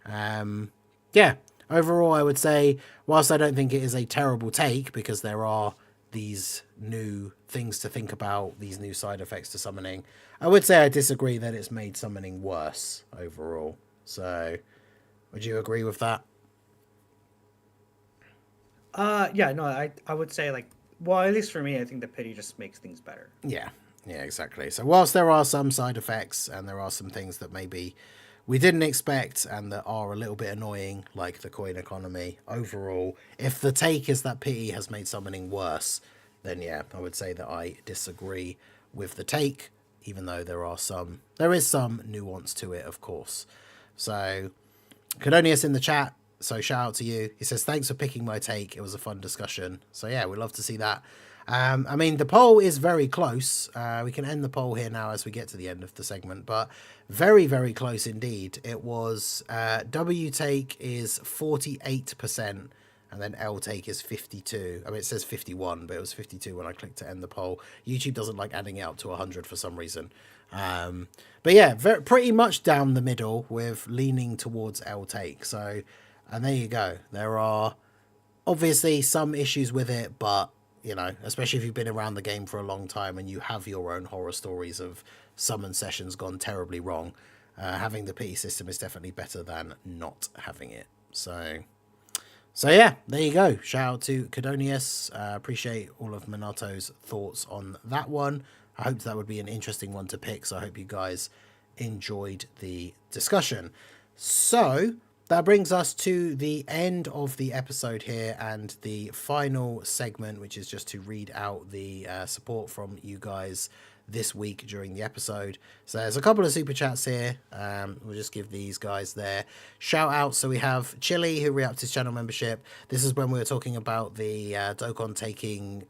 Speaker 1: yeah, overall, I would say, whilst I don't think it is a terrible take, because there are these new things to think about, these new side effects to summoning, I would say I disagree that it's made summoning worse overall. So, would you agree with that?
Speaker 2: Yeah, no, I would say like, well, at least for me, I think the pity just makes things better.
Speaker 1: Yeah, exactly. So whilst there are some side effects and there are some things that maybe we didn't expect and that are a little bit annoying, like the coin economy, overall, if the take is that pity has made summoning worse, then yeah, I would say that I disagree with the take, even though there is some nuance to it, of course. So Cadonius in the chat, so shout out to you. He says, thanks for picking my take. It was a fun discussion. So yeah, we'd love to see that. I mean, the poll is very close. We can end the poll here now as we get to the end of the segment, but very, very close indeed. It was W take is 48%, and then L take is 52. I mean, it says 51, but it was 52 when I clicked to end the poll. YouTube doesn't like adding it up to 100 for some reason. But yeah, pretty much down the middle with leaning towards L take. So, and there you go. There are obviously some issues with it, but you know, especially if you've been around the game for a long time and you have your own horror stories of summon sessions gone terribly wrong, having the pity system is definitely better than not having it. So yeah, there you go. Shout out to Cadonius. Appreciate all of Minato's thoughts on that one. I hope that would be an interesting one to pick, so I hope you guys enjoyed the discussion. So that brings us to the end of the episode here and the final segment, which is just to read out the support from you guys this week during the episode. So there's a couple of super chats here. We'll just give these guys their shout out. So we have Chili, who re-upped his channel membership. This is when we were talking about the Dokkan taking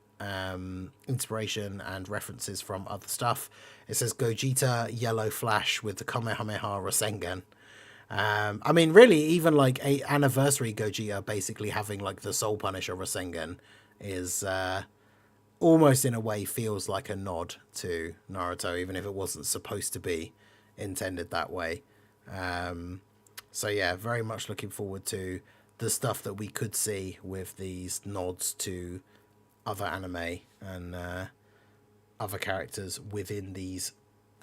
Speaker 1: inspiration and references from other stuff. It says Gogeta Yellow Flash with the Kamehameha Rasengan. I mean, really, even like a anniversary Gogeta basically having like the Soul Punisher Rasengan is almost in a way feels like a nod to Naruto, even if it wasn't supposed to be intended that way. So yeah, very much looking forward to the stuff that we could see with these nods to other anime and other characters within these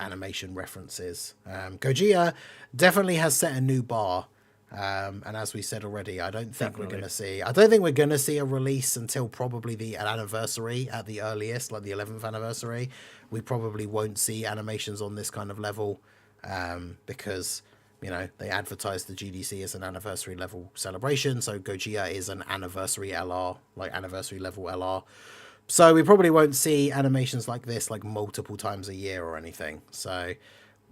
Speaker 1: animation references. Gogeta definitely has set a new bar, and as we said already, I don't think we're going to see a release until probably an anniversary at the earliest, like the 11th anniversary. We probably won't see animations on this kind of level, because you know they advertise the GDC as an anniversary level celebration, so Gogeta is an anniversary LR, like anniversary level LR. So we probably won't see animations like this like multiple times a year or anything. So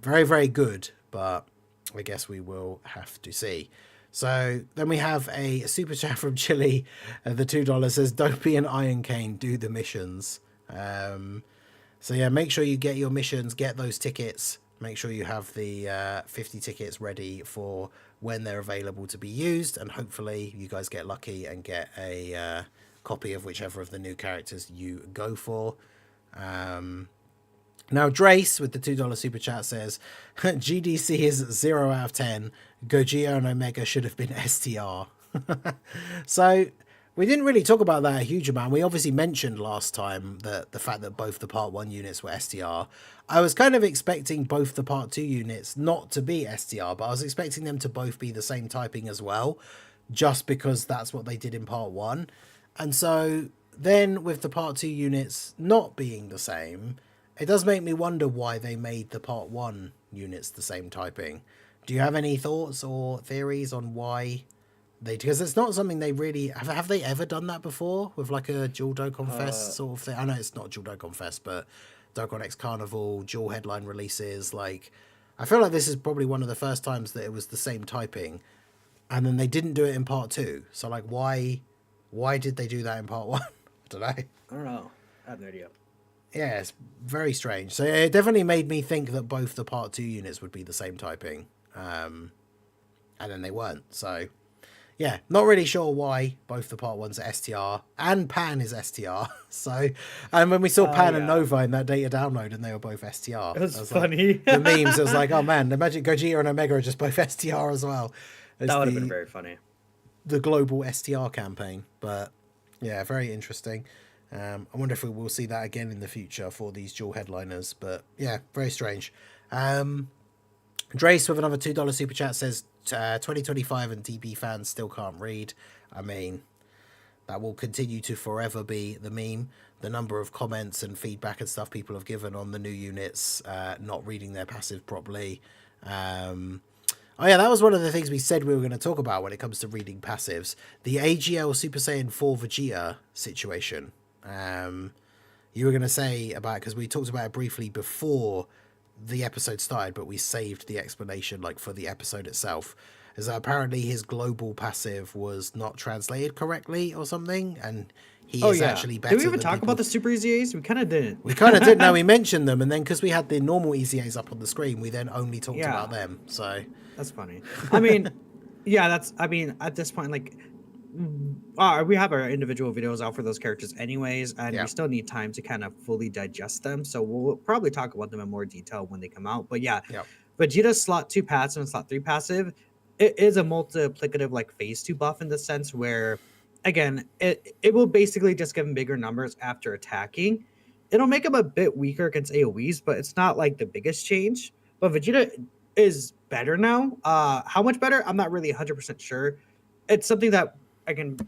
Speaker 1: very, very good, but I guess we will have to see. So then we have a super chat from Chili. The $2 says, don't be an Iron Cane, do the missions. So yeah, make sure you get your missions, get those tickets. Make sure you have the 50 tickets ready for when they're available to be used. And hopefully you guys get lucky and get a copy of whichever of the new characters you go for. Now Drace with the $2 super chat says GDC is 0 out of 10. Gogeta and Omega should have been STR. So We didn't really talk about that a huge amount. We obviously mentioned last time that the fact that both the Part 1 units were STR. I was kind of expecting both the Part 2 units not to be STR, but I was expecting them to both be the same typing as well, just because that's what they did in Part 1. And so then with the Part 2 units not being the same, it does make me wonder why they made the Part 1 units the same typing. Do you have any thoughts or theories on why... because it's not something they really have they ever done that before with like a dual Dokkan Fest sort of thing? I know it's not dual Dokkan Fest, but Dokkan X Carnival, dual headline releases. Like, I feel like this is probably one of the first times that it was the same typing, and then they didn't do it in part 2. So like, why did they do that in part 1? I don't know.
Speaker 2: I don't know. I have no idea.
Speaker 1: Yeah, it's very strange. So it definitely made me think that both the part 2 units would be the same typing, and then they weren't. So. Yeah, not really sure why both the part 1s are STR and Pan is STR. So, and when we saw Pan and Nova in that data download and they were both STR.
Speaker 2: It was funny.
Speaker 1: Like, the memes, it was like, oh man, imagine Gogeta and Omega are just both STR as well.
Speaker 2: That would have been very funny.
Speaker 1: The global STR campaign. But yeah, very interesting. I wonder if we will see that again in the future for these dual headliners. But yeah, very strange. Drace with another $2 super chat says 2025 and DB fans still can't read. I mean, that will continue to forever be the meme. The number of comments and feedback and stuff people have given on the new units not reading their passive properly. Oh yeah, that was one of the things we said we were going to talk about when it comes to reading passives. The AGL Super Saiyan 4 Vegeta situation. You were going to say about, because we talked about it briefly before the episode started, but we saved the explanation like for the episode itself, is that apparently his global passive was not translated correctly or something, and he is actually better.
Speaker 2: Did we even talk about the super EZAs? We kind of didn't.
Speaker 1: We kind of did. No, we mentioned them, and then because we had the normal EZAs up on the screen, we then only talked about them. So
Speaker 2: that's funny. I mean, at this point, like, we have our individual videos out for those characters anyways, and we still need time to kind of fully digest them, so we'll probably talk about them in more detail when they come out. But Vegeta's slot 2 passive and slot 3 passive, it is a multiplicative like phase 2 buff in the sense where, again, it will basically just give him bigger numbers after attacking. It'll make him a bit weaker against AoEs, but it's not like the biggest change. But Vegeta is better now. How much better? I'm not really 100% sure. It's something that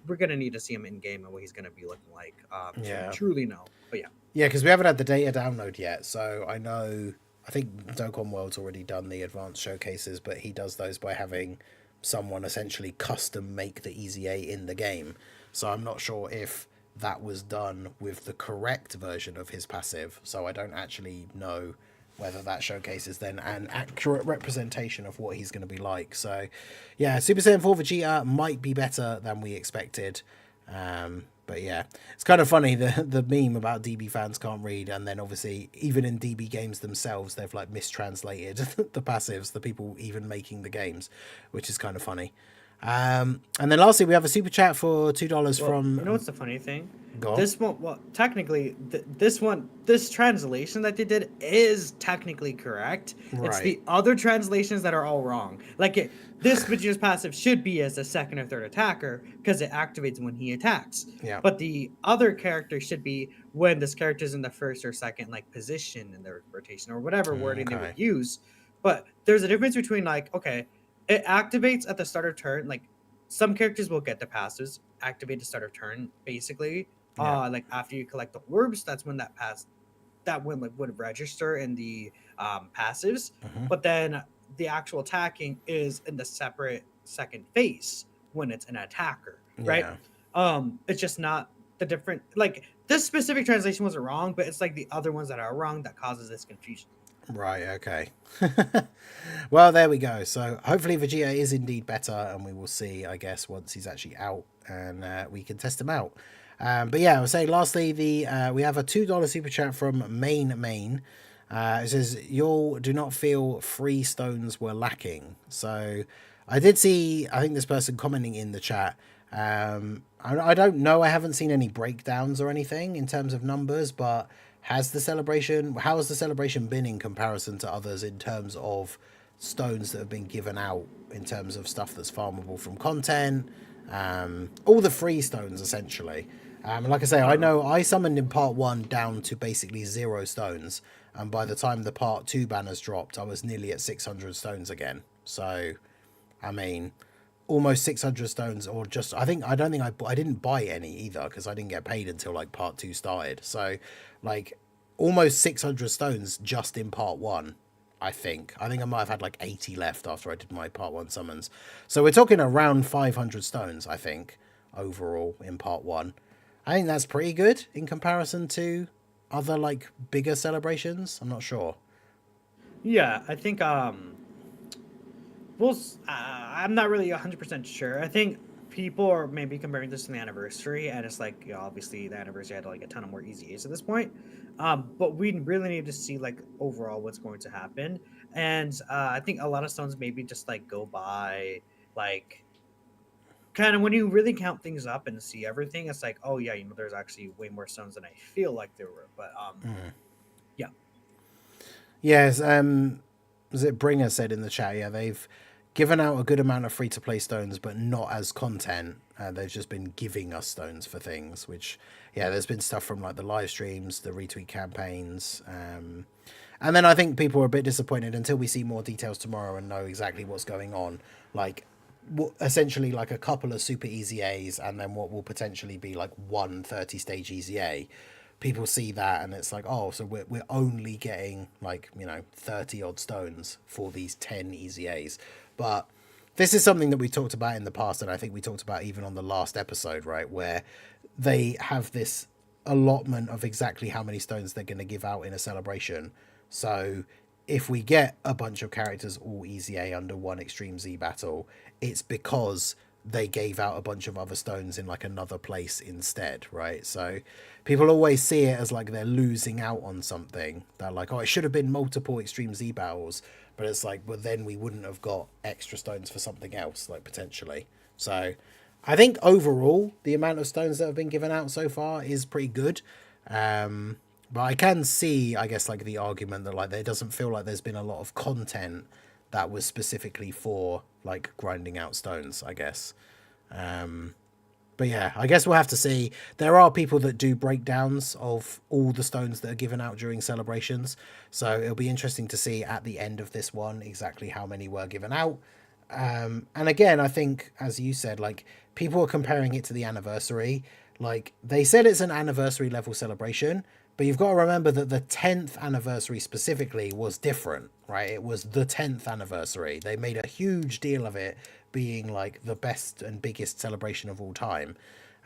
Speaker 2: we're gonna need to see him in game and what he's gonna be looking like. To truly know. But
Speaker 1: because we haven't had the data download yet. So I think Dokkan World's already done the advanced showcases, but he does those by having someone essentially custom make the EZA in the game. So I'm not sure if that was done with the correct version of his passive. So I don't actually know whether that showcases then an accurate representation of what he's going to be like. So, yeah, Super Saiyan 4 Vegeta might be better than we expected. But yeah, it's kind of funny, the meme about DB fans can't read, and then obviously even in DB games themselves, they've like mistranslated the passives, the people even making the games, which is kind of funny. And then lastly, we have a super chat for $2 from...
Speaker 2: You know what's the funny thing?
Speaker 1: Go on.
Speaker 2: This one, well, technically, this translation that they did is technically correct.
Speaker 1: Right.
Speaker 2: It's the other translations that are all wrong. Like, this Vegeta's passive should be as a second or third attacker, because it activates when he attacks.
Speaker 1: Yeah.
Speaker 2: But the other character should be when this character's in the first or second, like, position in their rotation, or whatever wording they would use. But there's a difference between, like, okay, it activates at the start of turn. Like, some characters will get the passives activate the start of turn, basically. Like after you collect the orbs, that's when that would register in the passives. But then the actual attacking is in the separate second phase when it's an attacker, right? It's just not the different, like, this specific translation wasn't wrong, but it's like the other ones that are wrong that causes this confusion.
Speaker 1: Right, okay. Well, there we go. So hopefully Vegeta is indeed better, and we will see, I guess, once he's actually out, and we can test him out. But yeah, I was saying lastly, we have a $2 super chat from Main. It says, "Y'all do not feel free stones were lacking." So I did see, I think this person commenting in the chat. I don't know. I haven't seen any breakdowns or anything in terms of numbers, but how has the celebration been in comparison to others in terms of stones that have been given out, in terms of stuff that's farmable from content, All the free stones, essentially. Like I say, I know I summoned in part 1 down to basically 0 stones, and by the time the part 2 banners dropped, I was nearly at 600 stones again. So, I mean, almost 600 stones, or just, I didn't buy any either, because I didn't get paid until like part 2 started. So, like, almost 600 stones just in part 1. I think I might have had like 80 left after I did my part 1 summons. So we're talking around 500 stones, I think, overall in part 1. I think that's pretty good in comparison to other like bigger celebrations. I'm not sure.
Speaker 2: Yeah, I think I'm not really 100% sure. I think people are maybe comparing this to the anniversary, and it's like, obviously the anniversary had like a ton of more easy A's at this point. But we really need to see like overall what's going to happen, and I think a lot of stones maybe just like go by like kind of when you really count things up and see everything. It's like, oh yeah, there's actually way more stones than I feel like there were. But yeah,
Speaker 1: Yes, was it Bringer said in the chat? Yeah, they've given out a good amount of free to play stones, but not as content. They've just been giving us stones for things, which, yeah, there's been stuff from like the live streams, the retweet campaigns. And then I think people are a bit disappointed until we see more details tomorrow and know exactly what's going on. Like, essentially, like a couple of super easy A's, and then what will potentially be like one 30-stage easy A. People see that and it's like, oh, so we're only getting like, 30 odd stones for these 10 easy A's. But this is something that we talked about in the past, and I think we talked about even on the last episode, right, where they have this allotment of exactly how many stones they're going to give out in a celebration. So if we get a bunch of characters all easy A under one Extreme Z battle, it's because they gave out a bunch of other stones in like another place instead, right? So people always see it as like they're losing out on something. They're like, oh, it should have been multiple Extreme Z battles, but it's like, well, then we wouldn't have got extra stones for something else, like potentially. So I think overall the amount of stones that have been given out so far is pretty good. But I can see, I guess, like the argument that like there doesn't feel like there's been a lot of content that was specifically for like grinding out stones, I guess. But yeah, I guess we'll have to see. There are people that do breakdowns of all the stones that are given out during celebrations, so it'll be interesting to see at the end of this one exactly how many were given out. And again, I think, as you said, like people are comparing it to the anniversary. Like they said it's an anniversary level celebration, but you've got to remember that the 10th anniversary specifically was different, right? It was the 10th anniversary. They made a huge deal of it being like the best and biggest celebration of all time.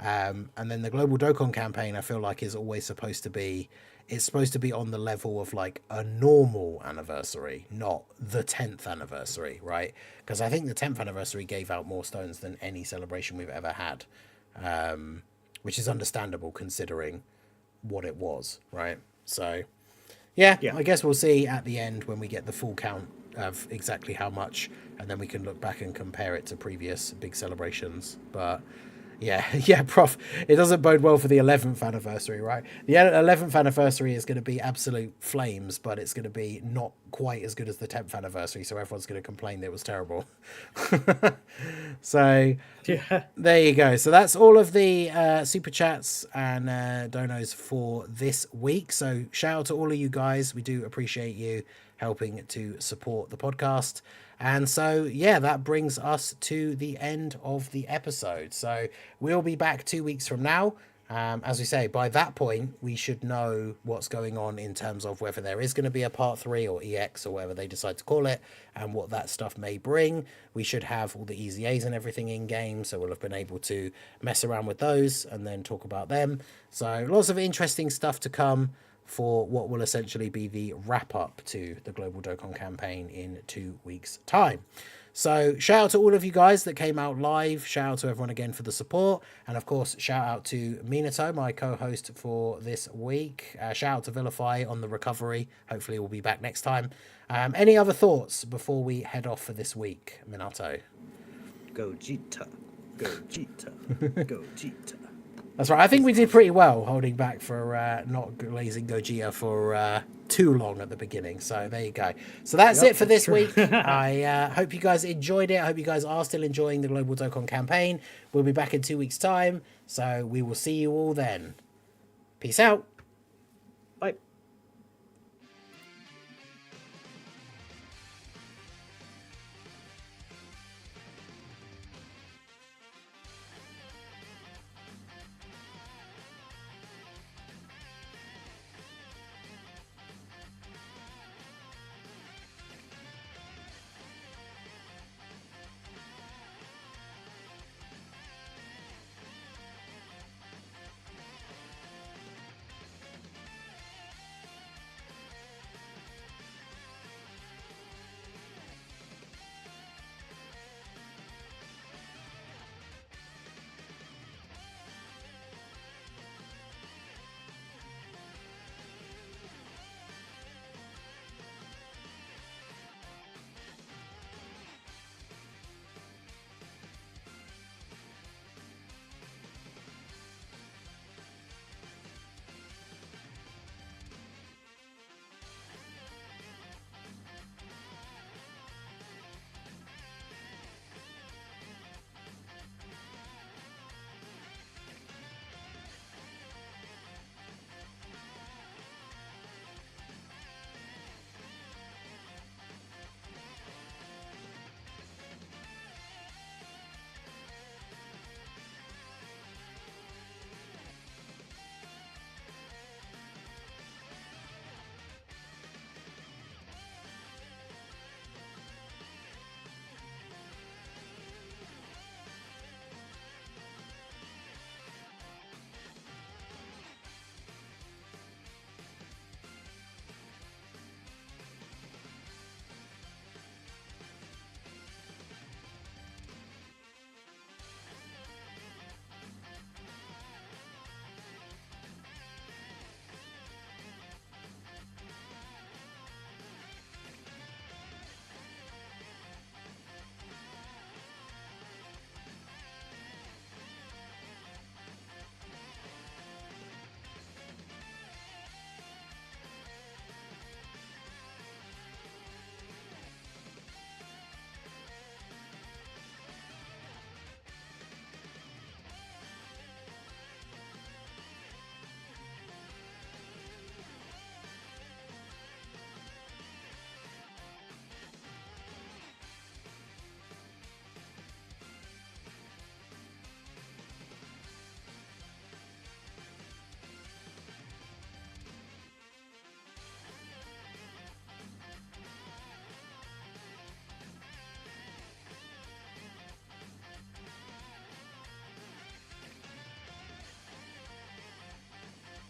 Speaker 1: And then the Global Dokkan campaign, I feel like, is always supposed to be, it's supposed to be on the level of like a normal anniversary, not the 10th anniversary, right? Because I think the 10th anniversary gave out more stones than any celebration we've ever had, which is understandable considering what it was, right? So yeah, I guess we'll see at the end when we get the full count of exactly how much, and then we can look back and compare it to previous big celebrations. But yeah, Prof, it doesn't bode well for the 11th anniversary, right? The 11th anniversary is going to be absolute flames, but it's going to be not quite as good as the 10th anniversary, so everyone's going to complain that it was terrible. So yeah, there you go. So that's all of the super chats and donos for this week. So shout out to all of you guys. We do appreciate you helping to support the podcast. And so, yeah, that brings us to the end of the episode. So we'll be back 2 weeks from now. As we say, by that point, we should know what's going on in terms of whether there is going to be a part 3 or EX or whatever they decide to call it, and what that stuff may bring. We should have all the easy A's and everything in game, so we'll have been able to mess around with those and then talk about them. So lots of interesting stuff to come for what will essentially be the wrap up to the Global Dokkan campaign in 2 weeks' time. So shout out to all of you guys that came out live. Shout out to everyone again for the support. And of course, shout out to Minato, my co-host for this week. Shout out to Vilify on the recovery. Hopefully we'll be back next time. Any other thoughts before we head off for this week, Minato?
Speaker 2: Gogeta. Gogeta.
Speaker 1: That's right. I think we did pretty well holding back for not glazing Gogeta for too long at the beginning. So there you go. So that's it for this week. I hope you guys enjoyed it. I hope you guys are still enjoying the Global Dokkan campaign. We'll be back in 2 weeks' time. So we will see you all then. Peace out.